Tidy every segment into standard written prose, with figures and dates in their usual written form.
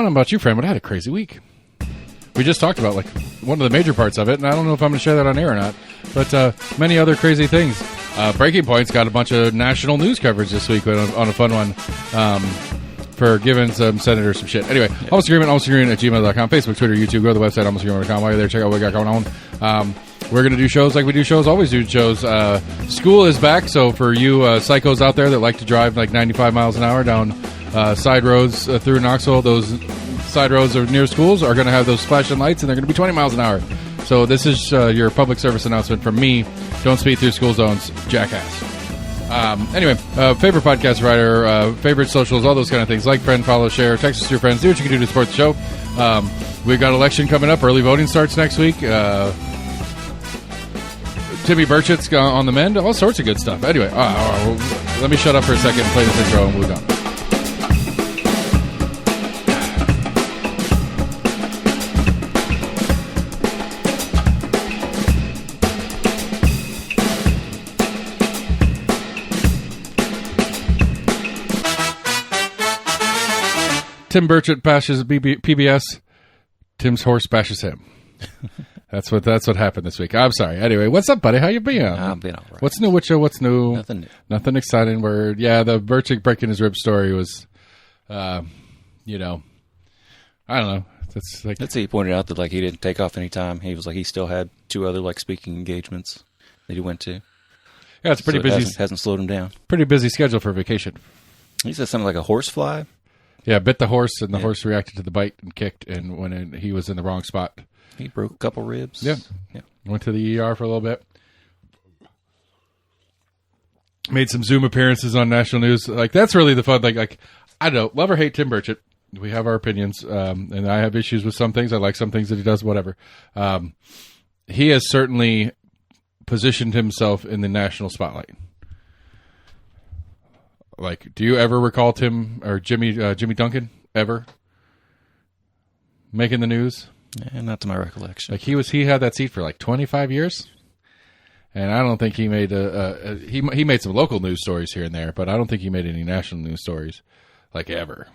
know about you, friend, but I had a crazy week. We just talked about like one of the major parts of it, and I don't know if I'm going to share that on air or not. But many other crazy things. Breaking Point's got a bunch of national news coverage this week on a fun one for giving some senators some shit. Anyway, almost agreement at gmail.com, Facebook, Twitter, YouTube. Go to the website, almostagreement.com. While you're there, check out what we got going on. We're going to do shows like we do shows, always do shows. School is back, so for you psychos out there that like to drive like 95 miles an hour down side roads through Knoxville, those side roads are near schools are going to have those flashing lights, and they're going to be 20 miles an hour. So this is your public service announcement from me. Don't speed through school zones, jackass. Anyway, favorite podcast writer, favorite socials, all those kind of things. Like, friend, follow, share, text us to your friends. Do what you can do to support the show. We've got election coming up. Early voting starts next week. Timmy Burchett's on the mend. All sorts of good stuff. Anyway, let me shut up for a second and play this intro and move on. Tim Burchett bashes PBS. Tim's horse bashes him. That's what happened this week. I'm sorry. Anyway, what's up, buddy? How you been? I've been all right. What's new? What's new? Nothing new. Nothing exciting. Word. Yeah, the Burchett breaking his rib story was, I don't know. That's like he pointed out that like he didn't take off any time. He was like he still had 2 other like speaking engagements that he went to. Yeah, it's pretty busy. Hasn't slowed him down. Pretty busy schedule for vacation. He said something like a horse fly. Yeah, bit the horse, and the horse reacted to the bite and kicked, and when he was in the wrong spot. He broke a couple ribs. Yeah. Went to the ER for a little bit. Made some Zoom appearances on national news. Like, that's really the fun. Like I don't know, love or hate Tim Burchett. We have our opinions, and I have issues with some things. I like some things that he does, whatever. He has certainly positioned himself in the national spotlight. Like, do you ever recall Tim or Jimmy Duncan ever making the news? Yeah, not to my recollection. Like he had that seat for like 25 years, and I don't think he made he made some local news stories here and there, but I don't think he made any national news stories like ever.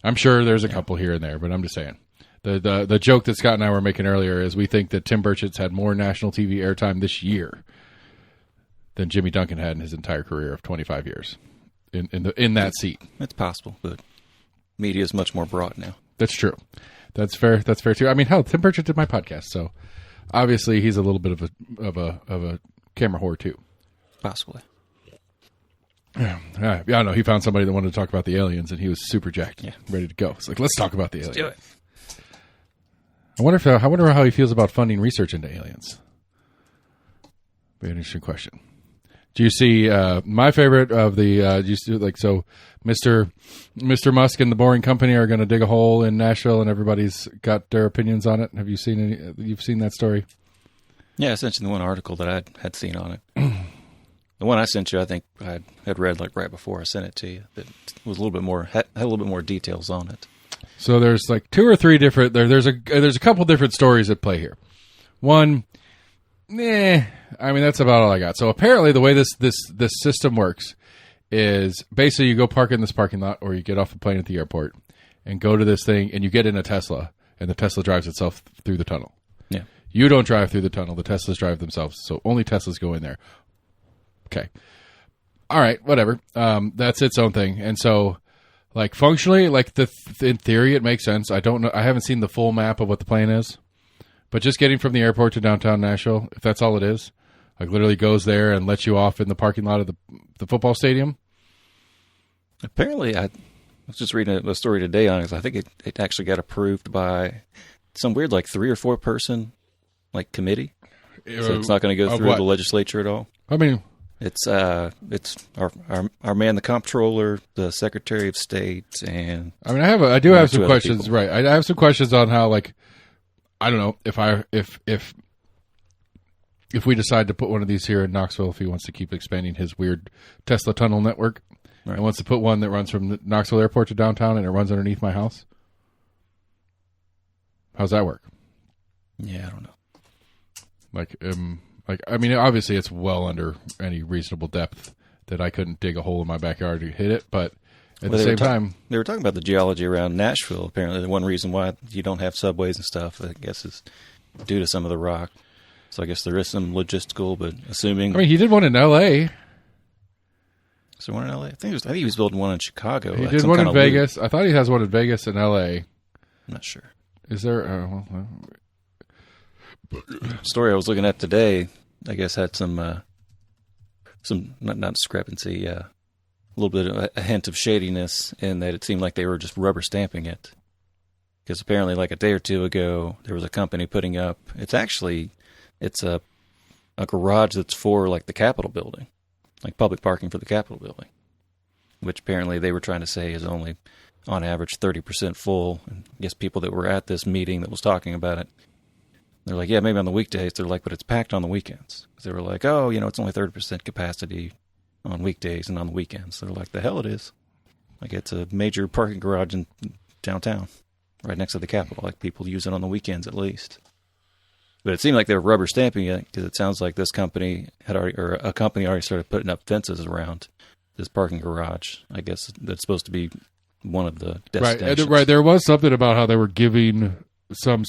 I'm sure there's a couple here and there, but I'm just saying. The joke that Scott and I were making earlier is we think that Tim Burchett's had more national TV airtime this year than Jimmy Duncan had in his entire career of 25 years in that seat. It's possible, but media is much more broad now. That's true. That's fair. That's fair too. I mean, hell, Tim Burchett did my podcast, so obviously he's a little bit of a camera whore too. Possibly. Yeah, I know. He found somebody that wanted to talk about the aliens, and he was super jacked, ready to go. It's like, let's talk about the aliens. Let's do it. I wonder how he feels about funding research into aliens. Be an interesting question. Do you see my favorite of the? Do you see, like, so Mr. Musk and the Boring Company are going to dig a hole in Nashville, and everybody's got their opinions on it. Have you seen any? You've seen that story? Yeah, I sent you the one article that I had seen on it. The one I sent you, I think I had read like right before I sent it to you. That was a little bit more had a little bit more details on it. So there's like 2 or 3 different. There's a couple different stories at play here. One, I mean, that's about all I got. So apparently the way this system works is basically you go park in this parking lot, or you get off the plane at the airport and go to this thing, and you get in a Tesla, and the Tesla drives itself through the tunnel. Yeah. You don't drive through the tunnel. The Teslas drive themselves. So only Teslas go in there. Okay. All right. Whatever. That's its own thing. And so, like, functionally, like, in theory, it makes sense. I don't know. I haven't seen the full map of what the plan is. But just getting from the airport to downtown Nashville, if that's all it is, like literally goes there and lets you off in the parking lot of the football stadium. Apparently, I was just reading a story today on it. I think it actually got approved by some weird like 3 or 4 person like committee. So it's not going to go through the legislature at all. I mean, it's our man, the comptroller, the Secretary of State, and I mean, I do have some questions. People. Right, I have some questions on how, like, I don't know if we decide to put one of these here in Knoxville, if he wants to keep expanding his weird Tesla tunnel network, right, and wants to put one that runs from the Knoxville Airport to downtown and it runs underneath my house. How's that work? Yeah, I don't know. Like, I mean, obviously it's well under any reasonable depth that I couldn't dig a hole in my backyard to hit it, but At the same time, they were talking about the geology around Nashville. Apparently, the one reason why you don't have subways and stuff, I guess, is due to some of the rock. So I guess there is some logistical, but assuming... I mean, he did one in L.A. Is there one in L.A.? I think he was building one in Chicago. He did one in Vegas. Loop. I thought he has one in Vegas and L.A. I'm not sure. Is there... story I was looking at today, I guess, had some not discrepancy, a little bit of a hint of shadiness in that it seemed like they were just rubber stamping it. Because apparently, like a day or two ago, there was a company putting up... It's a garage that's for, like, the Capitol building. Like public parking for the Capitol building. Which apparently they were trying to say is only, on average, 30% full. And I guess people that were at this meeting that was talking about it, they're like, yeah, maybe on the weekdays. They're like, but it's packed on the weekends. They were like, oh, it's only 30% capacity on weekdays and on the weekends. They're like, the hell it is. Like, it's a major parking garage in downtown, right next to the Capitol. Like, people use it on the weekends at least. But it seemed like they were rubber stamping it because it sounds like this company a company already started putting up fences around this parking garage. I guess that's supposed to be one of the destinations. Right. There was something about how they were giving some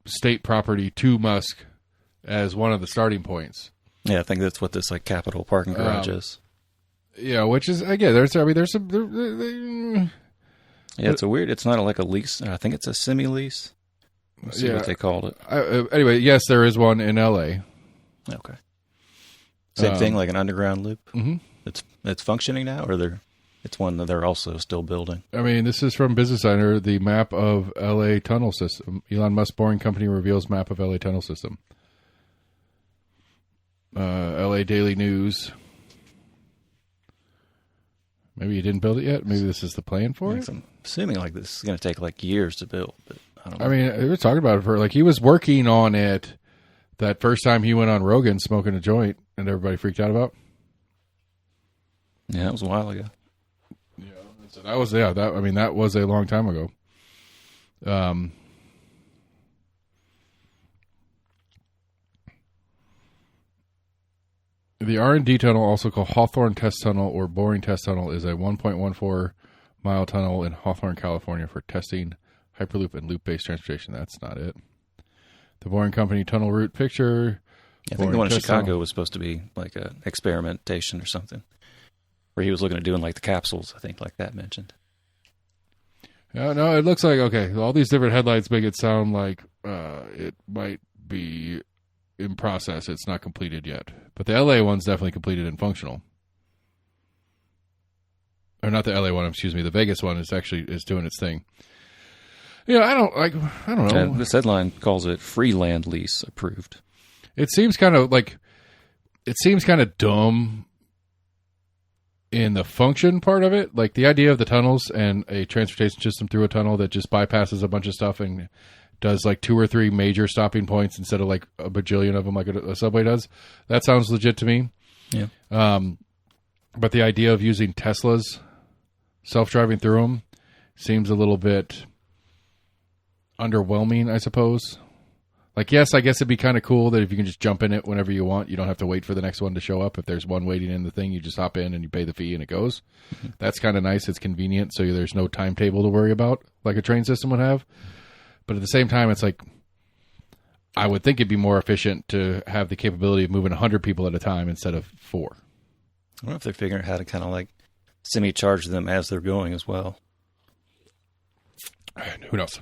state property to Musk as one of the starting points. Yeah, I think that's what this Capitol parking garage is. Yeah, which is again, there's some. Yeah, it's a weird. It's not like a lease. I think it's a semi-lease. Let's see what they called it. Anyway, yes, there is one in L.A. Okay. Same thing, like an underground loop. Mm-hmm. It's functioning now, or it's one that they're also still building. I mean, this is from Business Center, the map of L.A. tunnel system. Elon Musk Boring Company reveals map of L.A. tunnel system. L.A. Daily News. Maybe you didn't build it yet. Maybe this is the plan for it. I'm assuming like this is going to take years to build, but I don't know. I mean, we were talking about it for he was working on it that first time he went on Rogan smoking a joint, and everybody freaked out about. Yeah, it was a while ago. Yeah, so that was that was a long time ago. The R&D tunnel, also called Hawthorne Test Tunnel or Boring Test Tunnel, is a 1.14-mile tunnel in Hawthorne, California for testing Hyperloop and loop-based transportation. That's not it. The Boring Company tunnel route picture. I think the one in Chicago was supposed to be like an experimentation or something, where he was looking at doing the capsules, I think, like that mentioned. No, it looks like, okay, all these different headlines make it sound like it might be in process. It's not completed yet. But the LA one's definitely completed and functional. Or not the LA one, excuse me. The Vegas one is doing its thing. I don't know. This headline calls it free land lease approved. It seems kind of dumb in the function part of it. Like the idea of the tunnels and a transportation system through a tunnel that just bypasses a bunch of stuff and does 2 or 3 major stopping points instead of a bajillion of them like a subway does. That sounds legit to me. Yeah. But the idea of using Teslas self-driving through them seems a little bit underwhelming, I suppose. Yes, I guess it'd be kind of cool that if you can just jump in it whenever you want, you don't have to wait for the next one to show up. If there's one waiting in the thing, you just hop in and you pay the fee and it goes. Mm-hmm. That's kind of nice. It's convenient, so there's no timetable to worry about like a train system would have. But at the same time, it's I would think it'd be more efficient to have the capability of moving 100 people at a time instead of 4. I wonder if they're figuring out how to kind of semi-charge them as they're going as well. Who knows?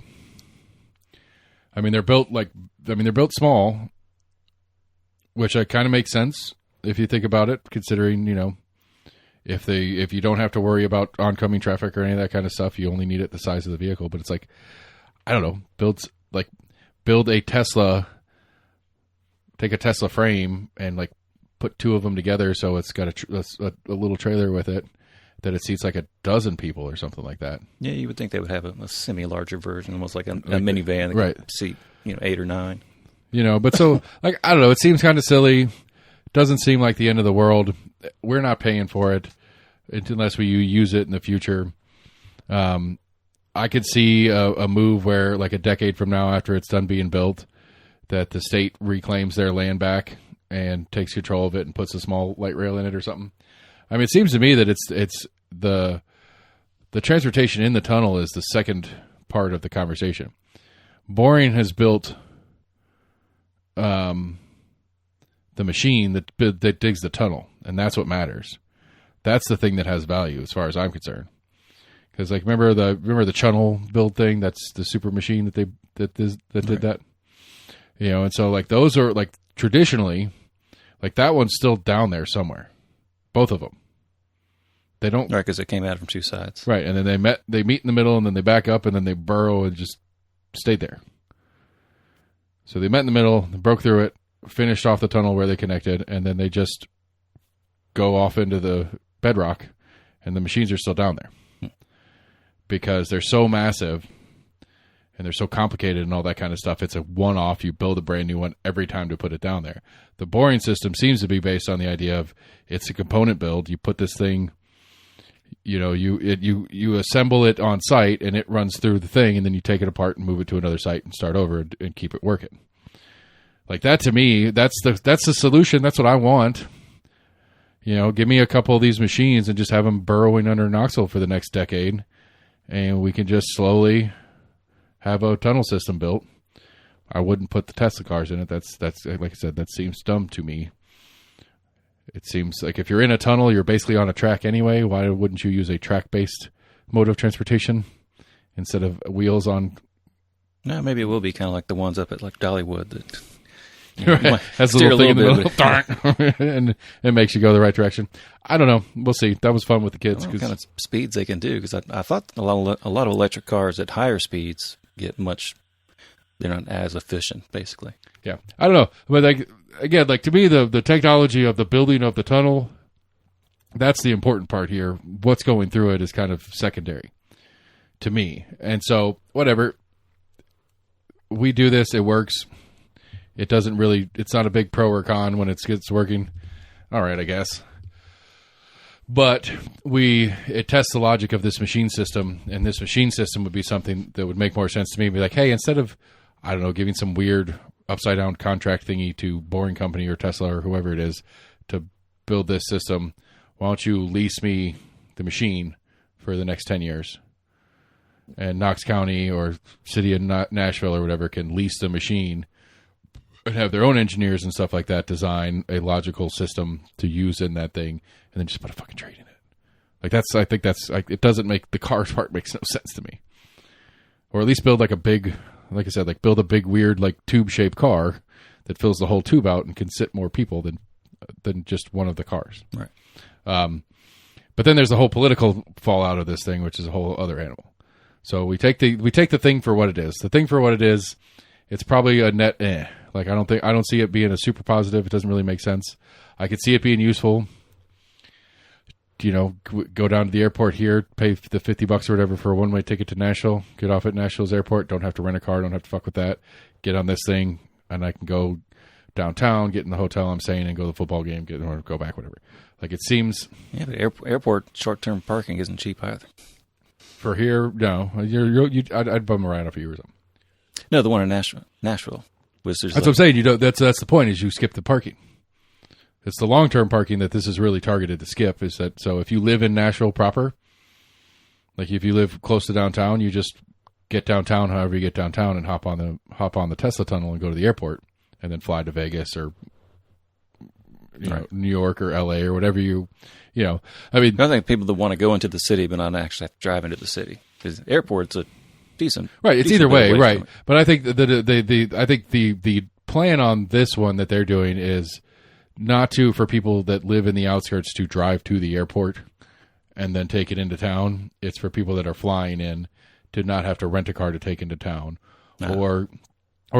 I mean, they're built small, which kind of makes sense if you think about it, considering, if you don't have to worry about oncoming traffic or any of that kind of stuff, you only need it the size of the vehicle. But it's I don't know, build a Tesla, take a Tesla frame and put 2 of them together so it's got a little trailer with it that it seats 12 people or something like that. Yeah, you would think they would have a semi-larger version, almost like a minivan that right. could seat 8 or 9. But so I don't know, it seems kind of silly. Doesn't seem like the end of the world. We're not paying for it unless we use it in the future. I could see a move where, a decade from now, after it's done being built, that the state reclaims their land back and takes control of it and puts a small light rail in it or something. I mean, it seems to me that it's the the transportation in the tunnel is the second part of the conversation. Boring has built the machine that digs the tunnel, and that's what matters. That's the thing that has value as far as I'm concerned. Because like remember the channel build thing? That's the super machine that did that. You know, and so like those are like traditionally, like that one's still down there somewhere. Both of them. They don't right because it came at it from two sides. Right, and then they meet in the middle, and then they back up, and then they burrow and just stayed there. So they met in the middle, broke through it, finished off the tunnel where they connected, and then they just go off into the bedrock, and the machines are still down there. Because they're so massive and they're so complicated and all that kind of stuff. It's a one-off. You build a brand new one every time to put it down there. The boring system seems to be based on the idea of it's a component build. You put this thing, you know, you assemble it on site and it runs through the thing, and then you take it apart and move it to another site and start over and keep it working. Like that to me, that's the solution. That's what I want. You know, give me a couple of these machines and just have them burrowing under Knoxville for the next decade. And we can just slowly have a tunnel system built. I wouldn't put the Tesla cars in it. That's like I said, that seems dumb to me. It seems like if you're in a tunnel, you're basically on a track anyway. Why wouldn't you use a track-based mode of transportation instead of wheels on? No, maybe it will be kind of like the ones up at like Dollywood that right. Has a little thing in the middle, and it makes you go the right direction. I don't know. We'll see. That was fun with the kids. What kind of speeds they can do? Because I thought a lot of electric cars at higher speeds they're not as efficient, basically. Yeah, I don't know, but like again, like to me, the technology of the building of the tunnel, that's the important part here. What's going through it is kind of secondary to me, and so whatever. We do this. It works. It doesn't really, it's not a big pro or con when it's working. All right, I guess. But it tests the logic of this machine system, and this machine system would be something that would make more sense to me. Be like, hey, instead of, I don't know, giving some weird upside down contract thingy to Boring Company or Tesla or whoever it is to build this system, why don't you lease me the machine for the next 10 years? And Knox County or City of Nashville or whatever can lease the machine and have their own engineers and stuff like that design a logical system to use in that thing, and then just put a fucking trade in it. Like I think that's like, it doesn't make the car part makes no sense to me. Or at least build like a big, like I said, like build a big weird like tube shaped car that fills the whole tube out and can sit more people than just one of the cars. Right. But then there's the whole political fallout of this thing, which is a whole other animal. So we take the thing for what it is. The thing for what it is, it's probably a net Like I don't see it being a super positive. It doesn't really make sense. I could see it being useful. You know, go down to the airport here, pay the $50 or whatever for a one-way ticket to Nashville, get off at Nashville's airport, don't have to rent a car, don't have to fuck with that. Get on this thing, and I can go downtown, get in the hotel I'm staying in, go to the football game, or go back, whatever. Like it seems. Yeah, but airport short-term parking isn't cheap either. For here, no. I'd bum a ride off of you or something. No, the one in Nashville. That's what I'm saying. That's the point. Is you skip the parking. It's the long-term parking that this is really targeted to skip. Is that so? If you live in Nashville proper, like if you live close to downtown, you just get downtown. However you get downtown, and hop on the Tesla tunnel and go to the airport, and then fly to Vegas or know, New York or LA or whatever I mean, I think people that want to go into the city but not actually have to drive into the city, because the airport's a decent. Right. It's either way. Right. But I think the plan on this one that they're doing is not for people that live in the outskirts to drive to the airport and then take it into town. It's for people that are flying in to not have to rent a car to take into town or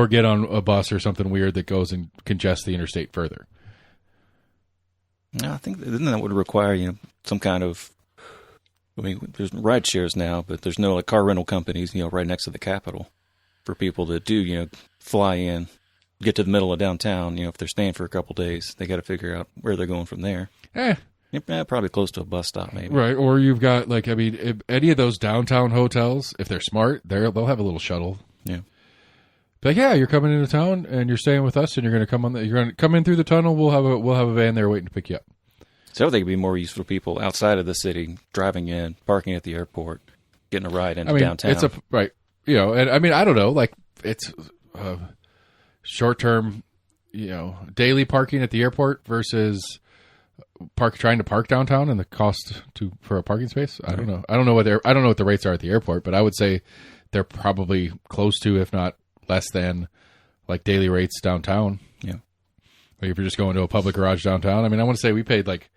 get on a bus or something weird that goes and congests the interstate further. No, I think that would require, some kind of, I mean, there's ride shares now, but there's no like car rental companies, right next to the Capitol for people that do, fly in, get to the middle of downtown. If they're staying for a couple days, they got to figure out where they're going from there. Probably close to a bus stop, maybe. Right. Or you've got if any of those downtown hotels, if they're smart, they'll have a little shuttle. Yeah. Like, yeah, you're coming into town and you're staying with us, and you're going to come in through the tunnel. We'll have a van there waiting to pick you up. So I think it'd be more useful to people outside of the city, driving in, parking at the airport, getting a ride into downtown. It's right. And I mean, I don't know, like it's short-term, daily parking at the airport versus trying to park downtown and the cost for a parking space. I don't know. I don't know what the rates are at the airport, but I would say they're probably close to, if not less than, like daily rates downtown. Yeah. Like if you're just going to a public garage downtown. I mean, I want to say we paid like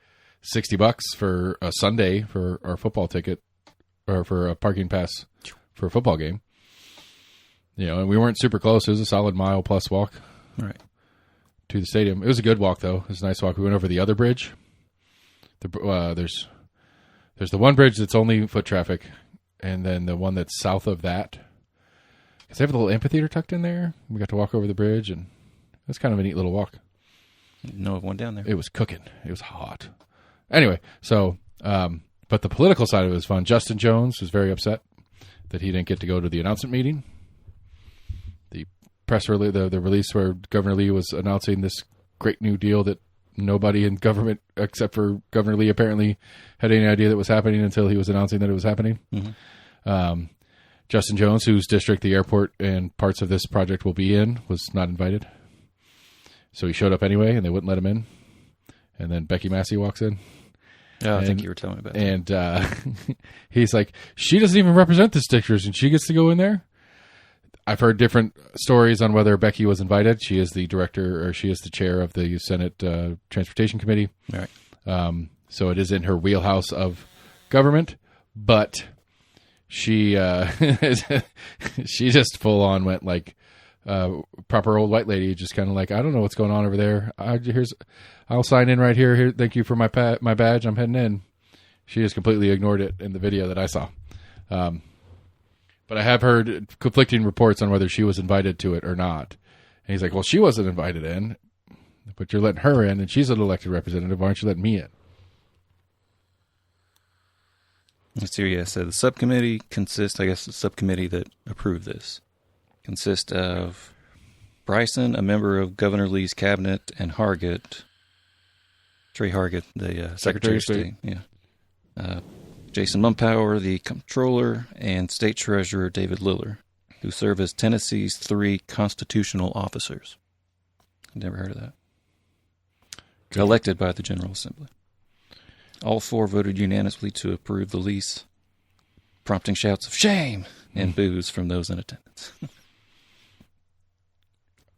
$60 for a Sunday for our football ticket, or for a parking pass for a football game. And we weren't super close. It was a solid mile plus walk. Right. To the stadium. It was a good walk though. It was a nice walk. We went over the other bridge. There's the one bridge that's only foot traffic, and then the one that's south of that. Because they have a little amphitheater tucked in there. We got to walk over the bridge, and it was kind of a neat little walk. No one down there. It was cooking. It was hot. Anyway, so but the political side of it was fun. Justin Jones was very upset that he didn't get to go to the announcement meeting. The press release, the release where Governor Lee was announcing this great new deal that nobody in government except for Governor Lee apparently had any idea that was happening until he was announcing that it was happening. Mm-hmm. Justin Jones, whose district the airport and parts of this project will be in, was not invited. So he showed up anyway, and they wouldn't let him in. And then Becky Massey walks in. Oh, I think you were telling me about that. And he's like, she doesn't even represent the districts, and she gets to go in there? I've heard different stories on whether Becky was invited. She is the director, or she is the chair of the Senate Transportation Committee. All right. So it is in her wheelhouse of government, but she she just full on went like proper old white lady, just kind of like, I don't know what's going on over there. I'll sign in right here. Here, thank you for my badge. I'm heading in. She just completely ignored it in the video that I saw. But I have heard conflicting reports on whether she was invited to it or not. And he's like, well, she wasn't invited in, but you're letting her in, and she's an elected representative. Why aren't you letting me in? Let's see. Yeah, so the subcommittee consists, I guess the subcommittee that approved this, consists of Bryson, a member of Governor Lee's cabinet, and Hargett, Trey Hargett, the Secretary of State. Yeah. Jason Mumpower, the Comptroller, and State Treasurer David Liller, who serve as Tennessee's 3 constitutional officers. I've never heard of that. Good. Elected by the General Assembly. All 4 voted unanimously to approve the lease, prompting shouts of shame and boos from those in attendance.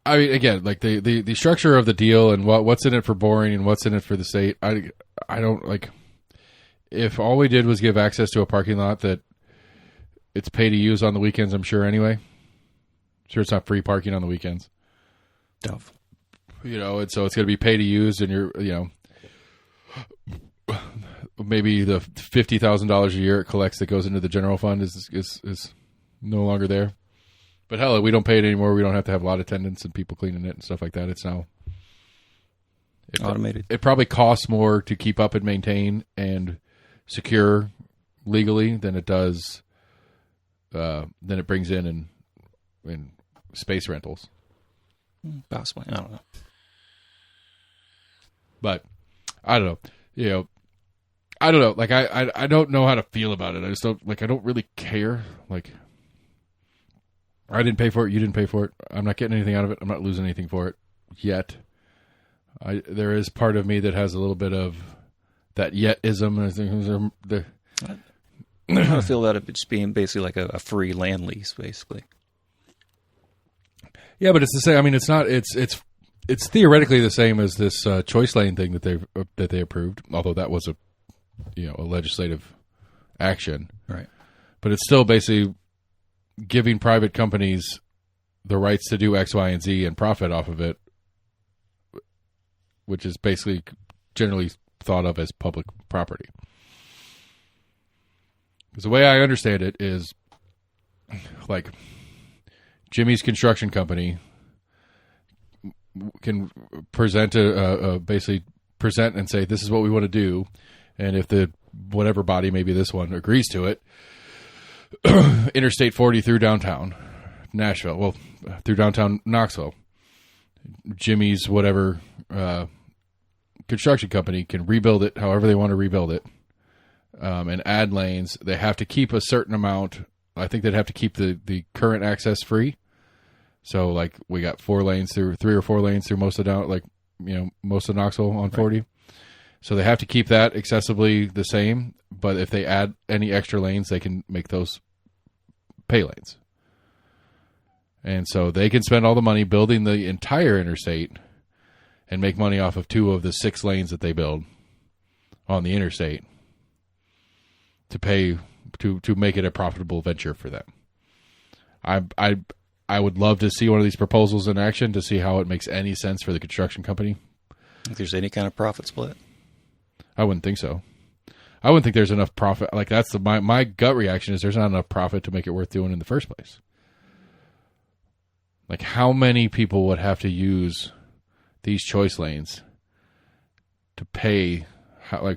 I mean, again, like the structure of the deal and what's in it for Boring and what's in it for the state, I don't like. If all we did was give access to a parking lot that it's pay to use on the weekends, I'm sure anyway. Sure, it's not free parking on the weekends. Tough. And so it's going to be pay to use, and you're, maybe the $50,000 a year it collects that goes into the general fund is no longer there. But hell, we don't pay it anymore. We don't have to have a lot of attendance and people cleaning it and stuff like that. It's now automated. It probably costs more to keep up and maintain and secure legally than it does than it brings in space rentals. Possibly. I don't know. But I don't know. I don't know. Like I don't know how to feel about it. I just don't I don't really care. Like, I didn't pay for it, you didn't pay for it. I'm not getting anything out of it. I'm not losing anything for it yet. There is part of me that has a little bit of that yetism. I feel that it just being basically like a free land lease, basically. Yeah, but it's the same. I mean, it's not. It's theoretically the same as this choice lane thing that they approved. Although that was a legislative action, right? But it's still basically giving private companies the rights to do X, Y, and Z and profit off of it, which is basically generally thought of as public property. Because the way I understand it is, like, Jimmy's construction company can present basically present and say, this is what we want to do, and if the whatever body, maybe this one, agrees to it, Interstate 40 through downtown Nashville, through downtown Knoxville, Jimmy's whatever construction company can rebuild it however they want to rebuild it, and add lanes. They have to keep a certain amount. I think they'd have to keep the current access free. So like we got 3 or 4 lanes through most of Knoxville on 40. So they have to keep that accessibly the same. But if they add any extra lanes, they can make those pay lanes. And so they can spend all the money building the entire interstate and make money off of 2 of the 6 lanes that they build on the interstate to pay to make it a profitable venture for them. I would love to see one of these proposals in action to see how it makes any sense for the construction company. If there's any kind of profit split, I wouldn't think so. I wouldn't think there's enough profit. Like that's my gut reaction is there's not enough profit to make it worth doing in the first place. Like how many people would have to use these choice lanes to pay? They'll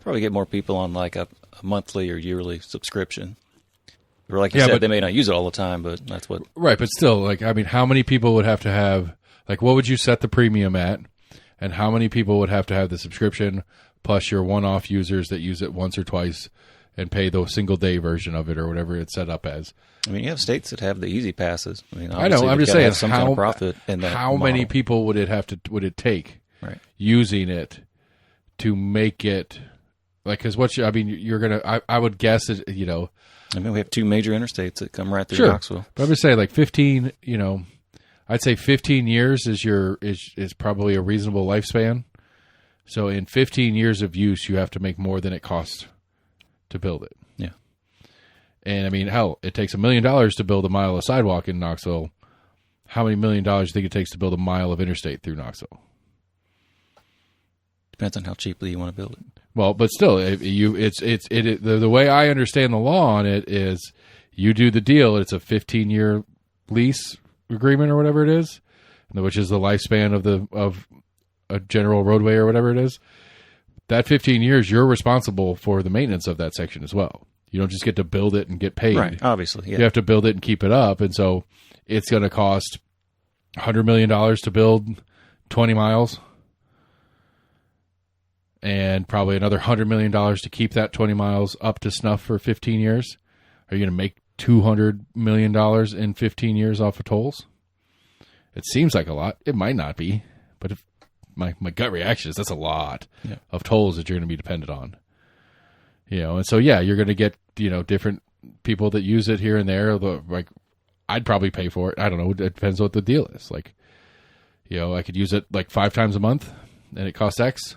probably get more people on like a monthly or yearly subscription. Or like you said, they may not use it all the time, but that's what. Right, but still, like how many people would have to have? Like, what would you set the premium at? And how many people would have to have the subscription plus your one-off users that use it once or twice and pay the single-day version of it or whatever it's set up as? I mean, you have states that have the easy passes. I know. I'm just saying, some kind of profit in that how model. Many people would it take using it to make it like? Because you're gonna. I would guess that I mean, we have 2 major interstates that come right through Knoxville. But I would say like 15. I'd say 15 years is probably a reasonable lifespan. So in 15 years of use, you have to make more than it costs to build it. Yeah. And I mean, hell, it takes $1 million to build a mile of sidewalk in Knoxville. How many $1 million do you think it takes to build a mile of interstate through Knoxville? Depends on how cheaply you want to build it. Well, but still, the way I understand the law on it is you do the deal. It's a 15-year lease agreement or whatever it is, which is the lifespan of a general roadway or whatever it is. That 15 years, you're responsible for the maintenance of that section as well. You don't just get to build it and get paid. Right, obviously. Yeah. You have to build it and keep it up. And so it's going to cost $100 million to build 20 miles and probably another $100 million to keep that 20 miles up to snuff for 15 years. Are you going to make $200 million in 15 years off of tolls? It seems like a lot. It might not be, but if my gut reaction is that's a lot of tolls that you're going to be dependent on. And so you're going to get different people that use it here and there. Like I'd probably pay for it. I don't know. It depends what the deal is. Like I could use it like 5 times a month, and it costs X.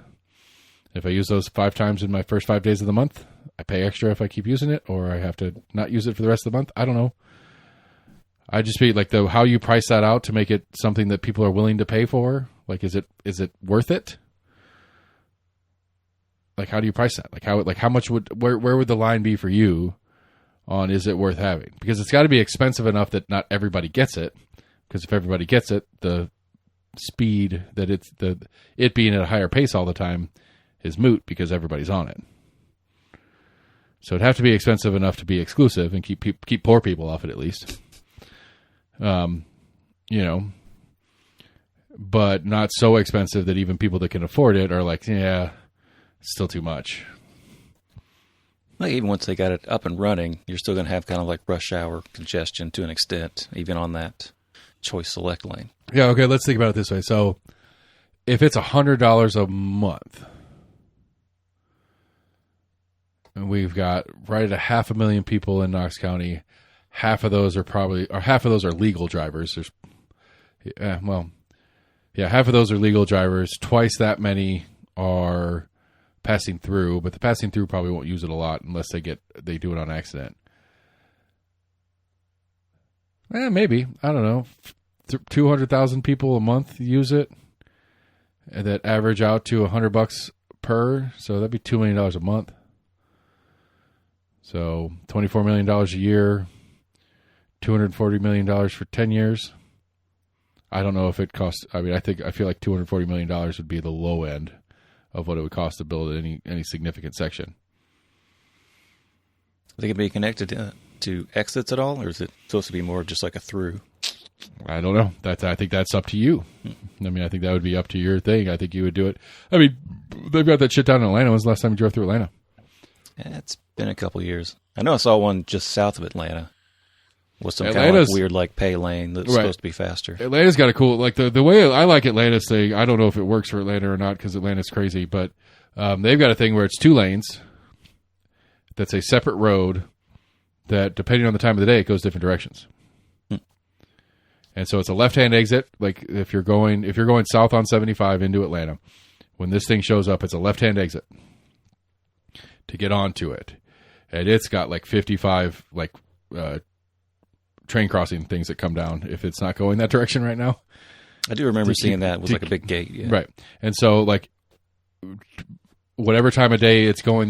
If I use those 5 times in my first 5 days of the month, I pay extra if I keep using it, or I have to not use it for the rest of the month. I don't know. I just be like how you price that out to make it something that people are willing to pay for. Like, is it worth it? Like, how do you price that? Like how much where would the line be for you on is it worth having? Because it's got to be expensive enough that not everybody gets it. Because if everybody gets it, the speed that it being at a higher pace all the time is moot because everybody's on it. So it'd have to be expensive enough to be exclusive and keep poor people off it at least. But not so expensive that even people that can afford it are like, yeah, it's still too much. Well, even once they got it up and running, you're still going to have kind of like rush hour congestion to an extent, even on that choice select lane. Yeah, okay, let's think about it this way. So if it's $100 a month, and we've got right at 500,000 people in Knox County, half of those are legal drivers. Half of those are legal drivers. Twice that many are passing through, but the passing through probably won't use it a lot unless they do it on accident. Maybe. I don't know. 200,000 people a month use it, and that average out to $100 per. So that'd be $2 million a month. So $24 million a year, $240 million for 10 years. I don't know if it costs. I mean, I feel like $240 million would be the low end of what it would cost to build any significant section. Are they going to be connected to exits at all, or is it supposed to be more just like a through? I don't know. I think that's up to you. I mean, I think that would be up to your thing. I think you would do it. I mean, they've got that shit down in Atlanta. When's the last time you drove through Atlanta? It's been a couple years. I know I saw one just south of Atlanta. Was some kind of weird pay lane that's supposed to be faster. Atlanta's got a cool, the way I like Atlanta's thing, I don't know if it works for Atlanta or not because Atlanta's crazy, but they've got a thing where it's 2 lanes. That's a separate road that, depending on the time of the day, it goes different directions. And so it's a left-hand exit. Like if you're going south on 75 into Atlanta, when this thing shows up, it's a left-hand exit to get onto it. And it's got 55 train crossing things that come down if it's not going that direction right now. I do remember seeing that. It was like a big gate. Yeah. Right. And so whatever time of day it's going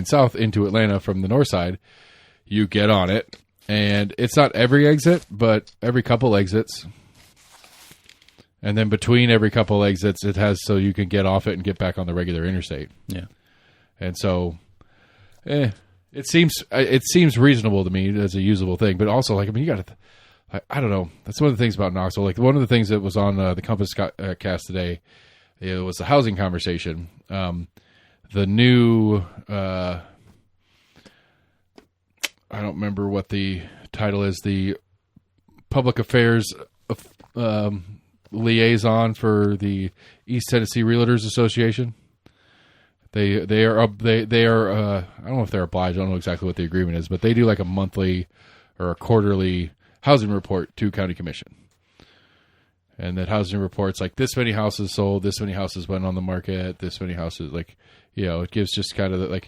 south into Atlanta from the north side, you get on it. And it's not every exit, but every couple exits. And then between every couple exits, it has so you can get off it and get back on the regular interstate. Yeah. And so, it seems reasonable to me as a usable thing. But also, you got to, I don't know. That's one of the things about Knoxville. One of the things that was on the Compass cast today, it was the housing conversation. The new, I don't remember what the title is, the public affairs liaison for the East Tennessee Realtors Association. They are I don't know if they're obliged, I don't know exactly what the agreement is, but they do a monthly or a quarterly housing report to county commission. And that housing report's this many houses sold, this many houses went on the market, this many houses, it gives just kind of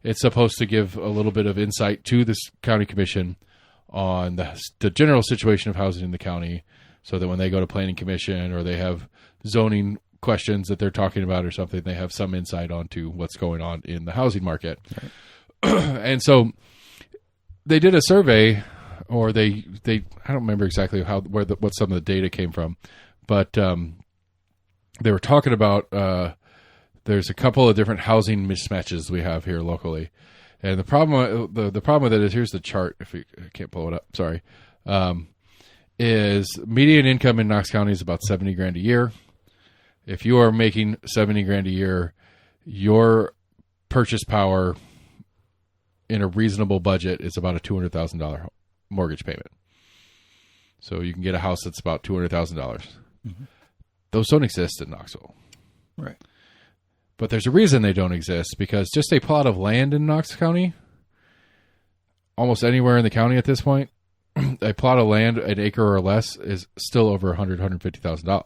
it's supposed to give a little bit of insight to this county commission on the general situation of housing in the county, so that when they go to planning commission or they have zoning questions that they're talking about or something, they have some insight onto what's going on in the housing market. Right. And so they did a survey, or they I don't remember exactly what some of the data came from, but they were talking about there's a couple of different housing mismatches we have here locally. And the problem with it is, here's the chart. I can't pull it up. Sorry. Is median income in Knox County is about $70,000 a year. If you are making $70,000 a year, your purchase power in a reasonable budget is about a $200,000 mortgage payment. So you can get a house that's about $200,000. Mm-hmm. Those don't exist in Knoxville. Right. But there's a reason they don't exist, because just a plot of land in Knox County, almost anywhere in the county at this point, a plot of land, an acre or less, is still over $150,000.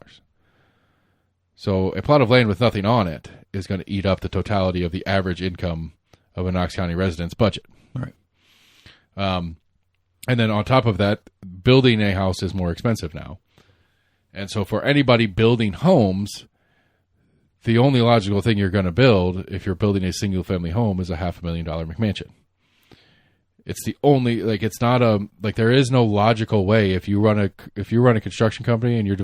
So a plot of land with nothing on it is going to eat up the totality of the average income of a Knox County resident's budget. Right. And then on top of that, building a house is more expensive now. And so for anybody building homes, the only logical thing you're going to build, if you're building a single-family home, is a $500,000 McMansion. It's the only, it's not there is no logical way. If you run a construction company and you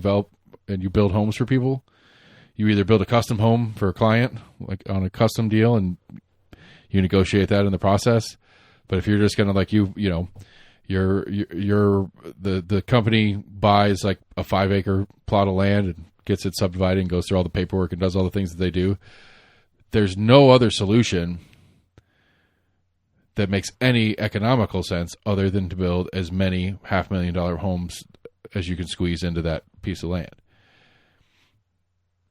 build homes for people, you either build a custom home for a client, on a custom deal, and you negotiate that in the process. But if you're just going to the company buys a 5-acre plot of land and gets it subdivided and goes through all the paperwork and does all the things that they do, there's no other solution that makes any economical sense other than to build as many $500,000 homes as you can squeeze into that piece of land.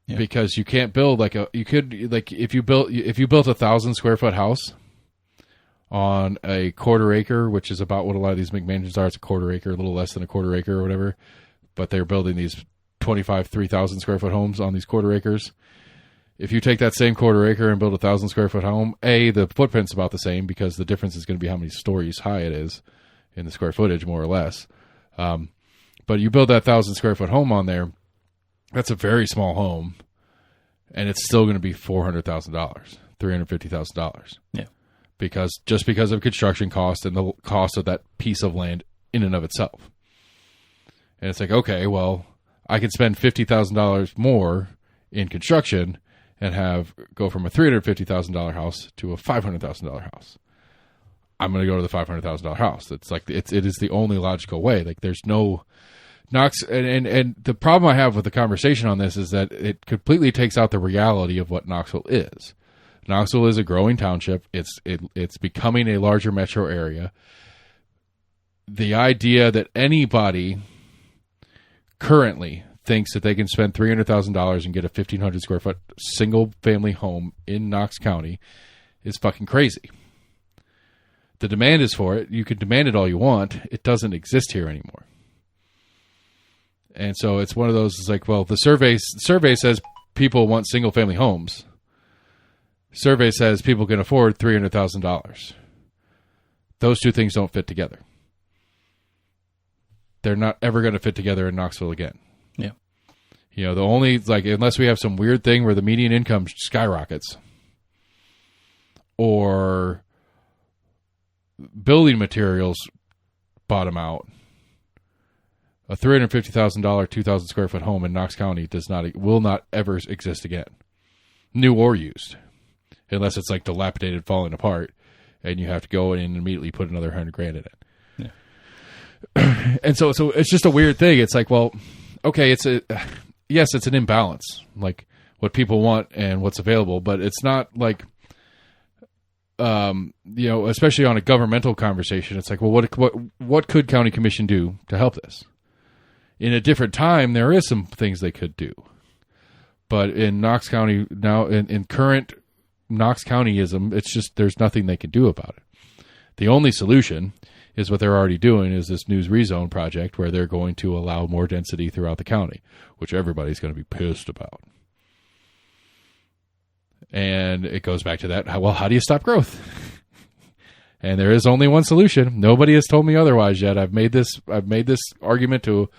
Yeah. Because you can't build if you built 1,000 square foot house on a quarter acre, which is about what a lot of these McMansions are. It's a quarter acre, a little less than a quarter acre or whatever, but they're building these 3,000 square foot homes on these quarter acres. If you take that same quarter acre and build 1,000 square foot home, the footprint's about the same, because the difference is going to be how many stories high it is in the square footage, more or less. But you build that 1,000 square foot home on there, that's a very small home, and it's still going to be $400,000, $350,000. Yeah. Because of construction cost and the cost of that piece of land in and of itself. And it's okay, well, I could spend $50,000 more in construction and go from a $350,000 house to a $500,000 house. I'm going to go to the $500,000 house. It's it is the only logical way. There's no and the problem I have with the conversation on this is that it completely takes out the reality of what Knoxville is. Knoxville is a growing township. It's becoming a larger metro area. The idea that anybody currently thinks that they can spend $300,000 and get a 1,500 square foot single family home in Knox County is fucking crazy. The demand is for it. You can demand it all you want. It doesn't exist here anymore. And so it's one of those, it's like, well, the survey says people want single family homes. Survey says people can afford $300,000. Those two things don't fit together. They're not ever going to fit together in Knoxville again. Yeah. You know, the only, like, unless we have some weird thing where the median income skyrockets or building materials bottom out, a $350,000, 2,000 square foot home in Knox County will not ever exist again, new or used, unless it's like dilapidated, falling apart, and you have to go in and immediately put another $100,000 in it. Yeah. And so it's just a weird thing. It's like, well, okay, it's an imbalance, like what people want and what's available, but it's not like, you know, especially on a governmental conversation, it's like, well, what could county commission do to help this? In a different time, there is some things they could do, but in Knox County now, in current Knox Countyism, it's just there's nothing they can do about it. The only solution is what they're already doing is this news rezone project where they're going to allow more density throughout the county, which everybody's going to be pissed about. And it goes back to that. Well, how do you stop growth? And there is only one solution. Nobody has told me otherwise yet. I've made this argument to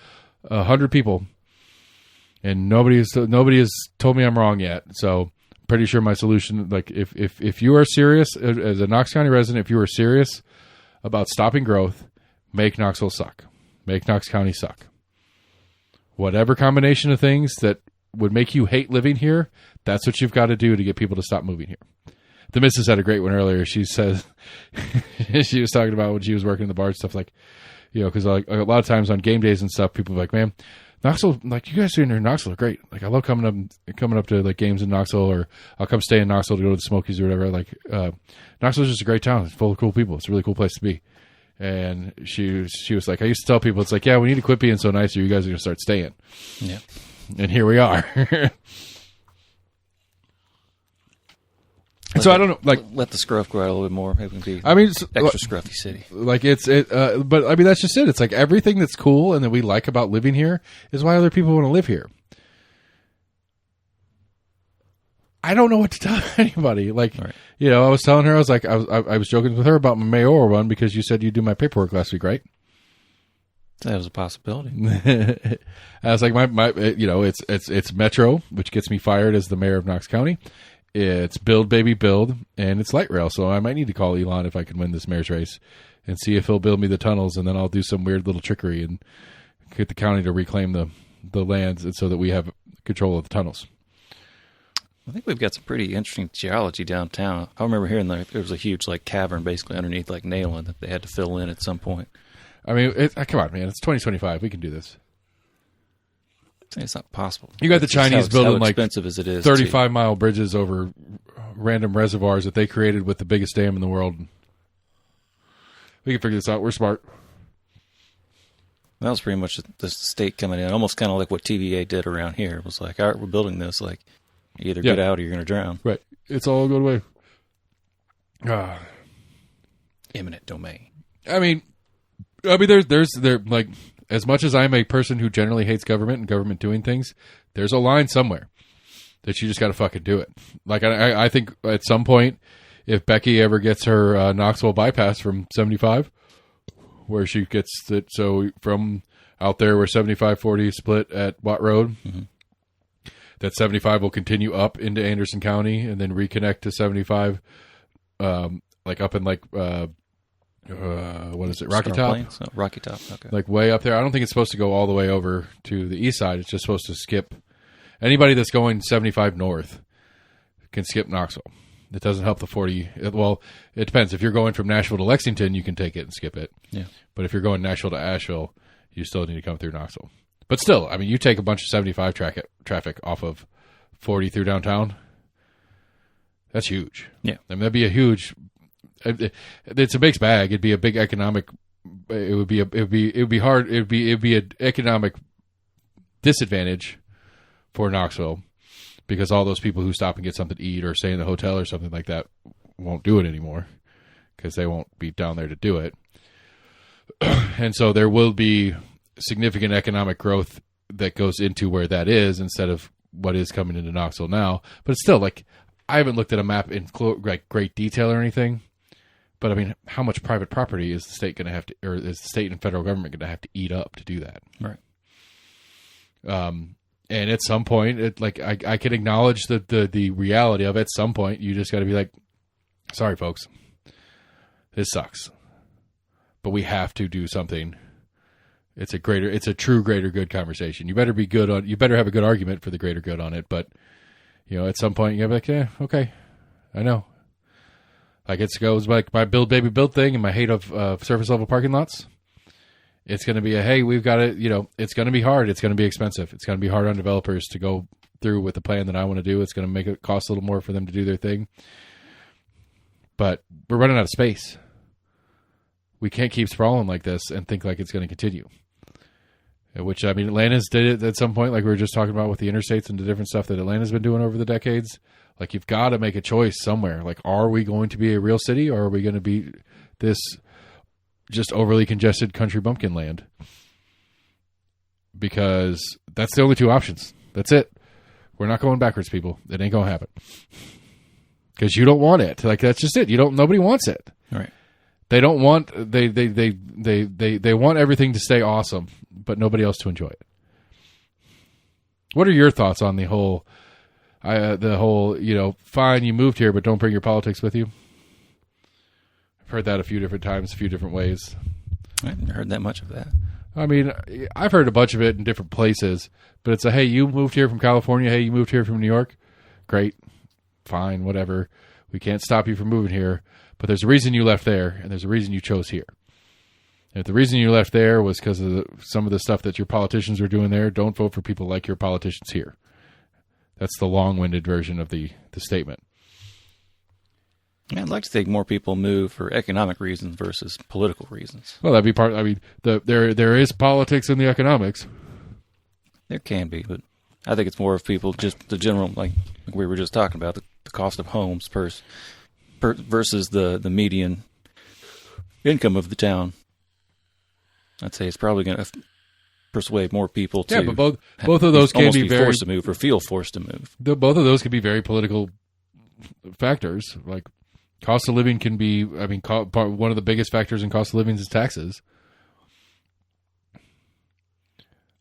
100 people, and nobody has told me I'm wrong yet. So I'm pretty sure my solution, like if you are serious as a Knox County resident, if you are serious about stopping growth, make Knoxville suck. Make Knox County suck. Whatever combination of things that would make you hate living here, that's what you've got to do to get people to stop moving here. The missus had a great one earlier. She says, she was talking about when she was working in the bar and stuff, like, you know, because like a lot of times on game days and stuff, people are like, man, Knoxville, like you guys in Knoxville are great. Like I love coming up to like games in Knoxville, or I'll come stay in Knoxville to go to the Smokies or whatever. Like Knoxville's just a great town. It's full of cool people. It's a really cool place to be. And she was like, I used to tell people, it's like, yeah, we need to quit being so nice or you guys are going to start staying. Yeah. And here we are. So I don't know, like let the scruff grow out a little bit more. Maybe it can be extra scruffy city. Like but I mean that's just it. It's like everything that's cool and that we like about living here is why other people want to live here. I don't know what to tell anybody. Like, right. You know, I was telling her, I was like, I was joking with her about my mayoral run because you said you do my paperwork last week, right? That was a possibility. I was like, my you know, it's Metro, which gets me fired as the mayor of Knox County. It's build, baby, build, and it's light rail. So I might need to call Elon if I can win this mayor's race and see if he'll build me the tunnels, and then I'll do some weird little trickery and get the county to reclaim the lands so that we have control of the tunnels. I think we've got some pretty interesting geology downtown. I remember hearing there was a huge like cavern basically underneath like Nayland that they had to fill in at some point. I mean, come on, man. It's 2025. We can do this. It's not possible. You got the Chinese building like expensive as it is 35-mile bridges over random reservoirs that they created with the biggest dam in the world. We can figure this out. We're smart. That was pretty much the state coming in, almost kind of like what TVA did around here. It was like, all right, we're building this. Like, you either get out or you're going to drown. Right. It's all going away. Eminent domain. I mean, there's like, as much as I'm a person who generally hates government and government doing things, there's a line somewhere that you just got to fucking do it. Like, I think at some point, if Becky ever gets her Knoxville bypass from 75, where she gets it, so from out there where 75-40 split at Watt Road, that 75 will continue up into Anderson County and then reconnect to 75, like up in like... what is it? Rocky Top? Oh, Rocky Top. Okay. Like way up there. I don't think it's supposed to go all the way over to the east side. It's just supposed to skip. Anybody that's going 75 north can skip Knoxville. It doesn't help the 40. Well, it depends. If you're going from Nashville to Lexington, you can take it and skip it. Yeah. But if you're going Nashville to Asheville, you still need to come through Knoxville. But still, I mean, you take a bunch of 75 traffic off of 40 through downtown. That's huge. Yeah. I mean, that'd be a huge. It's a mixed bag. It'd be a big economic. It would be hard. It'd be an economic disadvantage for Knoxville because all those people who stop and get something to eat or stay in the hotel or something like that won't do it anymore because they won't be down there to do it. And so there will be significant economic growth that goes into where that is instead of what is coming into Knoxville now. But it's still like I haven't looked at a map in like great detail or anything. But I mean, how much private property is the state going to have to, or is the state and federal government going to have to eat up to do that? Right. And at some point, I can acknowledge the reality of it. At some point, you just got to be like, sorry, folks, this sucks, but we have to do something. It's a true greater good conversation. You better have a good argument for the greater good on it. But at some point, you gotta be like, yeah, okay, I know. Like it goes like my build baby build thing and my hate of surface level parking lots. It's going to be hey, we've got it. It's going to be hard. It's going to be expensive. It's going to be hard on developers to go through with the plan that I want to do. It's going to make it cost a little more for them to do their thing. But we're running out of space. We can't keep sprawling like this and think like it's going to continue. Which, I mean, Atlanta's did it at some point, like we were just talking about with the interstates and the different stuff that Atlanta's been doing over the decades. Like, you've got to make a choice somewhere. Like, are we going to be a real city or are we going to be this just overly congested country bumpkin land? Because that's the only two options. That's it. We're not going backwards, people. It ain't going to happen. Because you don't want it. Like, that's just it. Nobody wants it. All right. They don't want, they want everything to stay awesome, but nobody else to enjoy it. What are your thoughts on the whole, fine, you moved here, but don't bring your politics with you? I've heard that a few different times, a few different ways. I haven't heard that much of that. I mean, I've heard a bunch of it in different places, but it's hey, you moved here from California. Hey, you moved here from New York. Great. Fine, whatever. We can't stop you from moving here, but there's a reason you left there, and there's a reason you chose here. And if the reason you left there was because of some of the stuff that your politicians were doing there, don't vote for people like your politicians here. That's the long-winded version of the statement. Yeah, I'd like to think more people move for economic reasons versus political reasons. Well, that'd be part. I mean, there is politics in the economics. There can be, but I think it's more of people just the general, like we were just talking about, the cost of homes versus the median income of the town. I'd say it's probably going to persuade more people to. Yeah, but both of those can be very forced to move or feel forced to move. Both of those can be very political factors. Like cost of living can be. I mean, one of the biggest factors in cost of living is taxes.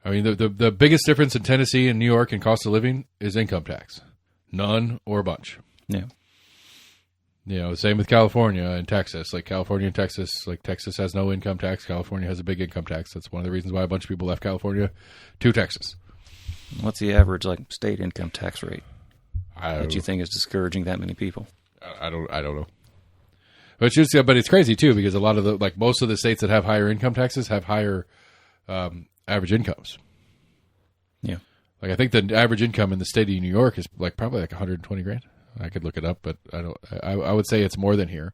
I mean, the biggest difference in Tennessee and New York in cost of living is income tax. None or a bunch. Yeah. Same with California and Texas. Like California and Texas, like Texas has no income tax. California has a big income tax. That's one of the reasons why a bunch of people left California to Texas. What's the average state income tax rate that you think is discouraging that many people? I don't know. But it's crazy too because a lot of most of the states that have higher income taxes have higher average incomes. Yeah. Like I think the average income in the state of New York is probably $120,000. I could look it up, but I don't. I would say it's more than here.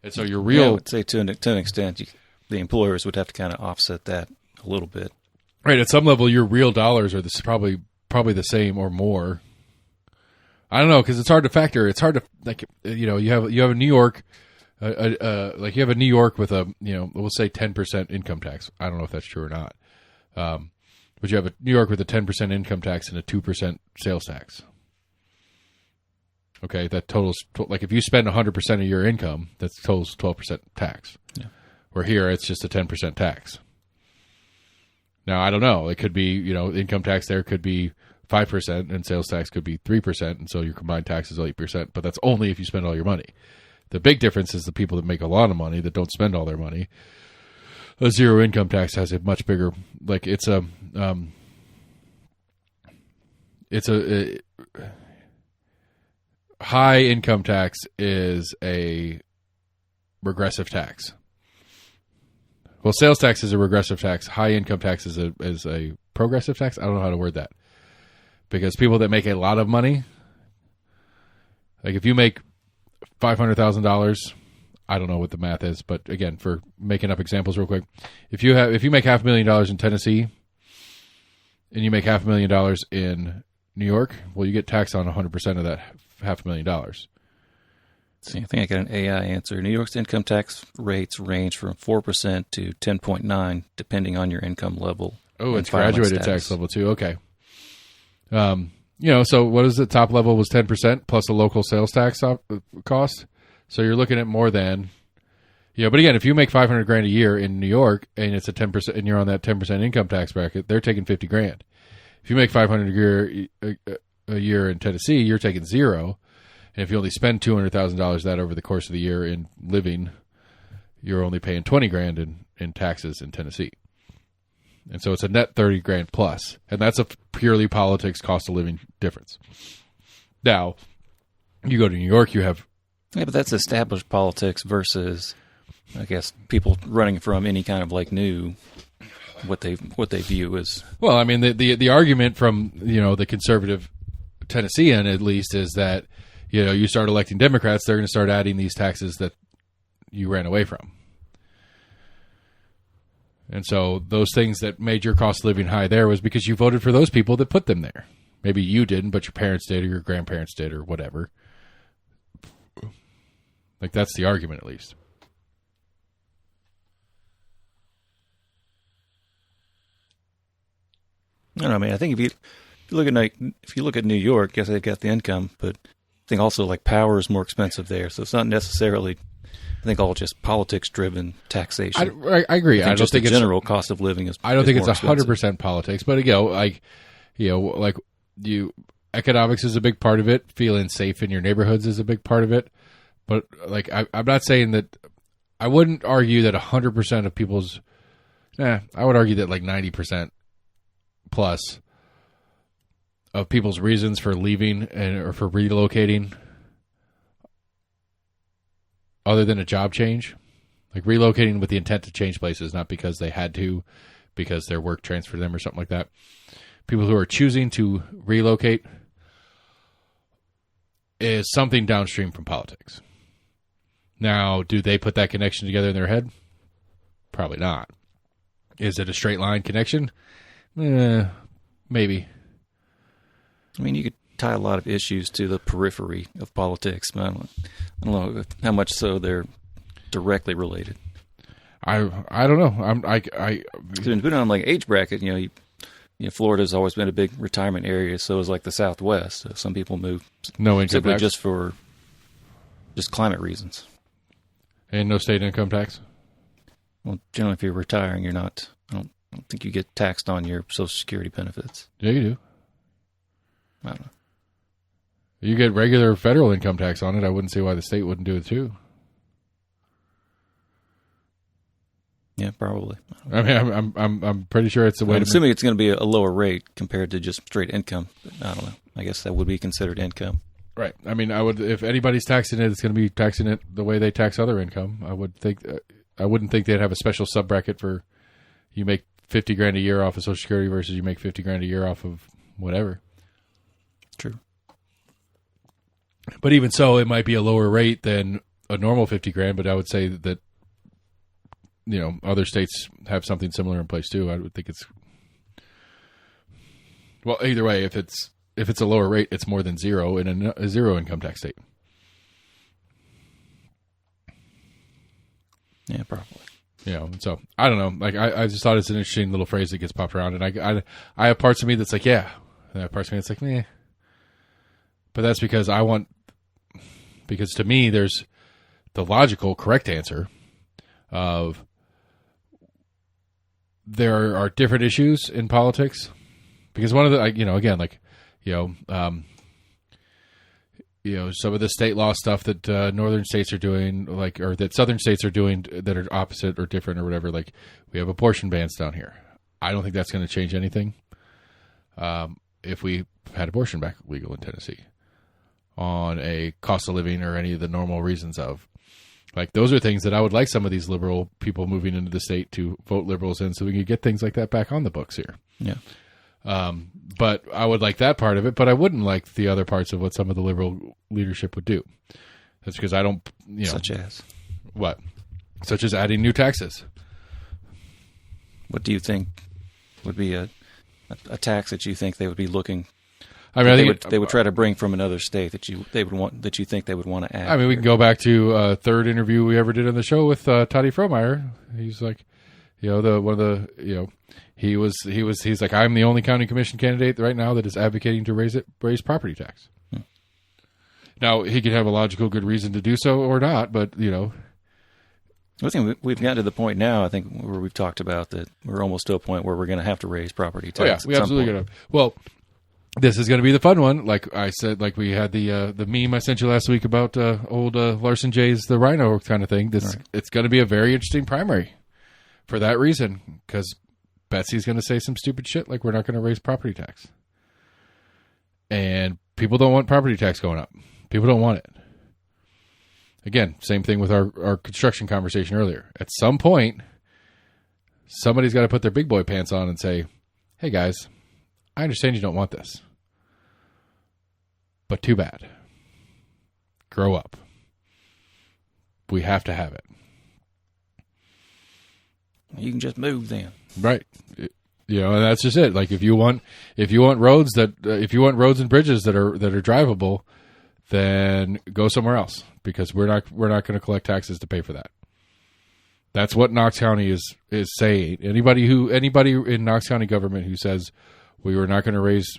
And so your real, I would say to an extent, the employers would have to kind of offset that a little bit. Right. At some level, your real dollars are probably the same or more. I don't know because it's hard to factor. It's hard to you have a New York, you have a New York with a we'll say 10% income tax. I don't know if that's true or not. But you have a New York with a 10% income tax and a 2% sales tax. Okay, that totals if you spend 100% of your income, that totals 12% tax. Yeah. Where here it's just a 10% tax. Now I don't know. It could be income tax there could be 5% and sales tax could be 3%, and so your combined tax is 8%. But that's only if you spend all your money. The big difference is the people that make a lot of money that don't spend all their money. A zero income tax has a much bigger, it's a high income tax is a regressive tax. Well, sales tax is a regressive tax. High income tax is a progressive tax. I don't know how to word that. Because people that make a lot of money, like if you make $500,000, I don't know what the math is, but again, for making up examples real quick, if you make $500,000 in Tennessee and you make $500,000 in New York, well, you get taxed on 100% of that $500,000. See, I think I got an AI answer. New York's income tax rates range from 4% to 10.9%, depending on your income level. Oh, it's graduated tax level too. Okay. So what is the top level was 10% plus a local sales tax cost. So you're looking at more than, but again, if you make $500,000 a year in New York and it's a 10% and you're on that 10% income tax bracket, they're taking $50,000. If you make $500,000 a year in Tennessee, you're taking zero. And if you only spend $200,000 that over the course of the year in living, you're only paying $20,000 in taxes in Tennessee. And so it's a net $30,000 plus, and that's a purely politics cost of living difference. Now, you go to New York, you have but that's established politics versus, I guess, people running from any kind of like new what they view as. Well, I mean, the argument from the conservative Tennessean at least is that you start electing Democrats, they're going to start adding these taxes that you ran away from. And so those things that made your cost of living high there was because you voted for those people that put them there. Maybe you didn't, but your parents did or your grandparents did or whatever. Like, that's the argument, at least. I don't know, I mean, I think if you look at New York, yes, they've got the income, but I think also like power is more expensive there. So it's not necessarily, I think, all just politics-driven taxation. I agree. I don't think the general cost of living is. I don't think it's 100% politics, but again, economics is a big part of it. Feeling safe in your neighborhoods is a big part of it. But like, I'm not saying that. I wouldn't argue that 100% of people's. I would argue that like 90% plus of people's reasons for leaving or for relocating, other than a job change, like relocating with the intent to change places, not because they had to, because their work transferred them or something like that. People who are choosing to relocate is something downstream from politics. Now, do they put that connection together in their head? Probably not. Is it a straight line connection? Maybe. I mean, you could tie a lot of issues to the periphery of politics, but I don't know how much so they're directly related. I don't know. Depending on like age bracket, Florida's always been a big retirement area, so is like the Southwest. So some people move no income simply tax, just for climate reasons, and no state income tax. Well, generally, if you're retiring, you're not. I don't think you get taxed on your Social Security benefits. Yeah, you do. I don't know. You get regular federal income tax on it. I wouldn't see why the state wouldn't do it too. Yeah, probably. I mean, I'm pretty sure it's the way. I'm assuming it's going to be a lower rate compared to just straight income. But I don't know. I guess that would be considered income. Right. I mean, I would, if anybody's taxing it, it's going to be taxing it the way they tax other income. I wouldn't think they'd have a special sub bracket for you make $50,000 a year off of Social Security versus you make $50,000 a year off of whatever. True. But even so, it might be a lower rate than a normal $50,000. But I would say that other states have something similar in place too. I would think it's either way. If it's a lower rate, it's more than zero in a zero income tax state. Yeah, probably. So I don't know. Like I just thought it's an interesting little phrase that gets popped around, and I have parts of me that's like, yeah, and I have parts of me that's like, meh. But that's because because to me, there's the logical, correct answer of there are different issues in politics. Because one of the, some of the state law stuff that northern states are doing, or that southern states are doing that are opposite or different or whatever. Like, we have abortion bans down here. I don't think that's going to change anything if we had abortion back legal in Tennessee on a cost of living or any of the normal reasons of. Like, those are things that I would like some of these liberal people moving into the state to vote liberals in, so we could get things like that back on the books here. Yeah. But I would like that part of it, but I wouldn't like the other parts of what some of the liberal leadership would do. That's because I don't, Such as? What? Such as adding new taxes. What do you think would be a tax that you think they would be looking? I mean, I think they would try to bring from another state that you think they would want to add. I mean, we can go back to a third interview we ever did on the show with Toddy Frohmeyer. He's like, he's like, I'm the only county commission candidate right now that is advocating to raise property tax. Now, he could have a logical good reason to do so or not, but I think we've gotten to the point now, I think, where we've talked about that we're almost to a point where we're going to have to raise property tax. Oh, yeah, we absolutely going to. Well, this is going to be the fun one. Like I said, like we had the meme I sent you last week about old Larson J's The Rhino kind of thing. It's going to be a very interesting primary for that reason, because Betsy's going to say some stupid shit like we're not going to raise property tax. And people don't want property tax going up. People don't want it. Again, same thing with our construction conversation earlier. At some point, somebody's got to put their big boy pants on and say, hey guys, I understand you don't want this, but too bad. Grow up. We have to have it. You can just move then. Right. And that's just it. Like if you want roads and bridges that are drivable, then go somewhere else, because we're not going to collect taxes to pay for that. That's what Knox County is saying. Anybody in Knox County government who says we were not going to raise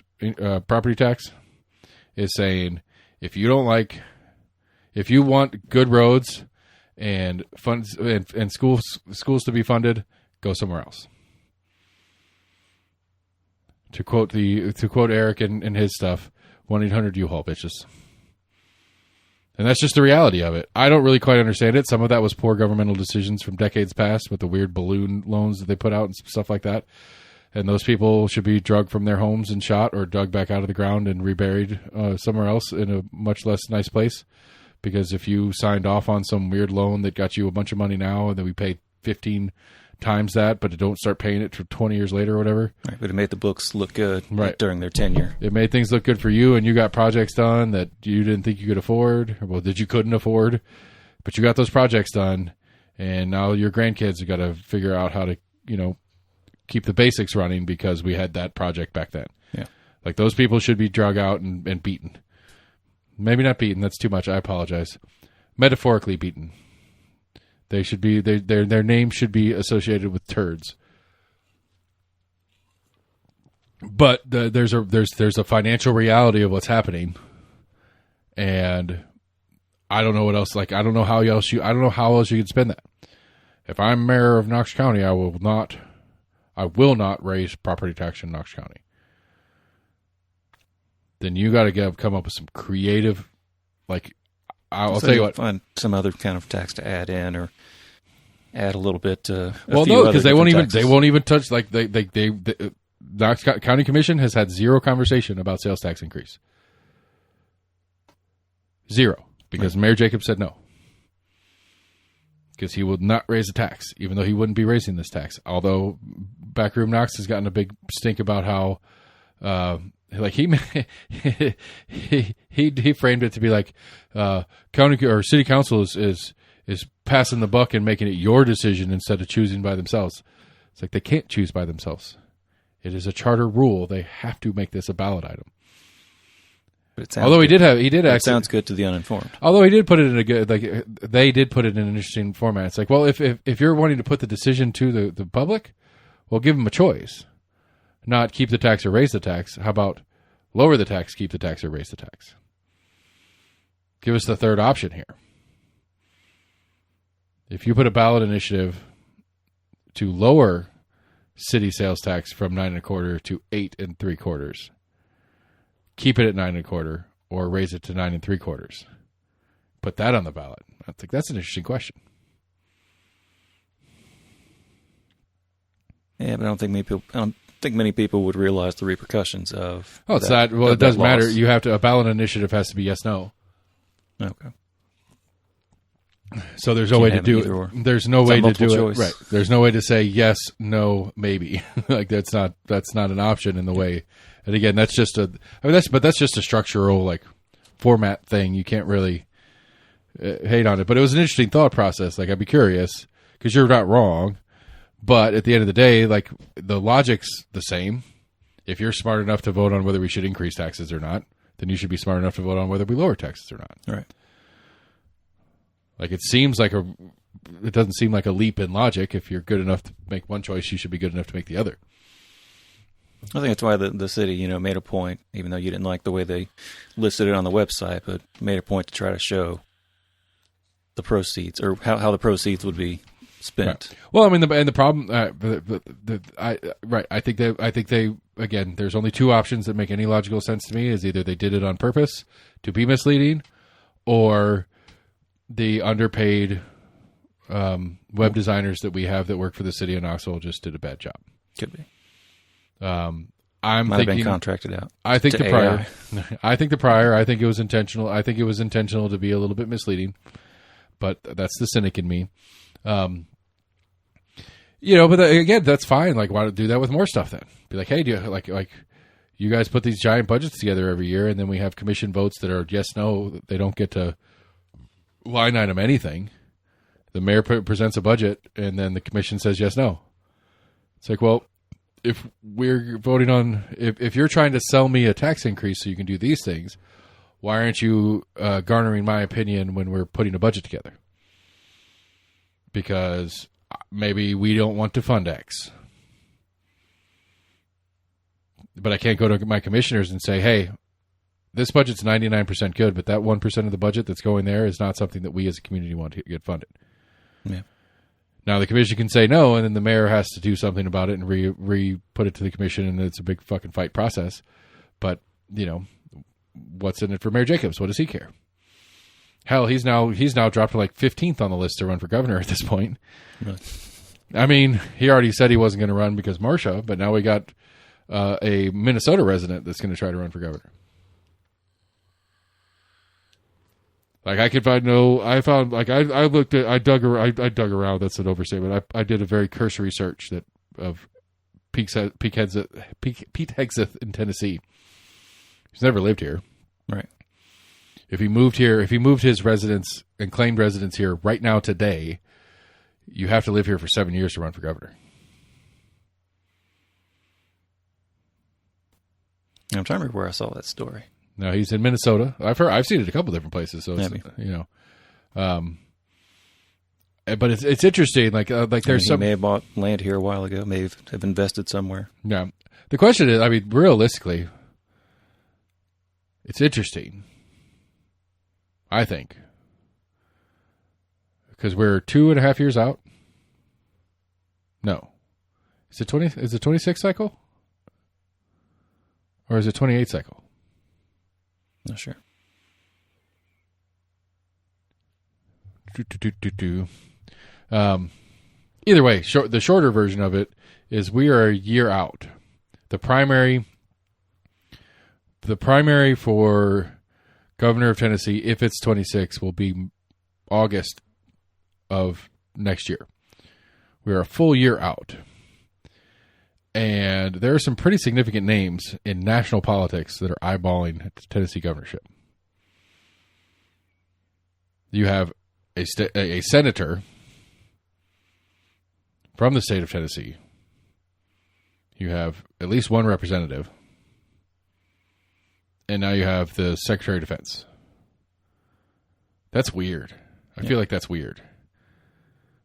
property tax is saying, if you want good roads and funds and schools to be funded, go somewhere else. To quote Eric and his stuff, 1-800-U-Haul, bitches. And that's just the reality of it. I don't really quite understand it. Some of that was poor governmental decisions from decades past with the weird balloon loans that they put out and stuff like that. And those people should be drugged from their homes and shot, or dug back out of the ground and reburied somewhere else in a much less nice place. Because if you signed off on some weird loan that got you a bunch of money now, and then we pay 15 times that, but don't start paying it for 20 years later or whatever. Right, but it made the books look good during their tenure. It made things look good for you, and you got projects done that you didn't think you could afford, or that you couldn't afford, but you got those projects done, and now your grandkids have got to figure out how to, keep the basics running because we had that project back then. Yeah. Like, those people should be drug out and beaten. Maybe not beaten, that's too much, I apologize. Metaphorically beaten. They should be their name should be associated with turds. But there's a financial reality of what's happening, and I don't know what else. Like, I don't know how else you can spend that. If I'm mayor of Knox County, I will not raise property tax in Knox County. Then you got to come up with some creative, like. I'll tell you what. Find some other kind of tax to add in, or add a little bit. Well, no, because they won't even touch. Like the Knox County Commission has had zero conversation about sales tax increase. Zero, because Mayor Jacobs said no, because he would not raise a tax, even though he wouldn't be raising this tax. Although Backroom Knox has gotten a big stink about how. Like he framed it to be like county or city council is passing the buck and making it your decision instead of choosing by themselves. It's like they can't choose by themselves. It is a charter rule. They have to make this a ballot item. Although it sounds good to the uninformed. Although he did put it in a good, like they did put it in an interesting format. It's like, well, if you're wanting to put the decision to the public, well, give them a choice. Not keep the tax or raise the tax. How about lower the tax, keep the tax, or raise the tax? Give us the third option here. If you put a ballot initiative to lower city sales tax from 9.25% to 8.75%, keep it at 9.25%, or raise it to 9.75%, put that on the ballot. I think that's an interesting question. Yeah, but I don't think many people would realize the repercussions of. Oh, it's that. Well, it doesn't matter. You have to. A ballot initiative has to be yes, no. Okay. So there's no way to do it. There's no way to do choice. it. Right. There's no way to say yes, no, maybe. Like that's not an option in the way. And again, that's just that's just a structural like format thing. You can't really hate on it. But it was an interesting thought process. Like I'd be curious because you're not wrong. But at the end of the day, like the logic's the same. If you're smart enough to vote on whether we should increase taxes or not, then you should be smart enough to vote on whether we lower taxes or not. Right. Like it doesn't seem like a leap in logic. If you're good enough to make one choice, you should be good enough to make the other. I think that's why the city, made a point, even though you didn't like the way they listed it on the website, but made a point to try to show the proceeds or how the proceeds would be spent. Right. Well, I mean, the problem, I think they again, there's only two options that make any logical sense to me: is either they did it on purpose to be misleading, or the underpaid web designers that we have that work for the city of Knoxville just did a bad job. Could be. I'm Might thinking have been contracted out. I think to the prior. I think the prior. I think it was intentional. I think it was intentional to be a little bit misleading, but that's the cynic in me. But again, that's fine. Like, why don't do that with more stuff then? Be like, hey, do you, like you guys put these giant budgets together every year, and then we have commission votes that are yes, no. They don't get to line item anything. The mayor presents a budget, and then the commission says yes, no. It's like, well, if we're voting on, if you're trying to sell me a tax increase so you can do these things, why aren't you garnering my opinion when we're putting a budget together? Because maybe we don't want to fund X. But I can't go to my commissioners and say, hey, this budget's 99% good, but that 1% of the budget that's going there is not something that we as a community want to get funded. Yeah. Now the commission can say no, and then the mayor has to do something about it and re-put it to the commission, and it's a big fucking fight process. But, what's in it for Mayor Jacobs? What does he care? Hell, he's now dropped to like 15th on the list to run for governor at this point. Right. I mean, he already said he wasn't going to run because Marcia, but now we got a Minnesota resident that's going to try to run for governor. Like I dug around. That's an overstatement. I did a very cursory search of Pete Hegseth in Tennessee. He's never lived here. Right. If he moved his residence and claimed residence here right now today, you have to live here for 7 years to run for governor. I'm trying to remember where I saw that story. No, he's in Minnesota. I've seen it a couple different places. So it's, but it's interesting. Like there's he may have bought land here a while ago. May have invested somewhere. Yeah. The question is, I mean, realistically, it's interesting. I think because we're 2.5 years out. No, is it 20? Is it 26 cycle, or is it 28 cycle? Not sure. Either way, the shorter version of it is we are a year out. The primary for governor of Tennessee, if it's 26, will be August of next year. We are a full year out. And there are some pretty significant names in national politics that are eyeballing Tennessee governorship. You have a senator from the state of Tennessee. You have at least one representative. And now you have the Secretary of Defense. That's weird. I feel like that's weird.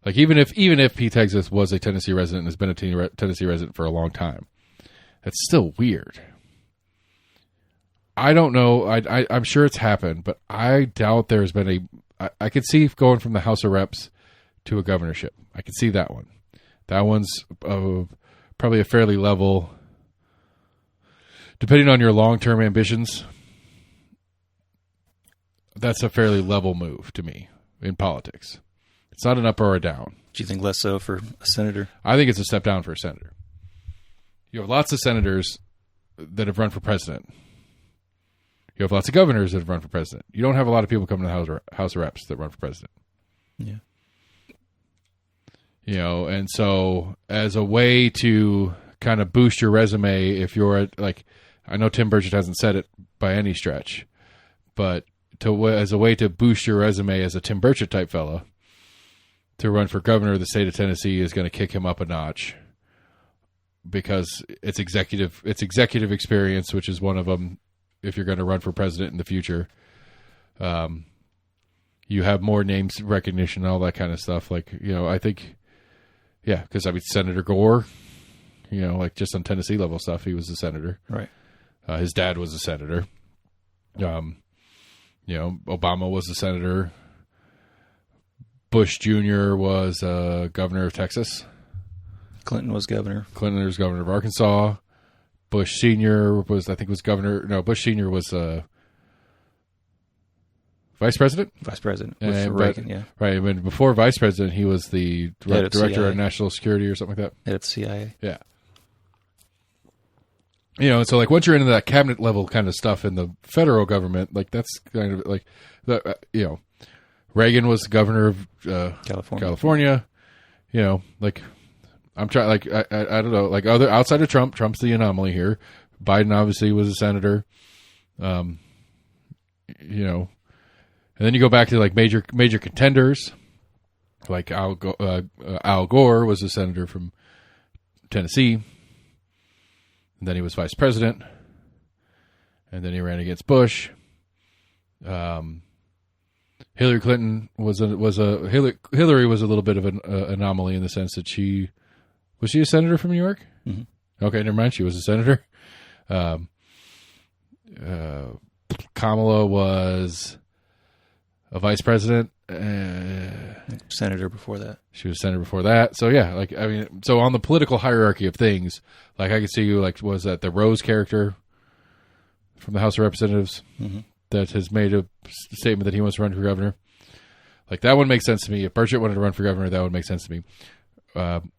Like even if Pete Hegseth was a Tennessee resident and has been a Tennessee resident for a long time, that's still weird. I don't know. I'm sure it's happened, but I doubt there's been I could see going from the House of Reps to a governorship. I could see that one. That one's probably a fairly level, depending on your long-term ambitions. That's a fairly level move to me in politics. It's not an up or a down. Do you think less so for a senator? I think it's a step down for a senator. You have lots of senators that have run for president. You have lots of governors that have run for president. You don't have a lot of people coming to the House of Reps that run for president. Yeah. You know, and so as a way to kind of boost your resume, if you're like, I know Tim Burchett hasn't said it by any stretch, but as a way to boost your resume as a Tim Burchett type fella, to run for governor of the state of Tennessee is going to kick him up a notch, because it's executive experience, which is one of them. If you're going to run for president in the future, you have more names recognition, all that kind of stuff. Like, you know, I think, yeah, because I mean, Senator Gore, you know, like just on Tennessee level stuff, he was a senator. Right. His dad was a senator. You know, Obama was a senator. Bush Jr. was governor of Texas. Clinton was governor. Clinton was governor of Arkansas. Bush Sr. was governor. No, Bush Sr. was vice president? Vice president. With Reagan, yeah. Right. I mean, before vice president, he was the director of national security or something like that. Head of the CIA. Yeah. You know, so like once you're into that cabinet level kind of stuff in the federal government, like that's kind of like, you know, Reagan was governor of California. You know, like I'm trying, like I don't know, like outside of Trump's the anomaly here. Biden obviously was a senator. You know, and then you go back to like major contenders, like Al Gore was a senator from Tennessee. And then he was vice president, and then he ran against Bush. Hillary Clinton Hillary was a little bit of an anomaly in the sense that was she a senator from New York? Mm-hmm. Okay, never mind. She was a senator. Kamala was a vice president. Senator before that. She was senator before that. So yeah, like I mean, so on the political hierarchy of things, like I could see you like was that the Rose character from the House of Representatives that has made a statement that he wants to run for governor. Like that would make sense to me. If Burchett wanted to run for governor, that would make sense to me.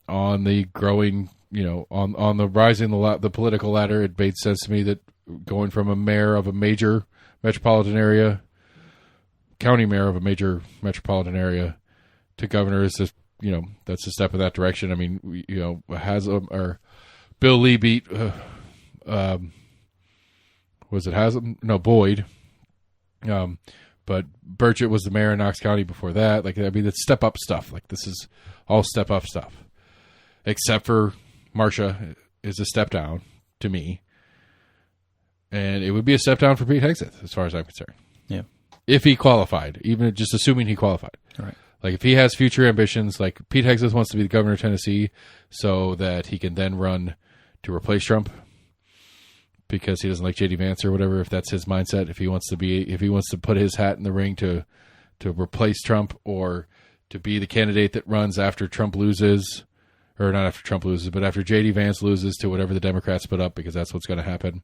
On the growing, you know, on the rising the political ladder, it made sense to me that going from a mayor of a major metropolitan area, county mayor of a major metropolitan area, to governor is just, you know, that's a step in that direction. I mean, you know, or Bill Lee beat Boyd, but Burchett was the mayor in Knox County before that. Like, I mean, it's step up stuff. Like, this is all step up stuff, except for Marcia is a step down to me, and it would be a step down for Pete Hegseth as far as I'm concerned. Yeah, if he qualified, even just assuming he qualified. All right. Like, if he has future ambitions, like Pete Hegseth wants to be the governor of Tennessee so that he can then run to replace Trump because he doesn't like J.D. Vance or whatever, if that's his mindset, if he wants to put his hat in the ring to replace Trump or to be the candidate that runs after Trump loses, or not after Trump loses, but after J.D. Vance loses to whatever the Democrats put up, because that's what's going to happen.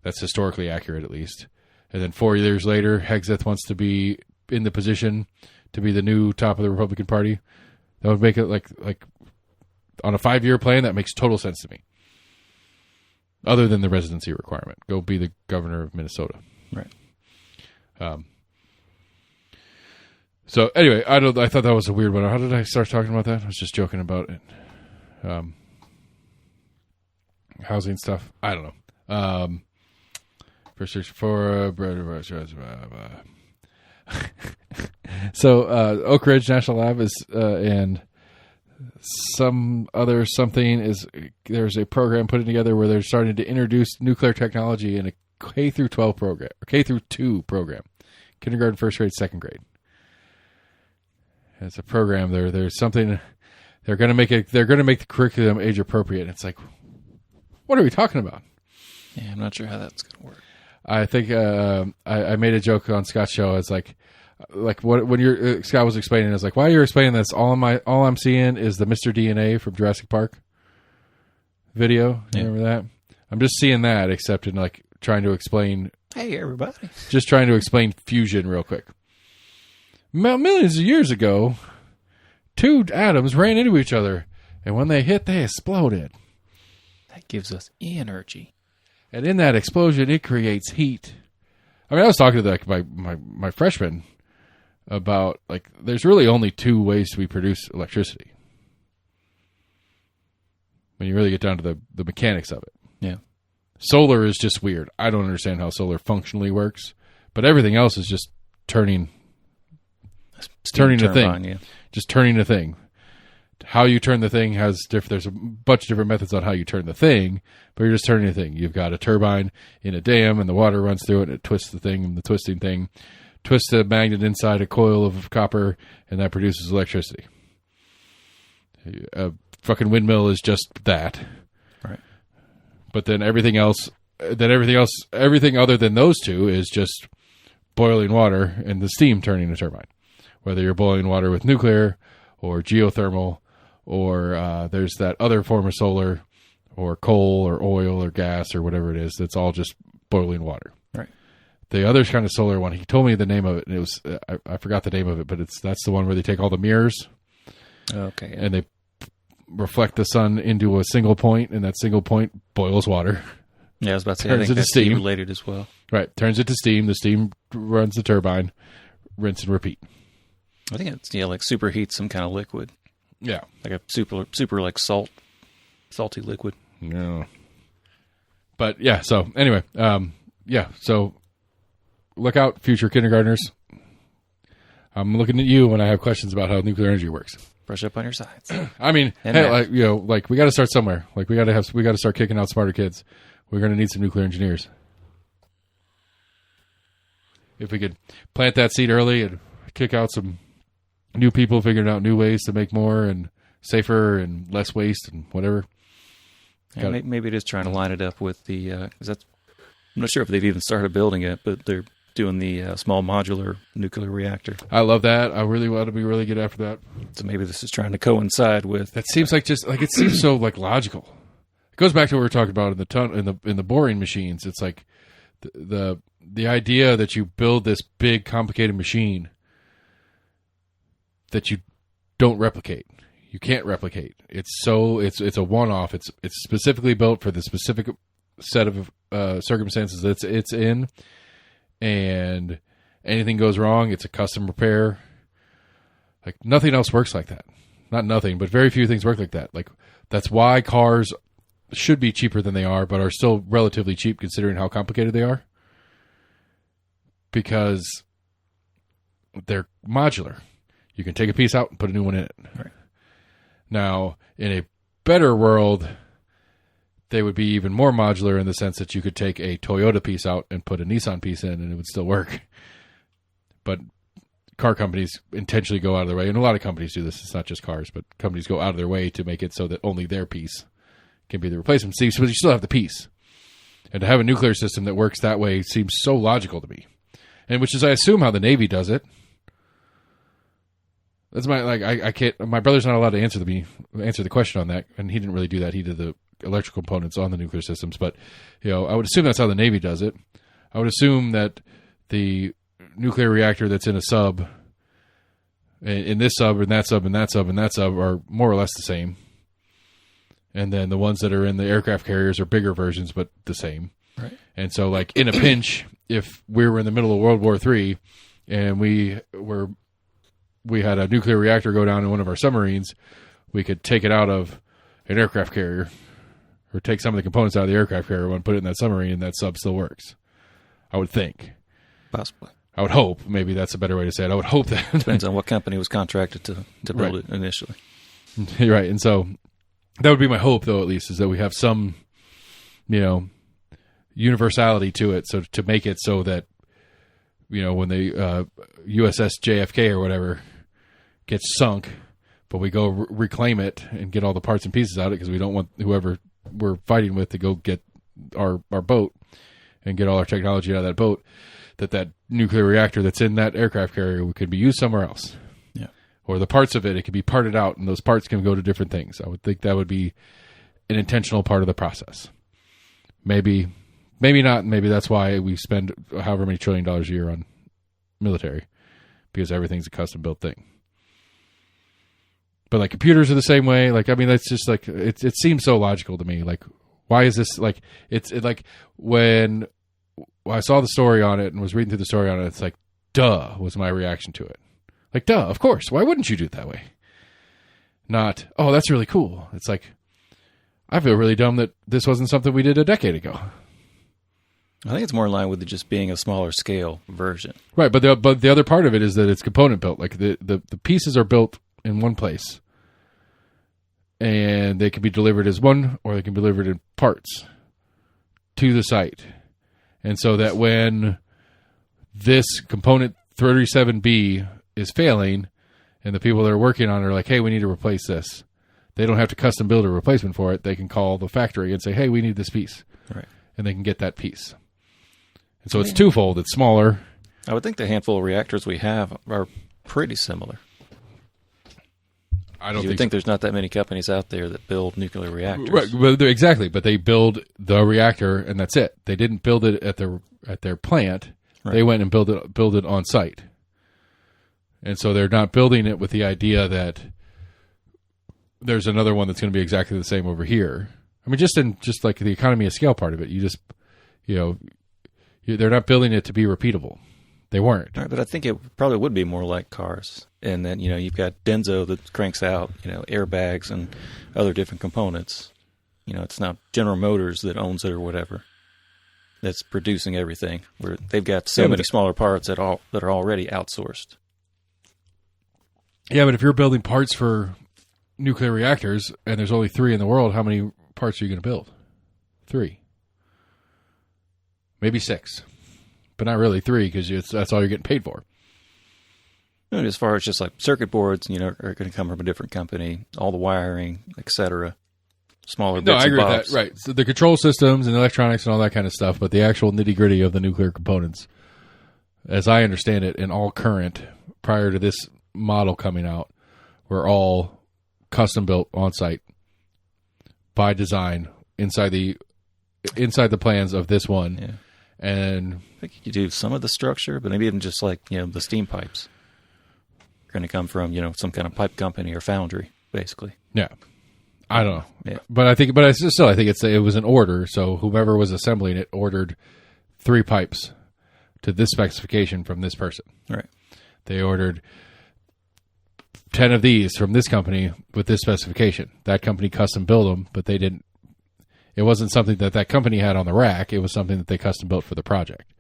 That's historically accurate, at least. And then 4 years later, Hegseth wants to be in the position to be the new top of the Republican Party. That would make it like on a 5-year plan, that makes total sense to me. Other than the residency requirement. Go be the governor of Minnesota. Right. So anyway, I thought that was a weird one. How did I start talking about that? I was just joking about it. Housing stuff. I don't know. So Oak Ridge National Lab is and some other something is there's a program putting together where they're starting to introduce nuclear technology in a K through 12 program, or K through 2 program, kindergarten, first grade, second grade. It's a program there's something they're going to make the curriculum age appropriate. It's like, what are we talking about? Yeah, I'm not sure how that's going to work. I think I made a joke on Scott's show. It's like what when Scott was explaining, it's like, while you're explaining this, all I'm seeing is the Mr. DNA from Jurassic Park video. Yeah. Remember that? I'm just seeing that, except in like trying to explain. Hey, everybody! Just trying to explain fusion real quick. Millions of years ago, two atoms ran into each other, and when they hit, they exploded. That gives us energy. And in that explosion, it creates heat. I mean, I was talking to my freshman about, like, there's really only two ways we produce electricity. When you really get down to the mechanics of it. Yeah. Solar is just weird. I don't understand how solar functionally works, but everything else is just turning a thing. Yeah. Just turning a thing. How you turn the thing there's a bunch of different methods on how you turn the thing, but you're just turning a thing. You've got a turbine in a dam, and the water runs through it, and it twists the thing, and the twisting thing twists the magnet inside a coil of copper, and that produces electricity. A fucking windmill is just that. Right. But then everything other than those two is just boiling water and the steam turning a turbine. Whether you're boiling water with nuclear or geothermal, or there's that other form of solar, or coal or oil or gas or whatever it is, that's all just boiling water. Right. The other kind of solar one, he told me the name of it, and it was I forgot the name of it, but that's the one where they take all the mirrors, okay, and they reflect the sun into a single point, and that single point boils water. Yeah, I was about to say, turns I think that's steam related as well. Right, turns it to steam. The steam runs the turbine, rinse and repeat. I think it's like superheats some kind of liquid. Yeah, like a super like salty liquid. No. But yeah, so anyway, so look out, future kindergartners. I'm looking at you when I have questions about how nuclear energy works. Brush up on your science. I mean, hey, we got to start somewhere. Like we got to start kicking out smarter kids. We're going to need some nuclear engineers. If we could plant that seed early and kick out some new people figuring out new ways to make more and safer and less waste and whatever. Yeah, maybe it is trying to line it up with the. Cause I'm not sure if they've even started building it, but they're doing the small modular nuclear reactor. I love that. I really want to be really good after that. So maybe this is trying to coincide with. That seems like it seems so like logical. It goes back to what we were talking about in the boring machines. It's like the idea that you build this big complicated machine that you don't replicate. You can't replicate. It's a one-off. It's specifically built for the specific set of circumstances that it's in, and anything goes wrong, it's a custom repair. Like nothing else works like that. Not nothing, but very few things work like that. Like that's why cars should be cheaper than they are, but are still relatively cheap considering how complicated they are. Because they're modular. You can take a piece out and put a new one in it. Right. Now, in a better world, they would be even more modular in the sense that you could take a Toyota piece out and put a Nissan piece in and it would still work. But car companies intentionally go out of their way, and a lot of companies do this. It's not just cars, but companies go out of their way to make it so that only their piece can be the replacement. See, but you still have the piece. And to have a nuclear system that works that way seems so logical to me. And which is, I assume, how the Navy does it. That's I can't. My brother's not allowed to answer the question on that, and he didn't really do that. He did the electrical components on the nuclear systems, but I would assume that's how the Navy does it. I would assume that the nuclear reactor that's in a sub, in this sub, and that sub, and that sub, and that sub, are more or less the same. And then the ones that are in the aircraft carriers are bigger versions, but the same. Right. And so, like in a pinch, if we were in the middle of World War III, and we had a nuclear reactor go down in one of our submarines, we could take it out of an aircraft carrier, or take some of the components out of the aircraft carrier and put it in that submarine, and that sub still works. I would think. Possibly. I would hope. Maybe that's a better way to say it. I would hope that. Depends on what company was contracted to build it initially. You're right. And so that would be my hope, though, at least, is that we have some, universality to it, so to make it so that, when the USS JFK or whatever gets sunk, but we go reclaim it and get all the parts and pieces out of it because we don't want whoever we're fighting with to go get our boat and get all our technology out of that boat, that nuclear reactor that's in that aircraft carrier could be used somewhere else. Yeah. Or the parts of it could be parted out, and those parts can go to different things. I would think that would be an intentional part of the process. Maybe not. Maybe that's why we spend however many $1 trillion a year on military, because everything's a custom built thing. But like computers are the same way. Like, I mean, that's just like, it seems so logical to me. Like, why is this like, like when I saw the story on it and was reading through the story on it, it's like, duh, was my reaction to it. Like, duh, of course. Why wouldn't you do it that way? Not, oh, that's really cool. It's like, I feel really dumb that this wasn't something we did a decade ago. I think it's more in line with it just being a smaller scale version. Right, but the other part of it is that it's component built. Like the pieces are built in one place. And they can be delivered as one, or they can be delivered in parts to the site. And so that when this component 37B is failing, and the people that are working on it are like, hey, we need to replace this, they don't have to custom build a replacement for it. They can call the factory and say, hey, we need this piece. Right. And they can get that piece. And so it's twofold. It's smaller. I would think the handful of reactors we have are pretty similar. I don't think there's not that many companies out there that build nuclear reactors. Right, well, exactly, but they build the reactor and that's it. They didn't build it at their plant. Right. They went and build it on site. And so they're not building it with the idea that there's another one that's going to be exactly the same over here. I mean, just like the economy of scale part of it, they're not building it to be repeatable. They weren't. Right, but I think it probably would be more like cars. And then, you've got Denso that cranks out, airbags and other different components. It's not General Motors that owns it or whatever that's producing everything, where they've got so many smaller parts that are already outsourced. Yeah, but if you're building parts for nuclear reactors and there's only 3 in the world, how many parts are you going to build? 3. Maybe 6. But not really 3 because that's all you're getting paid for. And as far as just like circuit boards, are going to come from a different company, all the wiring, etc. Smaller bits. No, I agree with that. Right. So the control systems and electronics and all that kind of stuff, but the actual nitty-gritty of the nuclear components, as I understand it, and all current prior to this model coming out, were all custom built on site by design inside the plans of this one. Yeah. And I think you do some of the structure, but maybe even just like, the steam pipes are going to come from, some kind of pipe company or foundry, basically. Yeah. I don't know. Yeah. But I think it was an order. So whoever was assembling it ordered 3 pipes to this specification from this person. Right. They ordered 10 of these from this company with this specification. That company custom built them, but they didn't. It wasn't something that company had on the rack. It was something that they custom built for the project.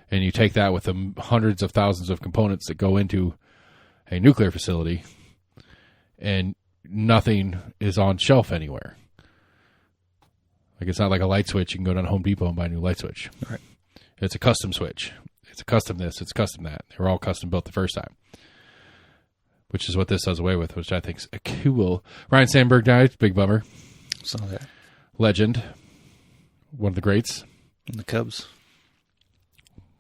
And you take that with the hundreds of thousands of components that go into a nuclear facility, and nothing is on shelf anywhere. Like, it's not like a light switch. You can go down to Home Depot and buy a new light switch. Right. It's a custom switch. It's a custom this. It's custom that. They were all custom built the first time, which is what this does away with, which I think is cool. Ryan Sandberg died. Big bummer. Saw that. Legend. One of the greats. And the Cubs.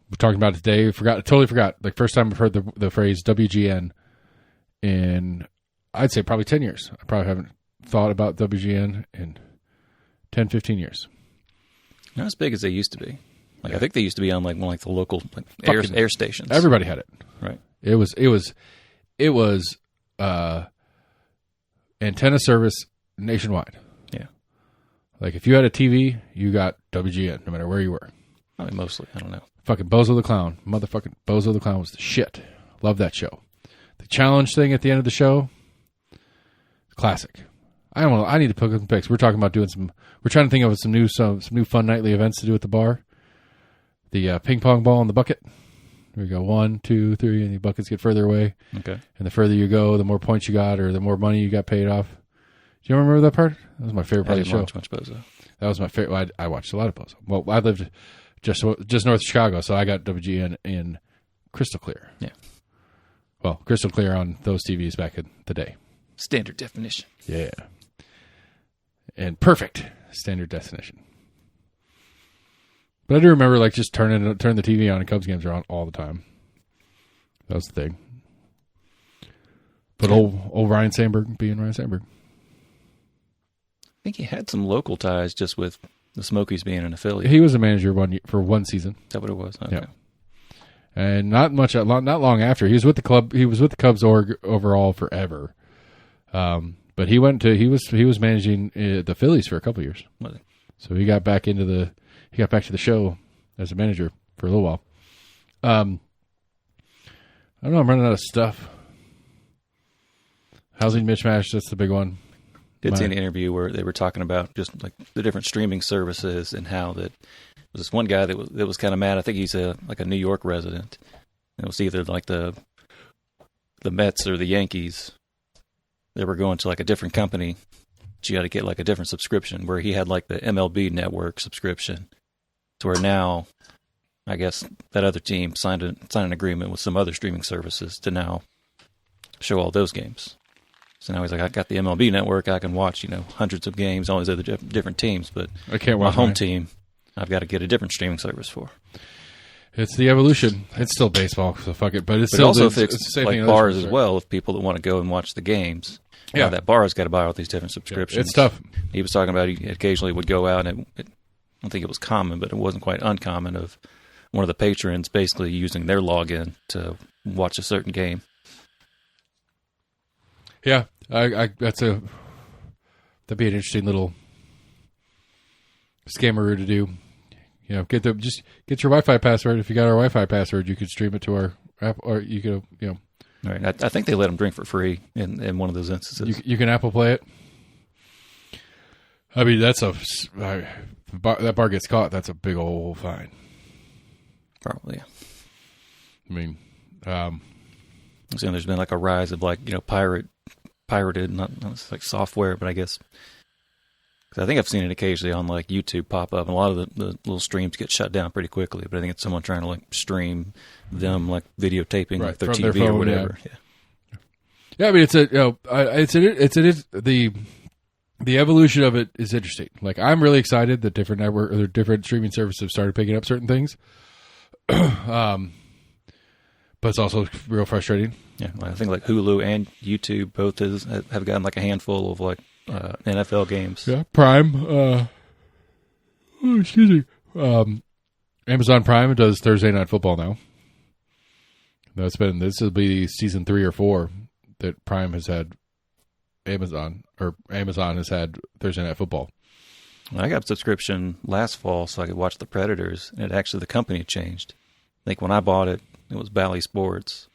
We're talking about it today. Totally forgot. Like, first time I've heard the phrase WGN in, I'd say, probably 10 years. I probably haven't thought about WGN in 10, 15 years. Not as big as they used to be. Like, I think they used to be on one of the local air stations. Everybody had it. Right. It was antenna service nationwide. Yeah. Like, if you had a TV, you got WGN, no matter where you were. I mean, mostly. I don't know. Fucking Bozo the Clown. Motherfucking Bozo the Clown was the shit. Love that show. The challenge thing at the end of the show, classic. I need to put some pics. We're talking about doing we're trying to think of some new fun nightly events to do at the bar. The ping pong ball in the bucket. Here we go. 1, 2, 3, and the buckets get further away. Okay. And the further you go, the more points you got, or the more money you got paid off. Do you remember that part? That was my favorite part of the show. I didn't watch much Bozo. That was my favorite. Well, I watched a lot of Bozo. Well, I lived just north of Chicago, so I got WGN in crystal clear. Yeah. Well, crystal clear on those TVs back in the day. Standard definition. Yeah. And perfect standard definition. But I do remember, like, just turn the TV on and Cubs games are on all the time. That was the thing. But old Ryan Sandberg being Ryan Sandberg. I think he had some local ties just with the Smokies being an affiliate. He was a manager for one season. Is that what it was? Okay. Yeah. And not long after, he was with the club. He was with the Cubs overall forever. But he was managing the Phillies for a couple of years. Was he? So he got back to the show as a manager for a little while. I don't know. I'm running out of stuff. Housing mismatch, that's the big one. Did see an interview where they were talking about just like the different streaming services and how that was this one guy that was kind of mad. I think he's a New York resident. It was either like the Mets or the Yankees. They were going to like a different company. But you got to get like a different subscription, where he had like the MLB Network subscription. To where now, I guess that other team signed an agreement with some other streaming services to now show all those games. So now he's like, I got the MLB Network. I can watch, hundreds of games, all these other different teams. But I can't watch my home team, I've got to get a different streaming service for. It's the evolution. It's still baseball, so fuck it. But it's still also fixed like bars as well. If people that want to go and watch the games, that bar has got to buy all these different subscriptions. Yeah, it's tough. He was talking about he occasionally would go out, and I don't think it was common, but it wasn't quite uncommon of one of the patrons basically using their login to watch a certain game. Yeah, that'd be an interesting little scammeroo to do. Get your Wi-Fi password. If you got our Wi-Fi password, you could stream it to our app, or you could, Right. I think they let them drink for free in one of those instances. You can Apple Play it. I mean, that bar gets caught. That's a big old fine. Probably. Yeah. I mean, so there's been like a rise of like pirated, not like software, but I guess. Cause I think I've seen it occasionally on like YouTube pop up, and a lot of the little streams get shut down pretty quickly. But I think it's someone trying to like stream them like videotaping like their TV phone, or whatever. Yeah. I mean, the evolution of it is interesting. Like, I'm really excited that different network or different streaming services have started picking up certain things. But it's also real frustrating. Yeah, I think like Hulu and YouTube both have gotten like a handful of like NFL games. Yeah, Prime. Excuse me. Amazon Prime does Thursday Night Football now. This will be season 3 or 4 that Prime has had Amazon has had Thursday Night Football. I got a subscription last fall so I could watch the Predators, and the company changed. I think when I bought it, it was Bally Sports,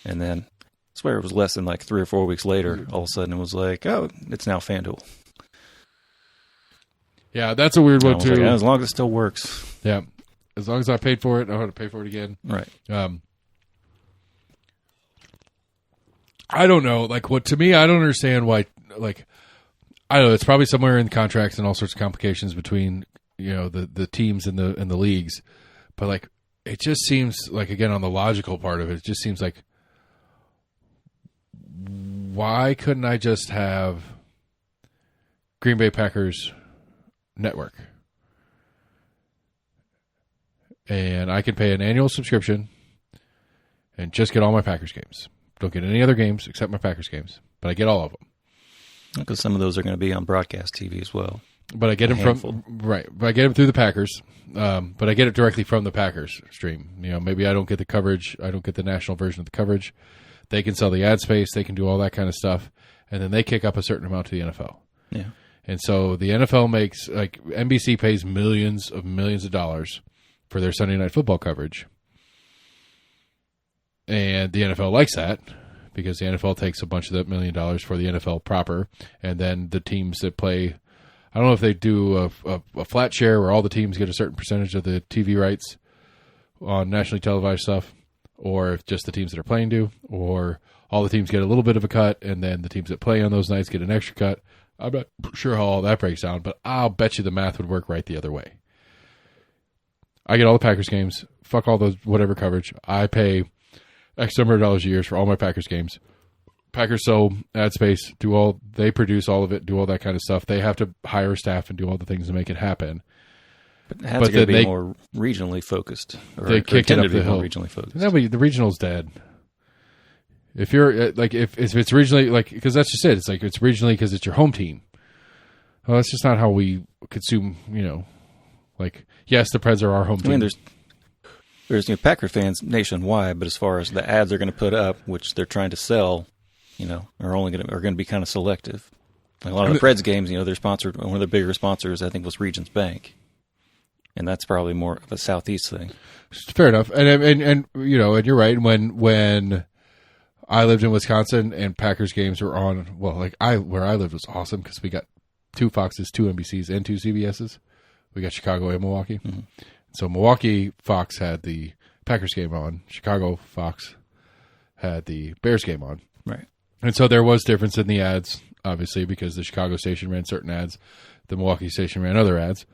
and then I swear it was less than like 3 or 4 weeks later, all of a sudden it was like, oh, it's now FanDuel. Yeah, that's a weird one too. Like, as long as it still works. Yeah, as long as I paid for it, I don't have to pay for it again. Right. I don't know. Like, to me, I don't understand why. Like, I don't know. It's probably somewhere in the contracts and all sorts of complications between the teams and the leagues. But like, it just seems like, again, on the logical part of it, it just seems like, why couldn't I just have Green Bay Packers Network, and I can pay an annual subscription and just get all my Packers games. Don't get any other games except my Packers games, but I get all of them. Because some of those are going to be on broadcast TV as well. But I get them But I get them through the Packers. But I get it directly from the Packers stream. Maybe I don't get the coverage. I don't get the national version of the coverage. They can sell the ad space. They can do all that kind of stuff, and then they kick up a certain amount to the NFL. Yeah. And so the NFL makes, like, NBC pays millions of dollars for their Sunday Night Football coverage. And the NFL likes that because the NFL takes a bunch of that $1 million for the NFL proper. And then the teams that play, I don't know if they do a flat share where all the teams get a certain percentage of the TV rights on nationally televised stuff, or if just the teams that are playing do, or all the teams get a little bit of a cut and then the teams that play on those nights get an extra cut. I'm not sure how all that breaks down, but I'll bet you the math would work right the other way. I get all the Packers games. Fuck all those whatever coverage. I pay X number of dollars a year for all my Packers games. Packers sell ad space, they produce all of it, do all that kind of stuff. They have to hire staff and do all the things to make it happen. But it has to be more regionally focused. They kick it up the hill. Regionally focused. No, but the regional's dead. If you're like, if it's regionally, like, because that's just it. It's like it's regionally because it's your home team. Well, that's just not how we consume. Like, yes, the Preds are our home team. I mean, there's Packer fans nationwide, but as far as the ads they're going to put up, which they're trying to sell, are going to be kind of selective. Like a lot of the Preds games, they're sponsored. One of their bigger sponsors, I think, was Regions Bank, and that's probably more of a Southeast thing. Fair enough, and you're right. When I lived in Wisconsin, and Packers games were on. Well, like where I lived was awesome because we got 2 Foxes, 2 NBCs, and 2 CBSs. We got Chicago and Milwaukee. Mm-hmm. So Milwaukee Fox had the Packers game on. Chicago Fox had the Bears game on. Right. And so there was difference in the ads, obviously, because the Chicago station ran certain ads, the Milwaukee station ran other ads.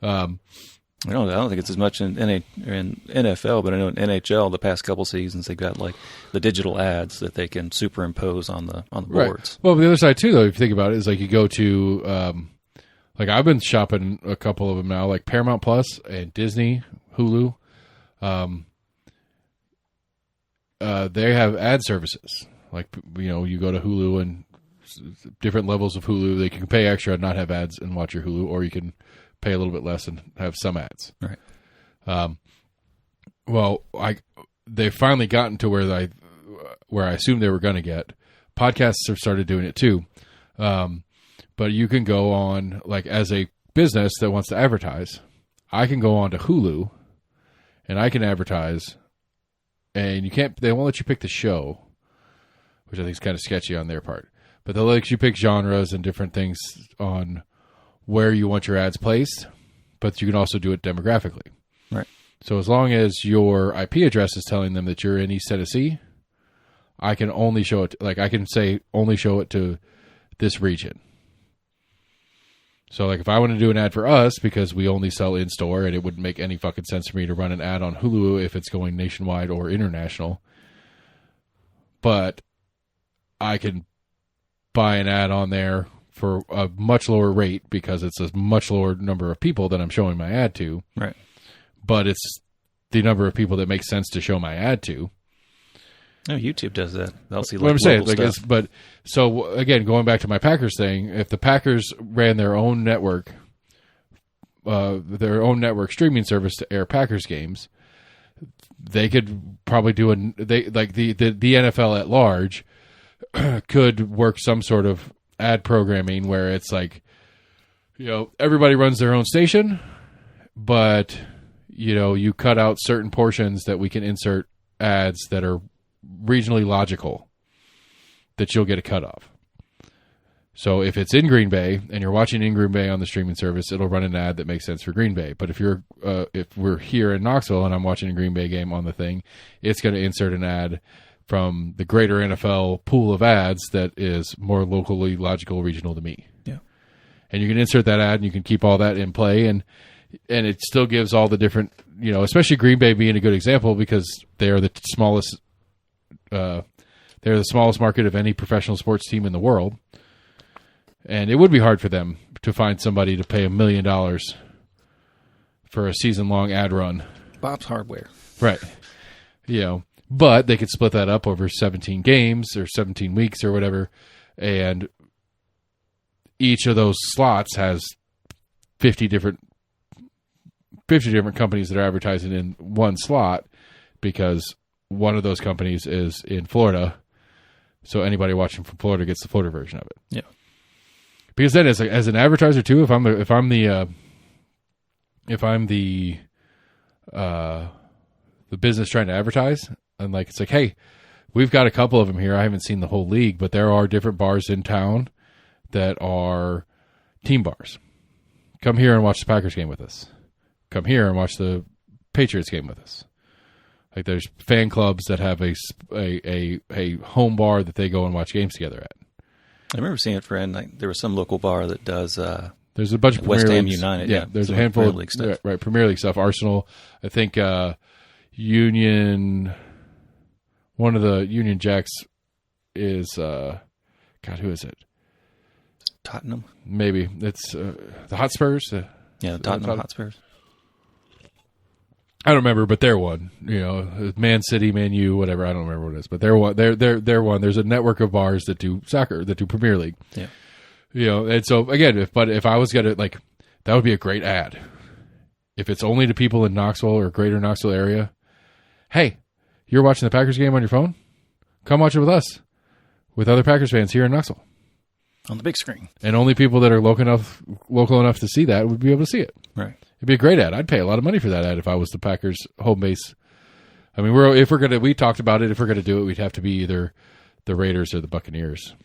I don't think it's as much in NFL, but I know in NHL the past couple seasons they've got like the digital ads that they can superimpose on the boards. Right. Well, the other side too, though, if you think about it, is like you go to like I've been shopping a couple of them now, like Paramount Plus and Disney, Hulu. They have ad services. Like, you know, you go to Hulu and different levels of Hulu. They can pay extra and not have ads and watch your Hulu, or you can pay a little bit less and have some ads. Right. Well, they've finally gotten to where I assumed they were going to get. Podcasts have started doing it too. But you can go on, like, as a business that wants to advertise, I can go on to Hulu and I can advertise, and they won't let you pick the show, which I think is kind of sketchy on their part. But they'll let you pick genres and different things on where you want your ads placed, but you can also do it demographically. Right. So as long as your IP address is telling them that you're in East Tennessee, I can only show it, like I can say only show it to this region. So like if I want to do an ad for us, because we only sell in-store and it wouldn't make any fucking sense for me to run an ad on Hulu if it's going nationwide or international, but I can buy an ad on there for a much lower rate because it's a much lower number of people that I'm showing my ad to. Right. But it's the number of people that makes sense to show my ad to. No, YouTube does that. They'll see like what I'm saying, like, stuff. but so again, going back to my Packers thing, if the Packers ran their own network streaming service to air Packers games, they could probably do the NFL at large could work some sort of ad programming where it's like, you know, everybody runs their own station, but you know, you cut out certain portions that we can insert ads that are regionally logical that you'll get a cut of. So if it's in Green Bay and you're watching in Green Bay on the streaming service, it'll run an ad that makes sense for Green Bay. But if we're here in Knoxville and I'm watching a Green Bay game on the thing, it's going to insert an ad from the greater NFL pool of ads that is more locally logical, regional to me. Yeah. And you can insert that ad and you can keep all that in play, and it still gives all the different, you know, especially Green Bay being a good example because they are the smallest market of any professional sports team in the world. And it would be hard for them to find somebody to pay $1 million for a season-long ad run. Bob's Hardware. Right. You know, but they could split that up over 17 games or 17 weeks or whatever, and each of those slots has 50 different companies that are advertising in one slot because one of those companies is in Florida, so anybody watching from Florida gets the Florida version of it. Yeah. Because then, as an advertiser too, if I'm the business trying to advertise, and like it's like, hey, we've got a couple of them here. I haven't seen the whole league, but there are different bars in town that are team bars. Come here and watch the Packers game with us. Come here and watch the Patriots game with us. Like there's fan clubs that have a home bar that they go and watch games together at. I remember seeing it for there was some local bar that does. There's a bunch of West Premier Ham Leagues. United. Yeah, there's a handful Premier of League stuff. Right, Premier League stuff. Arsenal, I think Union. One of the Union Jacks is God. Who is it? Tottenham. Maybe it's the Hotspurs. The Tottenham Hotspurs. I don't remember, but they're one. You know, Man City, Man U, whatever. I don't remember what it is, but they're one. They're one. There's a network of bars that do soccer, that do Premier League. Yeah. You know, and so again, if I was gonna that would be a great ad. If it's only to people in Knoxville or greater Knoxville area, hey, you're watching the Packers game on your phone? Come watch it with us, with other Packers fans here in Knoxville. On the big screen. And only people that are local enough to see that would be able to see it. Right. It'd be a great ad. I'd pay a lot of money for that ad if I was the Packers home base. I mean, we talked about it. If we're going to do it, we'd have to be either the Raiders or the Buccaneers.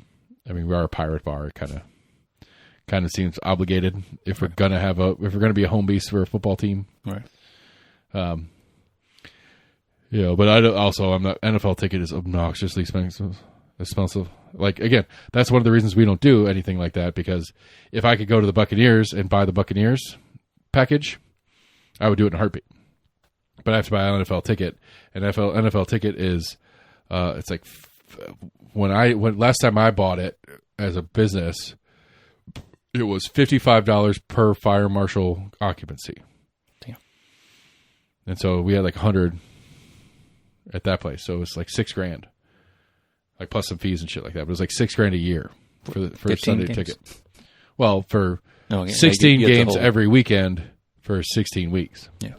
I mean, we are a pirate bar. It kind of seems obligated if we're gonna be a home base for a football team. Right. But I'm not. NFL ticket is obnoxiously expensive. Like, again, that's one of the reasons we don't do anything like that, because if I could go to the Buccaneers and buy the Buccaneers package, I would do it in a heartbeat. But I have to buy an NFL ticket. An NFL ticket is, it's like when last time I bought it as a business, it was $55 per fire marshal occupancy. Damn. And so we had like 100 at that place. So it was like $6,000, like plus some fees and shit like that. But it was like $6,000 a year for a Sunday games. ticket. Well, for 16 games every weekend for 16 weeks. Yeah.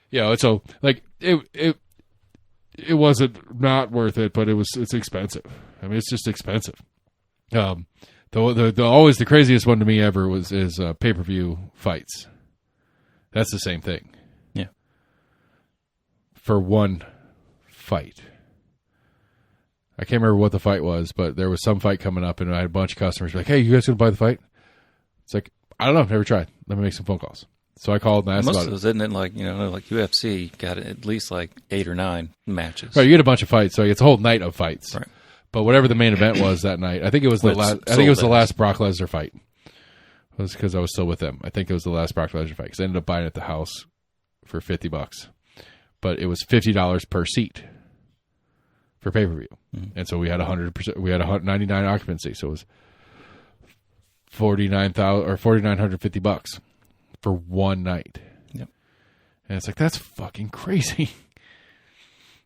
Yeah. So like it wasn't not worth it, but it's expensive. I mean, it's just expensive. Always the craziest one to me ever is pay-per-view fights. That's the same thing. Yeah. For one fight. I can't remember what the fight was, but there was some fight coming up, and I had a bunch of customers like, "Hey, you guys gonna buy the fight?" It's like, I don't know, never tried. Let me make some phone calls. So I called and asked most about of those, isn't it? Like, like UFC got at least like 8 or 9 matches. Right, you get a bunch of fights, so it's a whole night of fights. Right. But whatever the main event was that night, I think it was the last. I think it was the last Brock Lesnar fight. It was because I was still with them. I think it was the last Brock Lesnar fight because I ended up buying it at the house for $50, but it was $50 per seat for pay-per-view, and so we had 100%. We had 99 occupancy, so it was $4,950 for one night. Yep. And it's like, that's fucking crazy.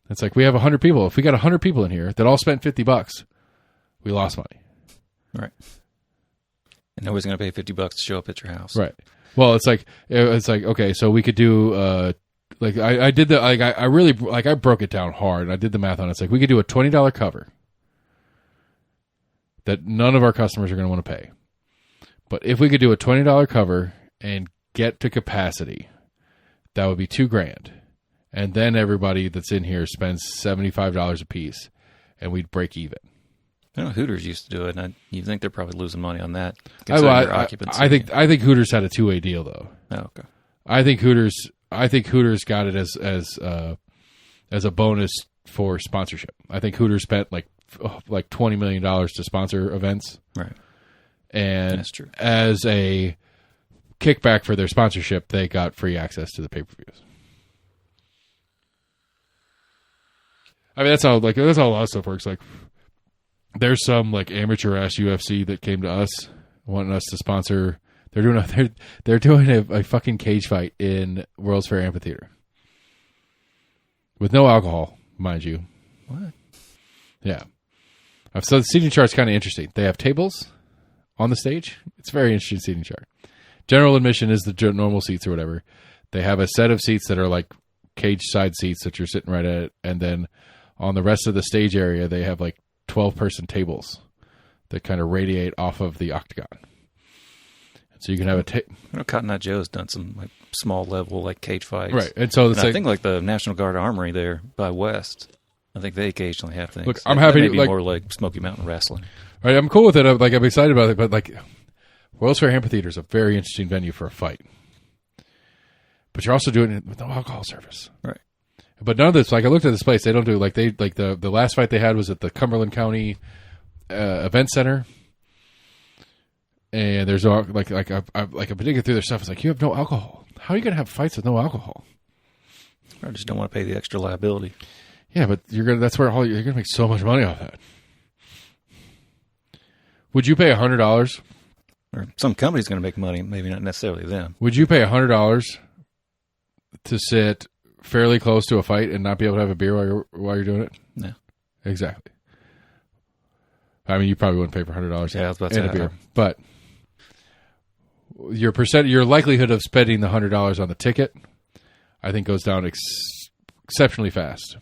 It's like, we have 100 people. If we got 100 people in here that all spent $50, we lost money. Right. And nobody's going to pay $50 to show up at your house. Right. Well, it's like, okay, so we could do, I did the, I really, I broke it down hard and I did the math on it. It's like, we could do a $20 cover that none of our customers are going to want to pay. But if we could do a $20 cover and get to capacity, that would be $2,000. And then everybody that's in here spends $75 a piece, and we'd break even. I know Hooters used to do it, and you think they're probably losing money on that. Occupancy. I think Hooters had a two-way deal though. Oh, okay. I think Hooters got it as a bonus for sponsorship. I think Hooters spent like $20 million to sponsor events. Right. And that's true. As a kickback for their sponsorship, they got free access to the pay-per-views. I mean, that's how a lot of stuff works. Like, there's some like amateur ass UFC that came to us wanting us to sponsor. They're doing a fucking cage fight in World's Fair Amphitheater with no alcohol, mind you. What? Yeah. So the seating chart's kind of interesting. They have tables on the stage. It's a very interesting seating chart. General admission is the normal seats or whatever. They have a set of seats that are like cage side seats that you're sitting right at, and then on the rest of the stage area, they have like 12-person tables that kind of radiate off of the octagon. So you can have I know Cotton Eye Joe's done some like small level like cage fights, right? And so I think like the National Guard Armory there by West, I think they occasionally have things. Look, I'm happy to be more like Smoky Mountain Wrestling. Right, I'm cool with it. I'm excited about it, but like World's Fair Amphitheater is a very interesting venue for a fight. But you're also doing it with no alcohol service, right? But none of this, like I looked at this place, they don't do the last fight they had was at the Cumberland County Event Center, and there's no like I've been digging through their stuff. It's like, you have no alcohol. How are you gonna have fights with no alcohol? I just don't want to pay the extra liability. Yeah, but that's where you're gonna make so much money off that. Would you pay $100? Or some company's going to make money, maybe not necessarily them. Would you pay $100 to sit fairly close to a fight and not be able to have a beer while you're doing it? No. Exactly. I mean, you probably wouldn't pay for $100 yeah, I was about to say a beer, but your likelihood of spending the $100 on the ticket, I think, goes down exceptionally fast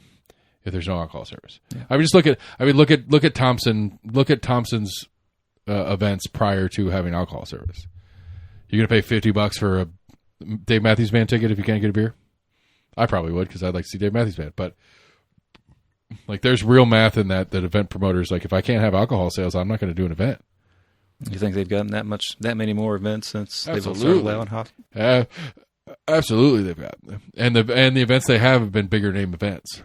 if there's no alcohol service. Yeah. I mean, just look at Thompson. Look at Thompson's events prior to having alcohol service. You're gonna pay $50 for a Dave Matthews Band ticket if you can't get a beer? I probably would, because I'd like to see Dave Matthews Band. But Like, there's real math in that event promoters, like, if I can't have alcohol sales, I'm not going to do an event. You think they've gotten that many more events since they've started allowing hockey? Absolutely, they've got them. And the events they have been bigger name events.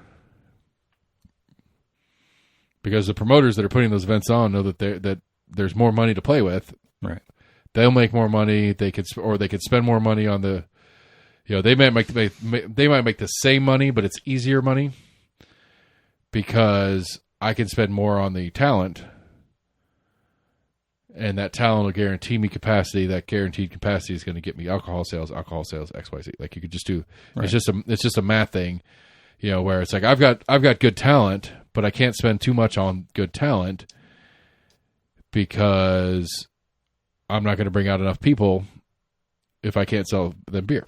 Because the promoters that are putting those events on know that there's more money to play with. Right. They'll make more money. They could spend more money on the. They might make the same money, but it's easier money because I can spend more on the talent, and that talent will guarantee me capacity. That guaranteed capacity is going to get me alcohol sales, XYZ. Like, you could just do. Right. It's just a math thing, where it's like I've got good talent, but I can't spend too much on good talent because I'm not going to bring out enough people if I can't sell them beer.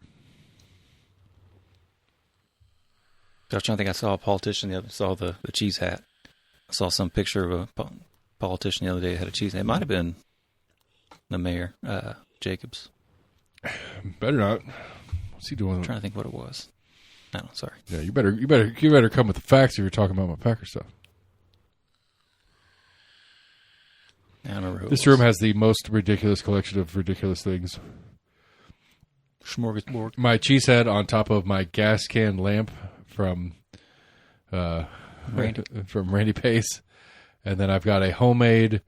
I was trying to think. I saw a politician saw the cheese hat. I saw some picture of a politician the other day that had a cheese hat. It might have been the mayor, Jacobs. Better not. What's he doing? I'm trying to think what it was. No, sorry. Yeah, you better come with the facts if you're talking about my Packer stuff. I don't remember who this room has the most ridiculous collection of ridiculous things. Smorgasbord. My cheese head on top of my gas can lamp from Randy Pace. And then I've got a homemade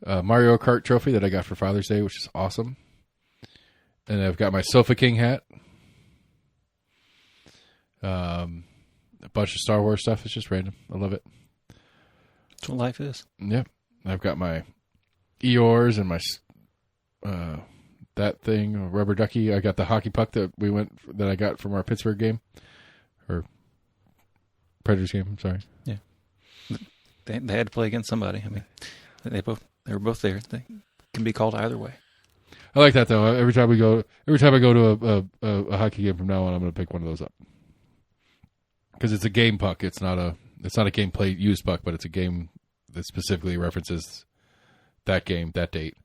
Mario Kart trophy that I got for Father's Day, which is awesome. And I've got my Sofa King hat. A bunch of Star Wars stuff. It's just random. I love it. That's what life is. Yep. I've got my Eeyores and my that thing, a rubber ducky. I got the hockey puck that I got from our Pittsburgh game, or Predators game. I'm sorry. Yeah, they had to play against somebody. I mean, they were both there. They can be called either way. I like that though. Every time I go to a hockey game from now on, I'm going to pick one of those up because it's a game puck. It's not a game play used puck, but it's a game that specifically references that game, that date.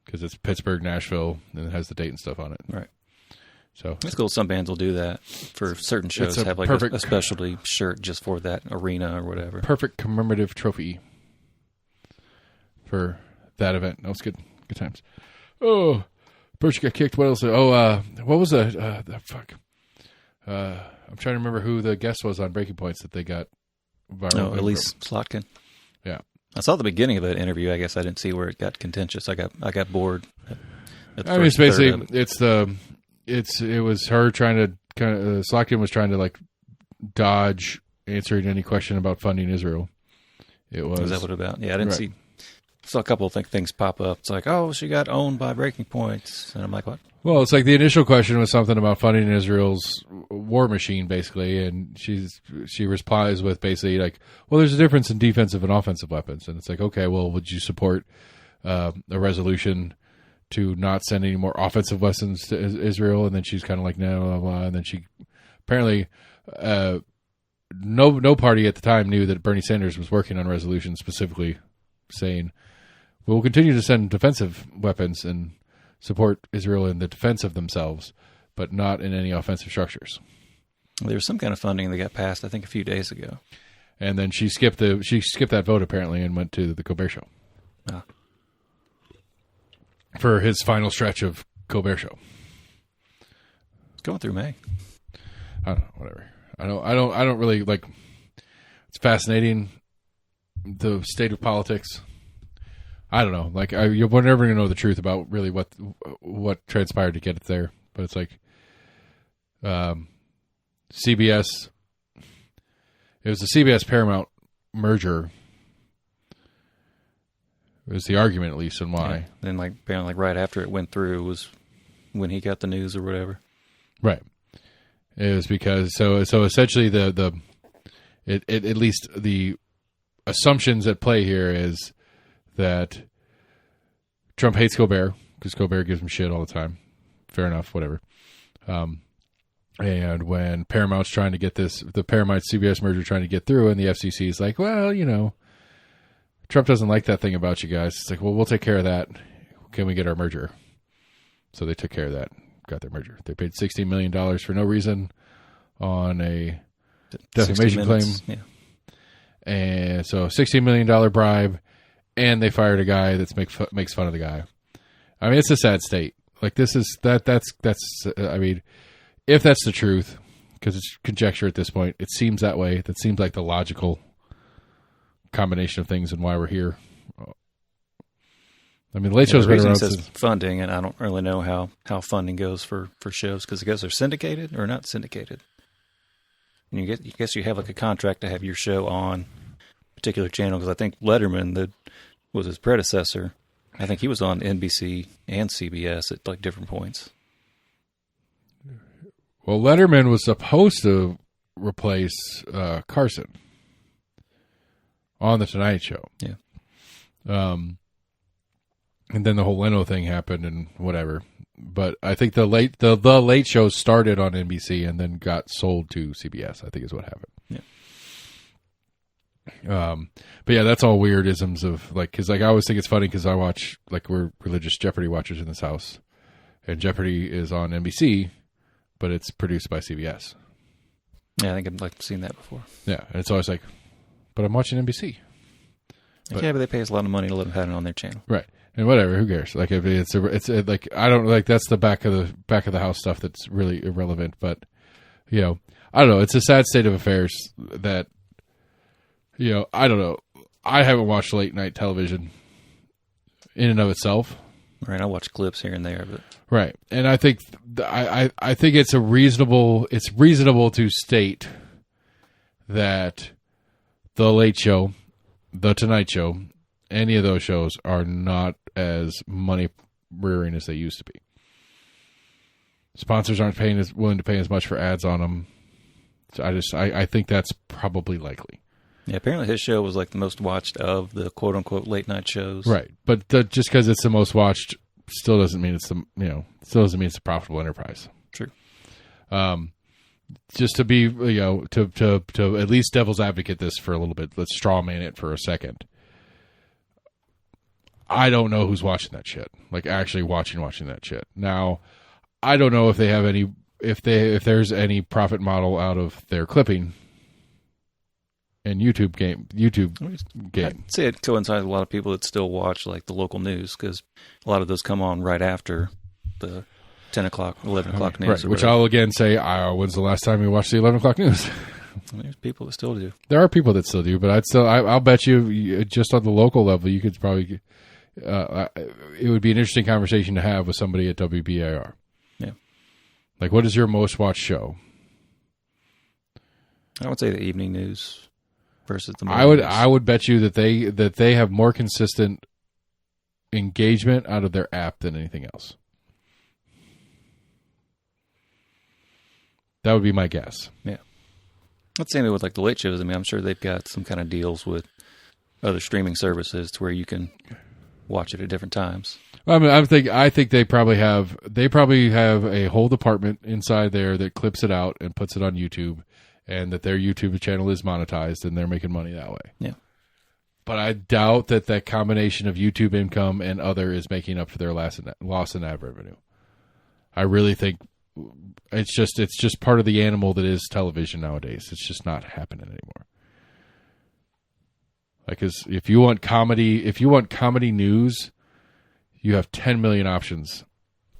Because it's Pittsburgh, Nashville, and it has the date and stuff on it. Right. So it's cool. Some bands will do that for certain shows. Have like a specialty shirt just for that arena or whatever. Perfect commemorative trophy for that event. That was good times. Oh, Birch got kicked. What else? Oh, what was the fuck? I'm trying to remember who the guest was on Breaking Points that they got viral. Oh, Elise Slotkin. Yeah. I saw the beginning of that interview. I guess I didn't see where it got contentious. I got bored. I mean, it's basically it was her trying to kind of Slotkin was trying to like dodge answering any question about funding Israel. It was that what about? Yeah, I didn't see. Saw a couple of things pop up. It's like, oh, she got owned by Breaking Points, and I'm like, what? Well, it's like the initial question was something about funding Israel's war machine, basically, and she replies with basically like, well, there's a difference in defensive and offensive weapons, and it's like, okay, well, would you support a resolution to not send any more offensive weapons to Israel? And then she's kind of like, no, blah, blah, and then she apparently no party at the time knew that Bernie Sanders was working on a resolution specifically saying, we'll continue to send defensive weapons and support Israel in the defense of themselves, but not in any offensive structures. There was some kind of funding that got passed, I think, a few days ago. And then she skipped that vote apparently and went to the Colbert Show for his final stretch of Colbert Show. It's going through May. I don't know, whatever. I don't really like. It's fascinating, the state of politics. I don't know. Like, you're never going to know the truth about really what transpired to get it there. But it's like CBS. It was the CBS Paramount merger. It was the argument, at least, and why. Yeah. Then, like, apparently, right after it went through was when he got the news or whatever. Right. It was because so essentially at least the assumptions at play here is that Trump hates Colbert because Colbert gives him shit all the time. Fair enough, whatever. And when Paramount's trying to get the Paramount-CBS merger trying to get through, and the FCC is like, well, Trump doesn't like that thing about you guys. It's like, well, we'll take care of that. Can we get our merger? So they took care of that, got their merger. They paid $16 million for no reason on a defamation claim. Yeah. and so $16 million bribe, and they fired a guy that makes fun of the guy. I mean, it's a sad state. Like this is that's. I mean, if that's the truth, because it's conjecture at this point, it seems that way. That seems like the logical combination of things and why we're here. I mean, the Late Show's been around since funding, and I don't really know how funding goes for shows because I guess they're syndicated or not syndicated. And I guess you have like a contract to have your show on a particular channel because I think Letterman, that was his predecessor, I think he was on NBC and CBS at like different points. Well, Letterman was supposed to replace Carson on the Tonight Show. Yeah. And then the whole Leno thing happened and whatever. But I think the late show started on NBC and then got sold to CBS, I think is what happened. Yeah. But yeah, that's all weird isms of like, cause like I always think it's funny cause I watch, like we're religious Jeopardy watchers in this house, and Jeopardy is on NBC, but it's produced by CBS. Yeah. I think I've like seen that before. Yeah. And it's always like, but I'm watching NBC. But they pay us a lot of money to let them have it on their channel. Right. And whatever, who cares? Like if it's like I don't like that's the back of the house stuff that's really irrelevant. But you know, I don't know. It's a sad state of affairs that I don't know. I haven't watched late night television in and of itself. Right, I watch clips here and there, but right. And I think I think it's reasonable to state that the Late Show, the Tonight Show, any of those shows are not as money rearing as they used to be. Sponsors aren't willing to pay as much for ads on them. So I think that's probably likely. Yeah, apparently his show was like the most watched of the quote unquote late night shows. Right, but just because it's the most watched still doesn't mean it's a profitable enterprise. True. Just to be to at least devil's advocate this for a little bit. Let's straw man it for a second. I don't know who's watching that shit. Like actually watching that shit. Now, I don't know if they have any if there's any profit model out of their clipping and YouTube game. I'd say it coincides with a lot of people that still watch like the local news because a lot of those come on right after the 10 o'clock, 11 o'clock news. Right, which I'll again say, when's the last time you watched the 11 o'clock news? There's people that still do. There are people that still do, but I'll bet you just on the local level, you could probably, it would be an interesting conversation to have with somebody at WBAR. Yeah. Like, what is your most watched show? I would say the evening news versus the morning news. I would bet you that they have more consistent engagement out of their app than anything else. That would be my guess. Yeah. Let's say with like the late shows. I mean, I'm sure they've got some kind of deals with other streaming services to where you can watch it at different times. I mean, I think they probably have a whole department inside there that clips it out and puts it on YouTube, and that their YouTube channel is monetized and they're making money that way. Yeah. But I doubt that combination of YouTube income and other is making up for their loss in ad revenue. I really think it's just part of the animal that is television nowadays. It's just not happening anymore. Like, 'cause if you want comedy news, you have 10 million options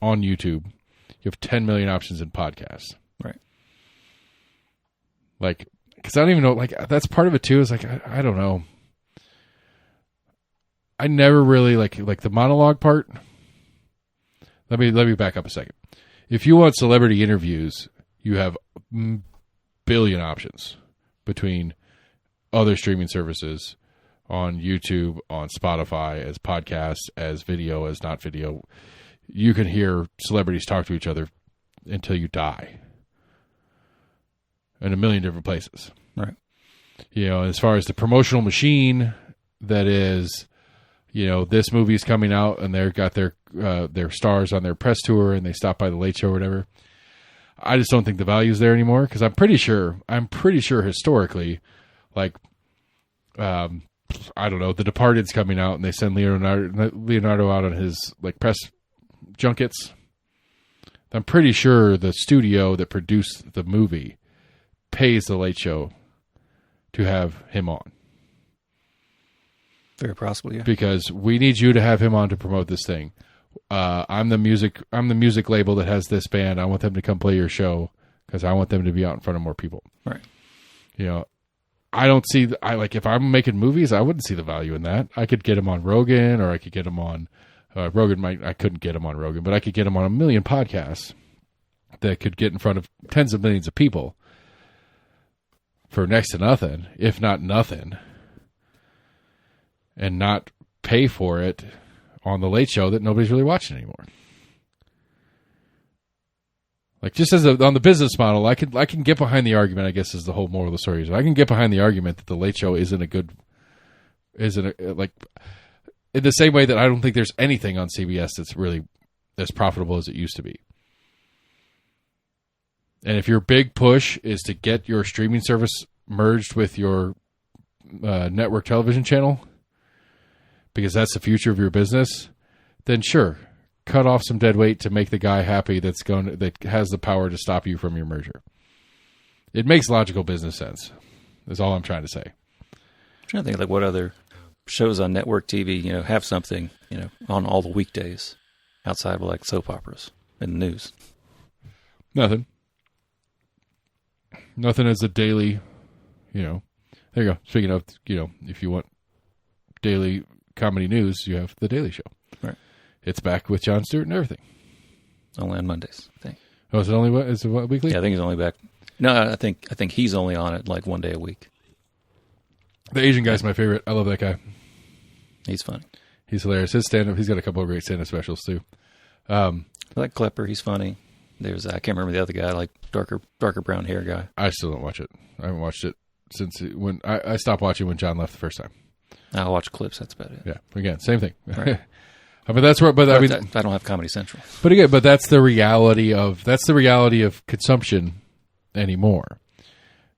on YouTube. You have 10 million options in podcasts. Right. Like, because I don't even know. Like, that's part of it too. Is like I don't know. I never really like the monologue part. Let me back up a second. If you want celebrity interviews, you have billion options between other streaming services on YouTube, on Spotify, as podcasts, as video, as not video. You can hear celebrities talk to each other until you die in a million different places. Right. As far as the promotional machine that is, this movie's coming out and they've got their stars on their press tour and they stop by the Late Show or whatever. I just don't think the value's there anymore because I'm pretty sure historically, like, I don't know, The Departed's coming out and they send Leonardo out on his like press junkets. I'm pretty sure the studio that produced the movie pays the Late Show to have him on. Very possibly, yeah. Because we need you to have him on to promote this thing. I'm the music label that has this band. I want them to come play your show because I want them to be out in front of more people. Right. You know, I don't see. If I'm making movies, I wouldn't see the value in that. I could get him on Rogan, or I could get him on Rogan. I couldn't get him on Rogan, but I could get him on a million podcasts that could get in front of tens of millions of people for next to nothing, if not nothing, and not pay for it on the Late Show that nobody's really watching anymore. Like, just on the business model, I can get behind the argument, I guess, is the whole moral of the story. I can get behind the argument that the Late Show isn't in the same way that I don't think there's anything on CBS that's really as profitable as it used to be. And if your big push is to get your streaming service merged with your network television channel, because that's the future of your business, then sure, cut off some dead weight to make the guy happy that has the power to stop you from your merger. It makes logical business sense. That's all I'm trying to say. I'm trying to think what other shows on network TV, have something, on all the weekdays outside of soap operas and the news. Nothing as a daily, there you go. Speaking of, if you want daily comedy news, you have The Daily Show. Right. It's back with Jon Stewart and everything. Only on Mondays, I think. Oh, is it weekly? Yeah, I think he's only back. No, I think he's only on it 1 day a week. The Asian guy's my favorite. I love that guy. He's funny. He's hilarious. His stand-up, he's got a couple of great stand-up specials too. I like Klepper. He's funny. There's I can't remember the other guy, darker brown hair guy. I still don't watch it. I haven't watched it since when I stopped watching when John left the first time. I watch clips. That's about it. Yeah. Again, same thing. Right. I mean, that's where. But I mean, I don't have Comedy Central. But again, that's the reality of consumption anymore.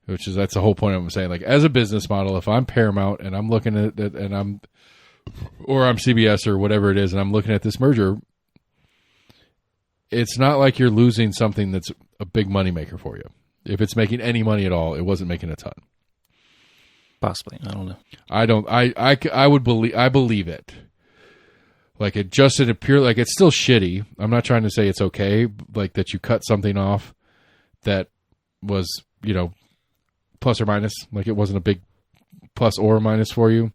That's the whole point I'm saying. As a business model, if I'm Paramount and I'm looking at it, and I'm CBS or whatever it is, and I'm looking at this merger, it's not like you're losing something that's a big moneymaker for you. If it's making any money at all, it wasn't making a ton. Possibly. I don't know. I believe it. It just in a pure, it's still shitty. I'm not trying to say it's okay, that you cut something off that was, plus or minus. It wasn't a big plus or minus for you,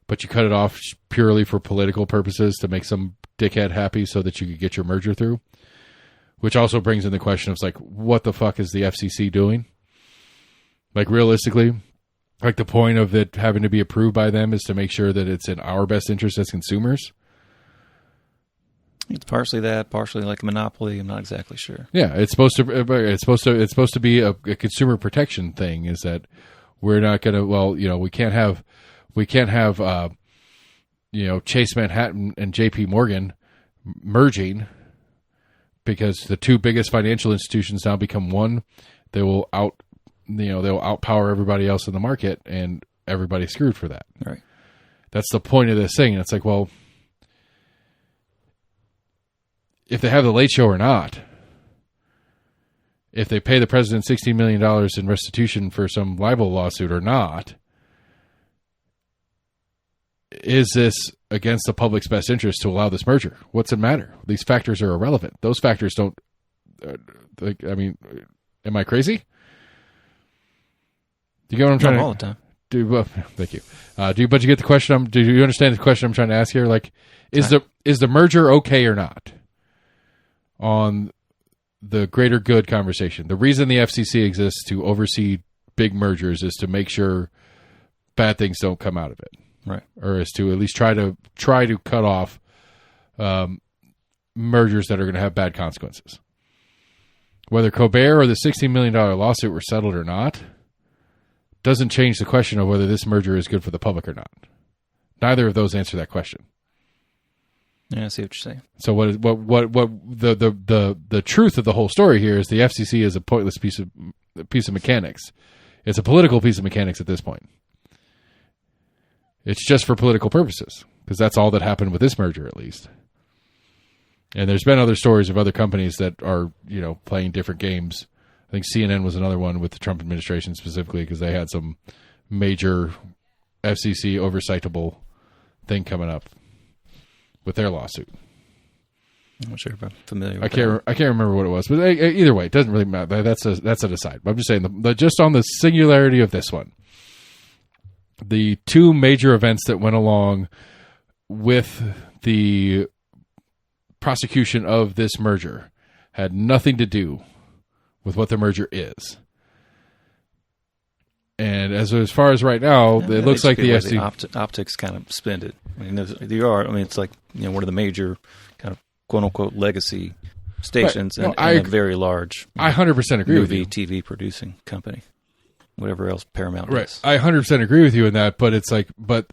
but you cut it off purely for political purposes to make some dickhead happy so that you could get your merger through. Which also brings in the question of, what the fuck is the FCC doing? Realistically, the point of it having to be approved by them is to make sure that it's in our best interest as consumers. It's partially that, partially a monopoly. I'm not exactly sure. Yeah, it's supposed to be a consumer protection thing. Is that we're not going to? We can't have Chase Manhattan and J.P. Morgan merging because the two biggest financial institutions now become one. They will outpower everybody else in the market, and everybody's screwed for that. Right. That's the point of this thing. And it's if they have the Late Show or not, if they pay the president $16 million in restitution for some libel lawsuit or not, is this against the public's best interest to allow this merger? What's it matter? These factors are irrelevant. Those factors don't. Am I crazy? Do you get what I'm trying to? All the time. Thank you. But you get the question? Do you understand the question I'm trying to ask here? Is the merger okay or not? On the greater good conversation. The reason the FCC exists to oversee big mergers is to make sure bad things don't come out of it. Right. Or is to at least try to cut off mergers that are going to have bad consequences. Whether Colbert or the $16 million lawsuit were settled or not doesn't change the question of whether this merger is good for the public or not. Neither of those answer that question. Yeah, I see what you're saying. So what the truth of the whole story here is the FCC is a pointless piece of mechanics. It's a political piece of mechanics at this point. It's just for political purposes because that's all that happened with this merger, at least. And there's been other stories of other companies that are, playing different games. I think CNN was another one with the Trump administration specifically because they had some major FCC oversightable thing coming up with their lawsuit. I'm not sure if I'm familiar with I can't remember what it was, but either way, it doesn't really matter. That's an aside. But I'm just saying, just on the singularity of this one, the two major events that went along with the prosecution of this merger had nothing to do with what the merger is. And as far as right now, it looks like the FCC optics kind of spend it. I mean, it's like one of the major kind of quote unquote legacy stations, and a very large. I 100% agree with you. Movie TV producing company, whatever else Paramount is. I 100% agree with you in that, but it's like, but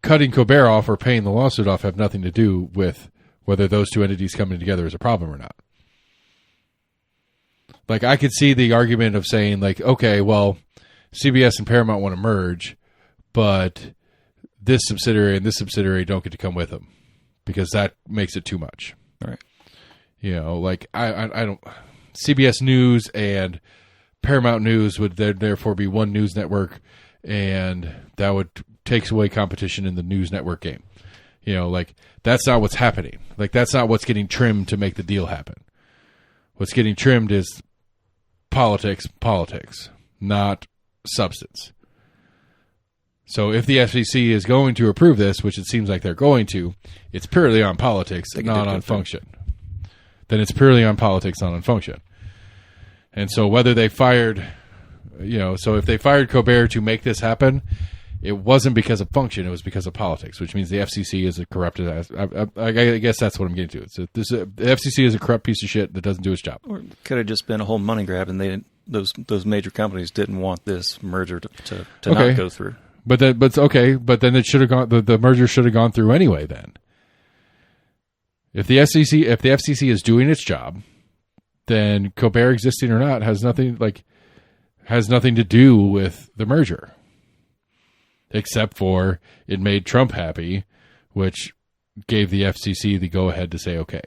cutting Colbert off or paying the lawsuit off have nothing to do with whether those two entities coming together is a problem or not. Like, I could see the argument of saying, like, okay, well, CBS and Paramount want to merge, but this subsidiary and this subsidiary don't get to come with them because that makes it too much. Right. Like, I don't... CBS News and Paramount News would therefore be one news network, and that would takes away competition in the news network game. Like, that's not what's happening. Like, that's not what's getting trimmed to make the deal happen. What's getting trimmed is politics, not substance. So if the FCC is going to approve this, which it seems like they're going to, it's purely on politics, not on function. Then it's purely on politics, not on function. And so whether they fired, so if they fired Colbert to make this happen, it wasn't because of function, it was because of politics, which means the FCC is a corrupted ass. I guess that's what I'm getting to. The FCC is a corrupt piece of shit that doesn't do its job. Or it could have just been a whole money grab, and those major companies didn't want this merger to not go through. But then it should have gone. The merger should have gone through anyway. Then, if the FCC is doing its job, then Colbert existing or not has nothing to do with the merger. Except for it made Trump happy, which gave the FCC the go-ahead to say okay.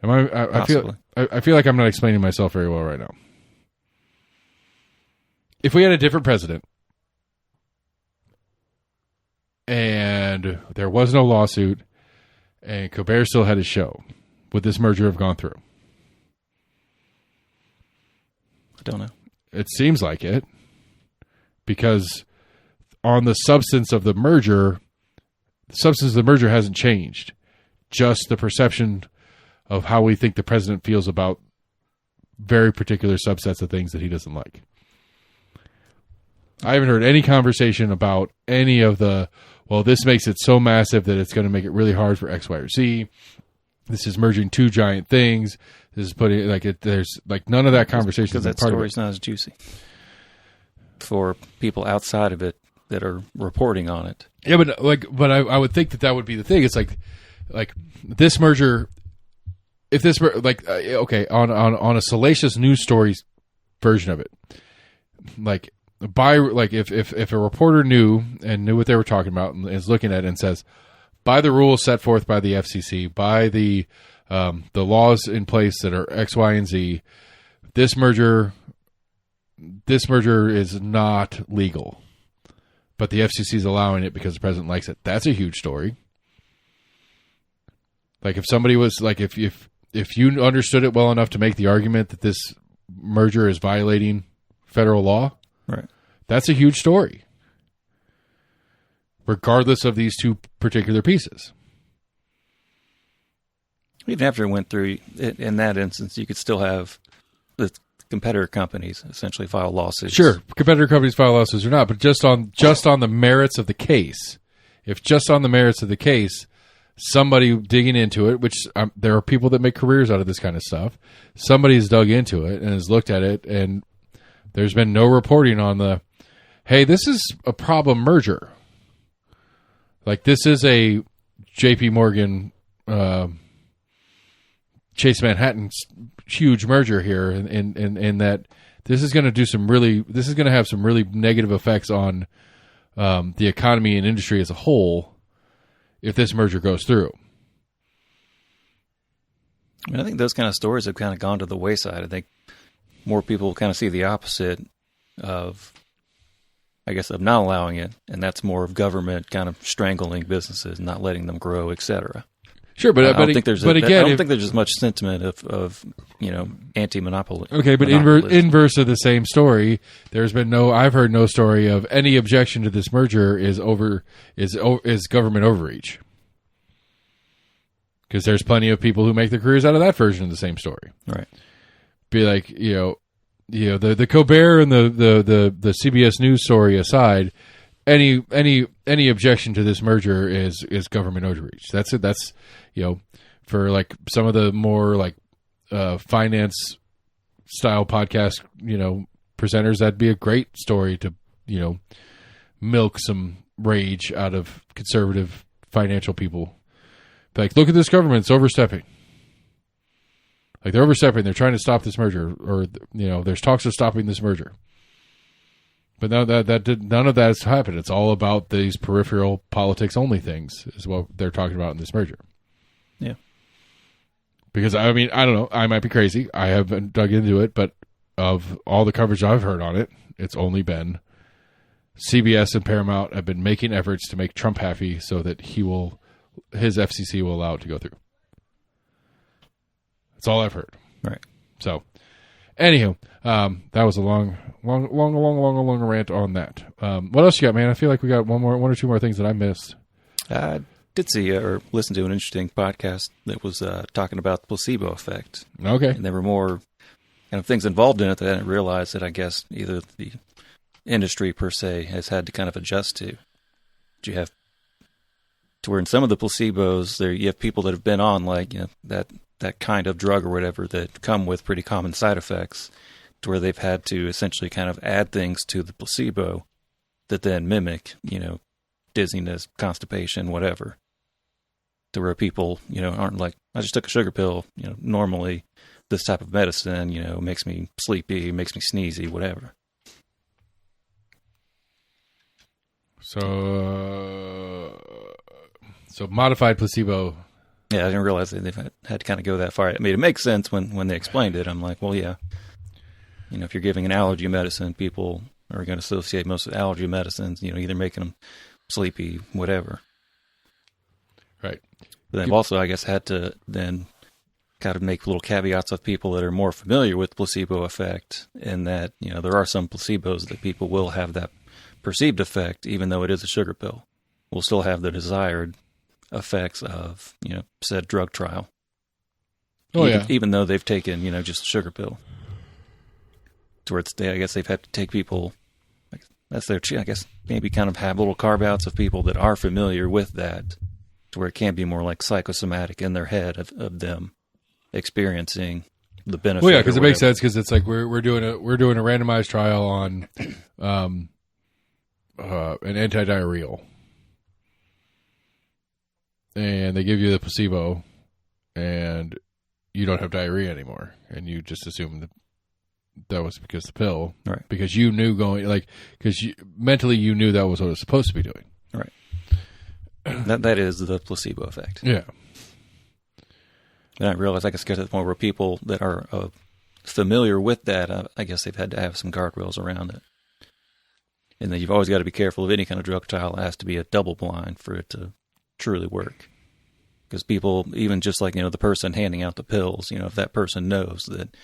I feel like I'm not explaining myself very well right now. If we had a different president and there was no lawsuit and Colbert still had his show, would this merger have gone through? I don't know. It seems like it. Because on the substance of the merger hasn't changed. Just the perception of how we think the president feels about very particular subsets of things that he doesn't like. I haven't heard any conversation about any of this makes it so massive that it's going to make it really hard for X, Y, or Z. This is merging two giant things. This is putting, there's none of that conversation. Because that story's not as juicy for people outside of it that are reporting on it. Yeah, but I would think that would be the thing. It's like this merger. If this on a salacious news stories version of it, if a reporter knew what they were talking about and is looking at it and says, by the rules set forth by the FCC, by the laws in place that are X, Y, and Z, this merger is not legal, but the FCC is allowing it because the president likes it. That's a huge story. Like, if somebody was like, if you understood it well enough to make the argument that this merger is violating federal law, right? That's a huge story, regardless of these two particular pieces. Even after it went through, in that instance, you could still have the competitor companies essentially file lawsuits. Sure, competitor companies file lawsuits or not, but just on the merits of the case. If just on the merits of the case, somebody digging into it, which there are people that make careers out of this kind of stuff, somebody's dug into it and has looked at it, and there's been no reporting on hey, this is a problem merger. Like, this is a J.P. Morgan, Chase Manhattan huge merger here, and that this is going to have some really negative effects on the economy and industry as a whole if this merger goes through. I mean, I think those kind of stories have kind of gone to the wayside. I think more people kind of see the opposite of I guess, of not allowing it, and that's more of government kind of strangling businesses, not letting them grow, etc. Sure, but I don't think there's as much sentiment of anti-monopoly. Okay, but inverse of the same story. I've heard no story of any objection to this merger is government overreach. Because there's plenty of people who make their careers out of that version of the same story. Right. Be like, the Colbert and the CBS News story aside, any objection to this merger is government overreach. That's it. That's for like some of the more like finance style podcast presenters, that'd be a great story to milk some rage out of conservative financial people. Like, look at this government; it's overstepping. Like, they're overstepping. They're trying to stop this merger, or there's talks of stopping this merger. But now none of that has happened. It's all about these peripheral politics only things is what they're talking about in this merger. Yeah. Because, I mean, I don't know. I might be crazy. I haven't dug into it, but of all the coverage I've heard on it, it's only been CBS and Paramount have been making efforts to make Trump happy so that his FCC will allow it to go through. That's all I've heard. Right. So, anywho, that was a long rant on that. What else you got, man? I feel like we got one or two more things that I missed. I did see or listen to an interesting podcast that was talking about the placebo effect. Okay. And there were more kind of things involved in it that I didn't realize that I guess either the industry per se has had to kind of adjust to. You have to where in some of the placebos, you have people that have been on like that kind of drug or whatever that come with pretty common side effects, to where they've had to essentially kind of add things to the placebo that then mimic, dizziness, constipation, whatever. To where people, aren't like, I just took a sugar pill, normally this type of medicine, makes me sleepy, makes me sneezy, whatever. So modified placebo. Yeah, I didn't realize that they've had to kind of go that far. I mean, it makes sense when they explained it. I'm like, well, yeah. If you're giving an allergy medicine, people are going to associate most of the allergy medicines, either making them sleepy, whatever. Right. But they've also, I guess, had to then kind of make little caveats of people that are more familiar with placebo effect, in that, there are some placebos that people will have that perceived effect, even though it is a sugar pill. Will still have the desired effects of, said drug trial. Oh, even though they've taken, just a sugar pill. To where I guess they've had to take people, that's their, I guess, maybe kind of have little carve-outs of people that are familiar with that, to where it can be more like psychosomatic in their head of them experiencing the benefit. Well, yeah, because it makes sense, because it's like we're doing a randomized trial on an antidiarrheal. And they give you the placebo, and you don't have diarrhea anymore, and you just assume that was because of the pill, right? Because you knew mentally you knew that was what it was supposed to be doing, right? that is the placebo effect. Yeah. And I realize I guess get to the point where people that are familiar with that, I guess they've had to have some guardrails around it, and then you've always got to be careful of any kind of drug trial. It has to be a double blind for it to truly work, because people, even just like the person handing out the pills, if that person knows that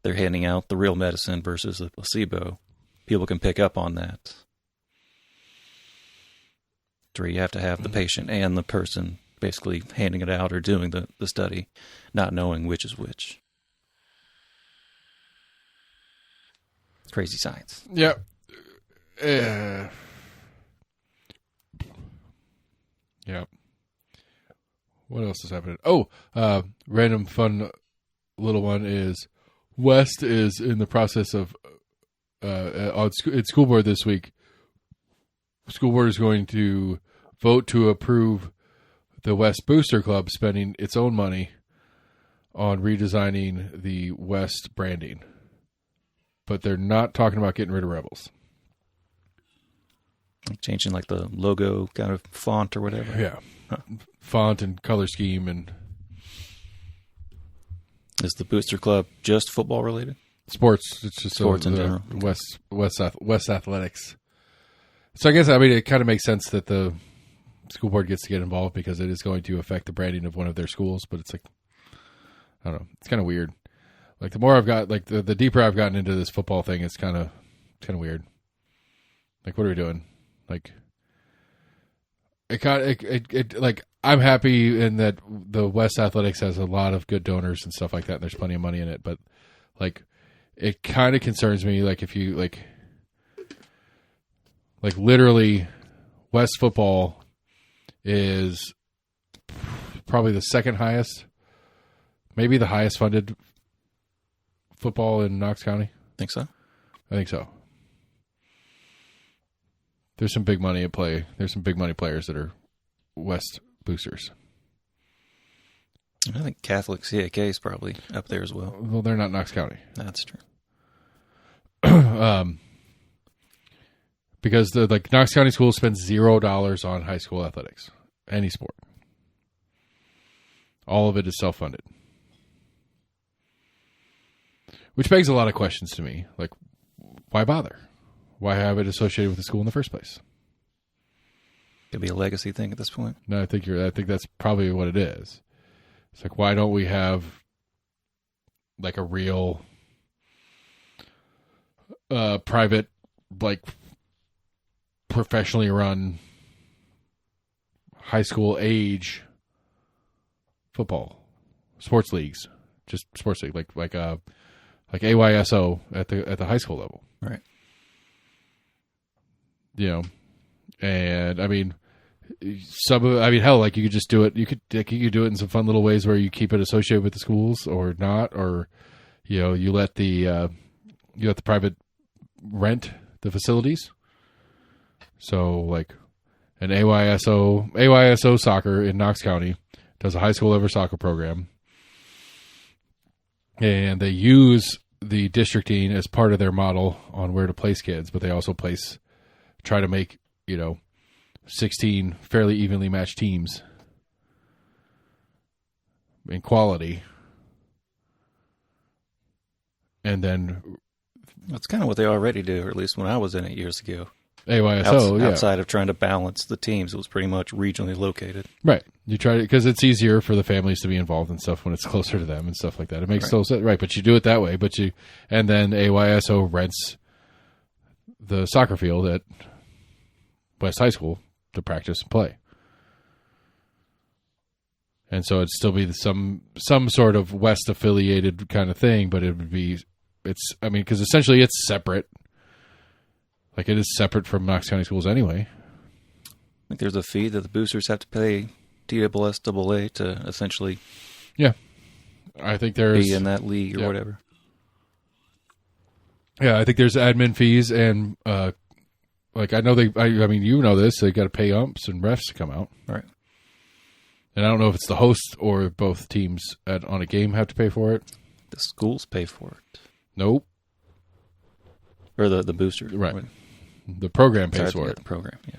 they're handing out the real medicine versus the placebo, people can pick up on that. So you have to have the patient and the person basically handing it out or doing the study not knowing which is which. Crazy science. Yeah. Yeah. What else is happening? Oh, random fun little one is West is in the process of at school board this week. School board is going to vote to approve the West Booster Club spending its own money on redesigning the West branding, but they're not talking about getting rid of Rebels. Changing like the logo kind of font or whatever. Yeah. Huh. Font and color scheme. And is the Booster Club just football related? Sports. It's just sports in general. West Athletics. So I guess, I mean, it kind of makes sense that the school board gets to get involved because it is going to affect the branding of one of their schools. But it's like, I don't know. It's kind of weird. Like the more I've got, like the deeper I've gotten into this football thing, it's kind of weird. Like, what are we doing? Like, like I'm happy in that the West Athletics has a lot of good donors and stuff like that, and there's plenty of money in it. But like, it kind of concerns me. Like, if you like literally, West football is probably the second highest, maybe the highest funded football in Knox County. Think so? I think so. There's some big money at play. There's some big money players that are West boosters. I think Catholic CAK is probably up there as well. Well, they're not Knox County. That's true. Because the Knox County School spends $0 on high school athletics, any sport. All of it is self-funded. Which begs a lot of questions to me. Like, why bother? Why have it associated with the school in the first place? Could be a legacy thing at this point. No, I think that's probably what it is. It's like, why don't we have like a real private, like professionally run high school age football sports leagues, just sports league, like AYSO at the high school level, right? You know, and I mean, hell, like you could just do it. You could do it in some fun little ways where you keep it associated with the schools or not, or you know, you let the private rent the facilities. So like an AYSO soccer in Knox County does a high school level soccer program, and they use the districting as part of their model on where to place kids, but they also try to make, 16 fairly evenly matched teams in quality. And then that's kind of what they already do, or at least when I was in it years ago. AYSO, outside of trying to balance the teams, it was pretty much regionally located. Right. You try to, because it's easier for the families to be involved in stuff when it's closer to them and stuff like that. It makes total sense. Right. But you do it that way. And then AYSO rents the soccer field at West High School to practice and play. And so it'd still be some sort of West affiliated kind of thing, but it would be, because essentially it's separate. Like, it is separate from Knox County Schools anyway. I think there's a fee that the boosters have to pay TSSAA to essentially I think there's be in that league or whatever. Yeah, I think there's admin fees and I know you know this, they got to pay umps and refs to come out. Right. And I don't know if it's the host or both teams on a game have to pay for it. The schools pay for it. Nope. Or the boosters. Right. The program pays for it. The program, yeah.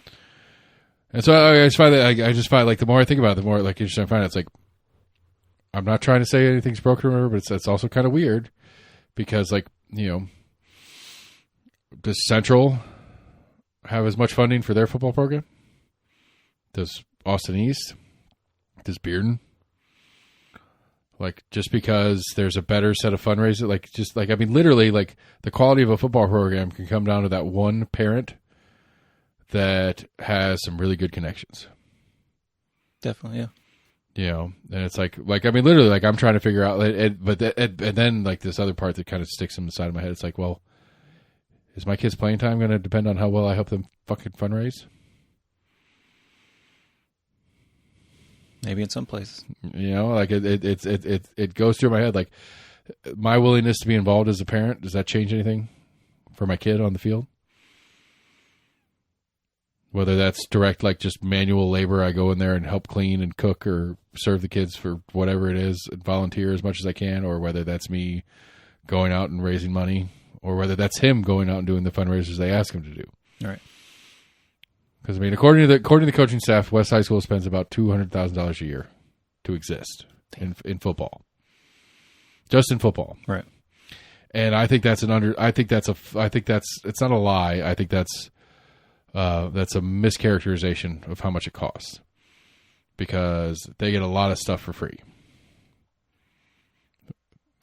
And so I just find like the more I think about it, the more like interesting I find it. It's like, I'm not trying to say anything's broken or whatever, but it's also kind of weird because, like, does Central have as much funding for their football program? Does Austin East? Does Bearden? Like, just because there's a better set of fundraisers, literally, like, the quality of a football program can come down to that one parent that has some really good connections. Definitely, yeah. And it's literally, like, I'm trying to figure out, and then, like, this other part that kind of sticks in the side of my head, it's like, well, is my kids' playing time going to depend on how well I help them fucking fundraise? Maybe in some places. Like it goes through my head. Like, my willingness to be involved as a parent, does that change anything for my kid on the field? Whether that's direct, like just manual labor, I go in there and help clean and cook or serve the kids for whatever it is, and volunteer as much as I can, or whether that's me going out and raising money, or whether that's him going out and doing the fundraisers they ask him to do. All right. Because, according to the coaching staff, West High School spends about $200,000 a year to exist in football. Just in football. Right. And I think that's it's not a lie. I think that's that's a mischaracterization of how much it costs, because they get a lot of stuff for free.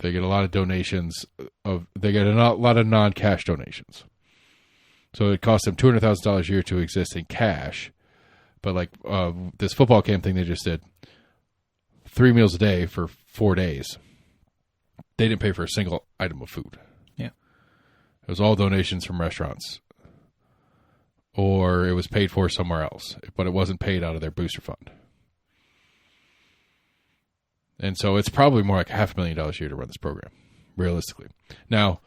They get a lot of donations. They get a lot of non-cash donations. So it costs them $200,000 a year to exist in cash. But like this football camp thing they just did, 3 meals a day for 4 days. They didn't pay for a single item of food. Yeah. It was all donations from restaurants. Or it was paid for somewhere else. But it wasn't paid out of their booster fund. And so it's probably more like $500,000 a year to run this program, realistically. Now,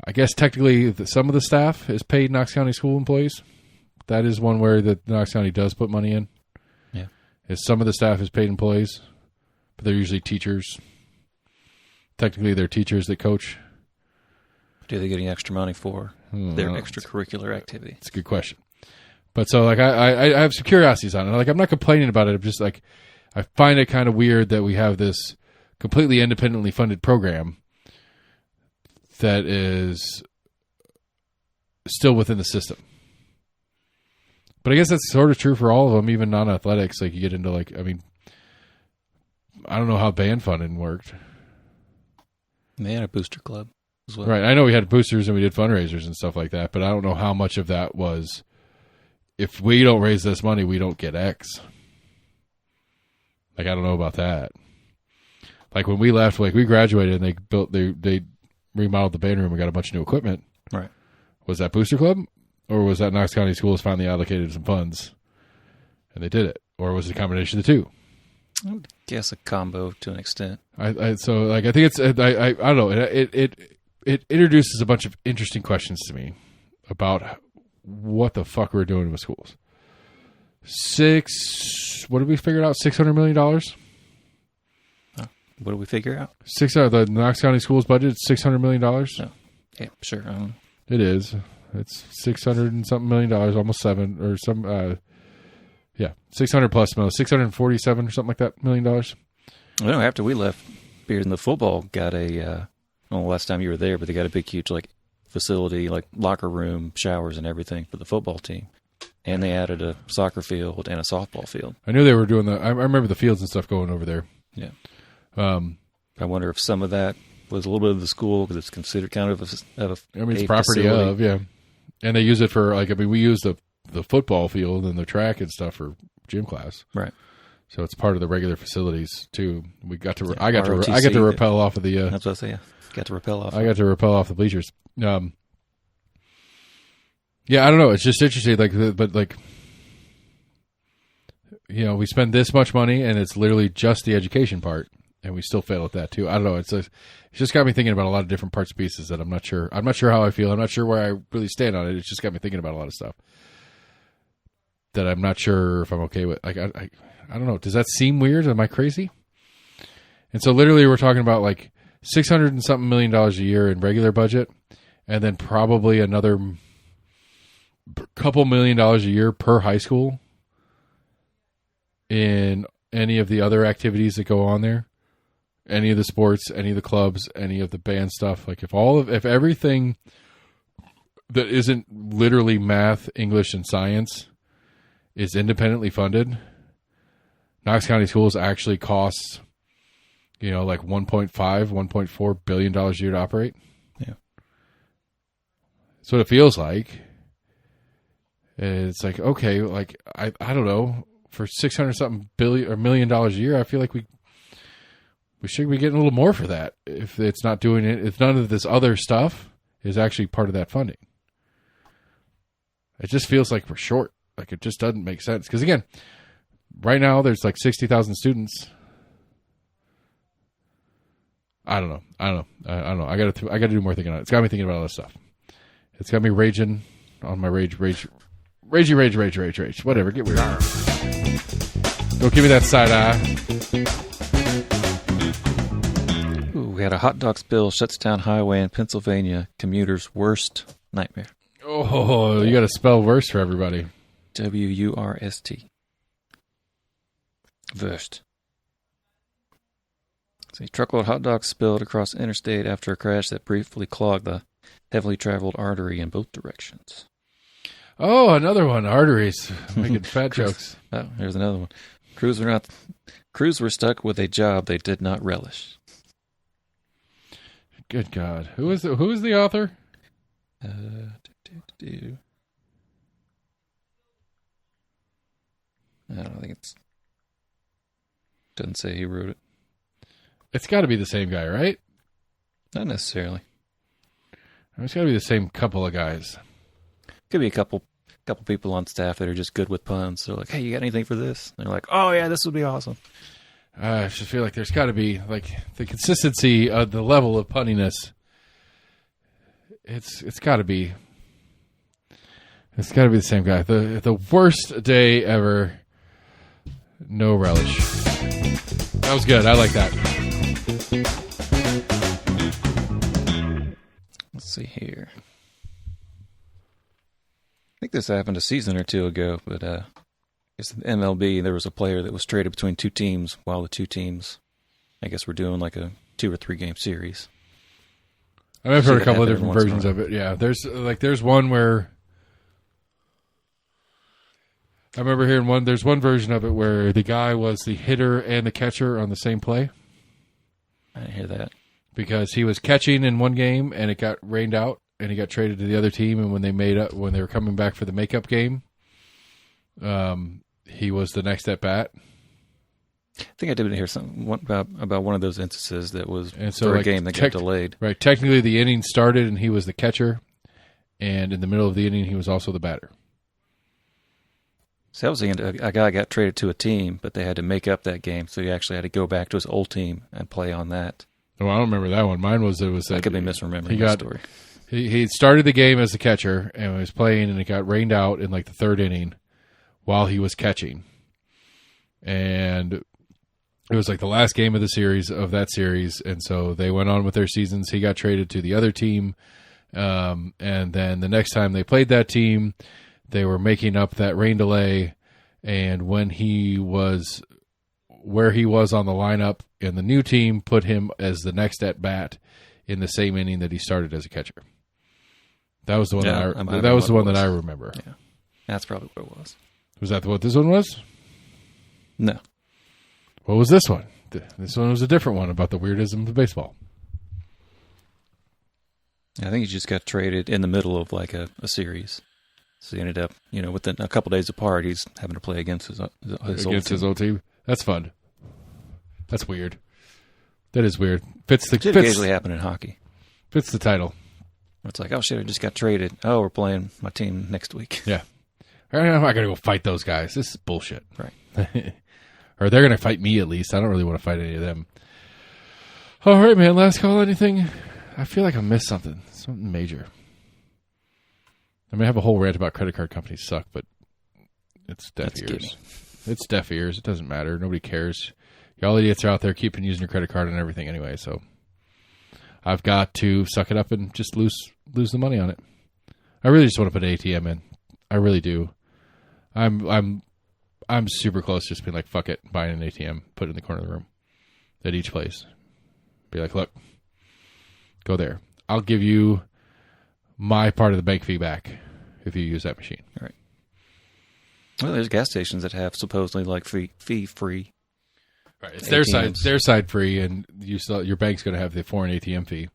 I guess technically some of the staff is paid Knox County school employees. That is one where the Knox County does put money in. Yeah. Is some of the staff is paid employees, but they're usually teachers. Technically, they're teachers that coach. Do they get any extra money for their extracurricular activity? It's a good question. But so, like, I have some curiosities on it. Like, I'm not complaining about it. I'm just like, I find it kind of weird that we have this completely independently funded program that is still within the system. But I guess that's sort of true for all of them, even non-athletics. Like, you get into, like, I mean, I don't know how band funding worked. They had a booster club as well. Right. I know we had boosters and we did fundraisers and stuff like that, but I don't know how much of that was, if we don't raise this money, we don't get X. Like, I don't know about that. Like, when we left, like, we graduated and they remodeled the band room and got a bunch of new equipment. Right. Was that Booster Club? Or was that Knox County Schools finally allocated some funds and they did it? Or was it a combination of the two? I would guess a combo to an extent. So, like, I think it's, I don't know. It introduces a bunch of interesting questions to me about what the fuck we're doing with schools. What did we figure out? $600 million? What did we figure out? The Knox County Schools budget is $600 million? No. Yeah, sure. It is. It's 600 and something $million, almost $7 or some, 600 plus million, 647 or something like that $1 million. Well, after we left, Beard and the football got last time you were there, but they got a big, huge, like, facility, like locker room, showers and everything for the football team. And they added a soccer field and a softball field. I knew they were doing I remember the fields and stuff going over there. Yeah. I wonder if some of that was a little bit of the school because it's considered kind of it's property facility. Of, yeah. And they use it for, like, I mean, we use the football field and the track and stuff for gym class. Right. So it's part of the regular facilities too. I got to ROTC, rappel off of the. That's what I say. Got to rappel off. I got to rappel off the bleachers. Yeah, I don't know. It's just interesting. We spend this much money, and it's literally just the education part, and we still fail at that too. I don't know. It's just got me thinking about a lot of different parts and pieces that I'm not sure. I'm not sure how I feel. I'm not sure where I really stand on it. It's just got me thinking about a lot of stuff that I'm not sure if I'm okay with. Like, I don't know. Does that seem weird? Am I crazy? And so literally we're talking about like $600 and something million a year in regular budget, and then probably another couple $1 million a year per high school in any of the other activities that go on there, any of the sports, any of the clubs, any of the band stuff. Like, if everything that isn't literally math, English, and science is independently funded, Knox County Schools actually costs, like $1.4 billion a year to operate. Yeah. That's what it feels like. It's like, okay, like, I don't know, for $600-something $1 million a year, I feel like we should be getting a little more for that. If it's not doing it, if none of this other stuff is actually part of that funding. It just feels like we're short. Like, it just doesn't make sense. Because again, right now there's like 60,000 students. I don't know. I got to do more thinking on it. It's got me thinking about all this stuff. It's got me raging on my rage. Whatever, get weird. Don't give me that side eye. Ooh, we had a hot dog spill shuts down highway in Pennsylvania. Commuter's worst nightmare. Oh, you got to spell worst for everybody. WURST. Worst. A truckload hot dogs spilled across the interstate after a crash that briefly clogged the heavily traveled artery in both directions. Oh, another one. Arteries. Making fat jokes. Oh, here's another one. Crews were stuck with a job they did not relish. Good God. Who is the author? I don't think it's... Doesn't say he wrote it. It's got to be the same guy, right? Not necessarily. It's got to be the same couple of guys. Could be a couple people on staff that are just good with puns. They're like, hey, you got anything for this? And they're like, oh, yeah, this would be awesome. I just feel like there's got to be, like, the consistency of the level of punniness. It's got to be... It's got to be the same guy. The worst day ever. No relish. That was good. I like that. Let's see here. I think this happened a season or two ago, but it's the MLB. There was a player that was traded between two teams while the two teams, I guess, were doing like a 2 or 3 game series. I've heard a couple of different versions of it. Yeah, there's one where I remember hearing one. There's one version of it where the guy was the hitter and the catcher on the same play. I didn't hear that. Because he was catching in one game and it got rained out and he got traded to the other team. And when they were coming back for the makeup game, he was the next at bat. I think I did hear something about one of those instances that was for a game that got delayed. Right. Technically, the inning started and he was the catcher, and in the middle of the inning, he was also the batter. So I was thinking a guy got traded to a team, but they had to make up that game, so he actually had to go back to his old team and play on that. Oh, I don't remember that one. Mine was I could be misremembering the story. He started the game as the catcher and was playing, and it got rained out in like the 3rd inning while he was catching, and it was like the last game of that series, and so they went on with their seasons. He got traded to the other team, and then the next time they played that team, they were making up that rain delay, and when he was where he was on the lineup, and the new team put him as the next at bat in the same inning that he started as a catcher. That was the one that I remember. Yeah, that's probably what it was. Was that what this one was? No. What was this one? This one was a different one about the weirdism of baseball. I think he just got traded in the middle of like a series. So he ended up, within a couple days apart, he's having to play against his old team. That's fun. That's weird. That is weird. Fits occasionally happen in hockey. Fits the title. It's like, oh shit, I just got traded. Oh, we're playing my team next week. Yeah. I'm not going to go fight those guys. This is bullshit. Right. Or they're going to fight me at least. I don't really want to fight any of them. All right, man. Last call. Anything? I feel like I missed something. Something major. I mean, I have a whole rant about credit card companies suck, but it's deaf ears. It's deaf ears. It doesn't matter. Nobody cares. Y'all idiots are out there keeping using your credit card and everything anyway, so I've got to suck it up and just lose the money on it. I really just want to put an ATM in. I really do. I'm super close to just being like, fuck it, buying an ATM, put it in the corner of the room at each place. Be like, look, go there. I'll give you my part of the bank fee back if you use that machine. All right. Well, there's gas stations that have supposedly like fee free. Right, it's their side free, and your bank's going to have the foreign ATM fee.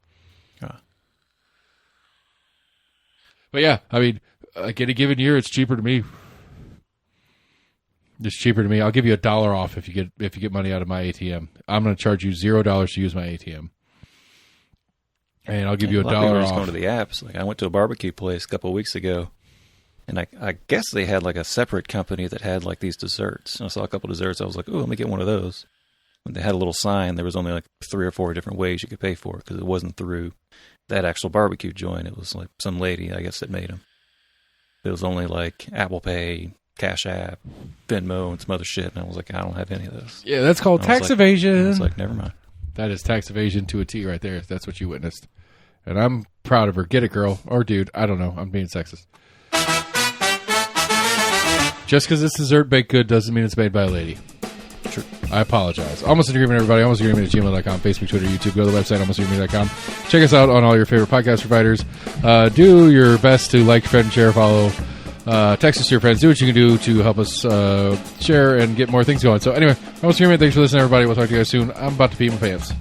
But yeah, I mean, like in a given year, it's cheaper to me. It's cheaper to me. I'll give you $1 off if you get money out of my ATM. I'm going to charge you $0 to use my ATM, and I'll give you $1 off. Just going to the apps. Like I went to a barbecue place a couple of weeks ago, and I guess they had like a separate company that had like these desserts. And I saw a couple of desserts. I was like, "Oh, let me get one of those." When they had a little sign, there was only like 3 or 4 different ways you could pay for it because it wasn't through that actual barbecue joint. It was like some lady, I guess, that made them. It was only like Apple Pay, Cash App, Venmo, and some other shit. And I was like, I don't have any of those. Yeah, that's called tax evasion. I was like, never mind. That is tax evasion to a T right there. If that's what you witnessed. And I'm proud of her. Get it, girl. Or dude. I don't know. I'm being sexist. Just because it's dessert baked good doesn't mean it's made by a lady. True. I apologize. Almost Agreement, everybody. Almost Agreement at gmail.com, Facebook, Twitter, YouTube. Go to the website, almostagreement.com. Check us out on all your favorite podcast providers. Do your best to like, friend, share, follow Text us to your friends. Do what you can do to help us share and get more things going. So anyway, I'm Screaming. Thanks for listening, everybody. We'll talk to you guys soon. I'm about to pee my pants.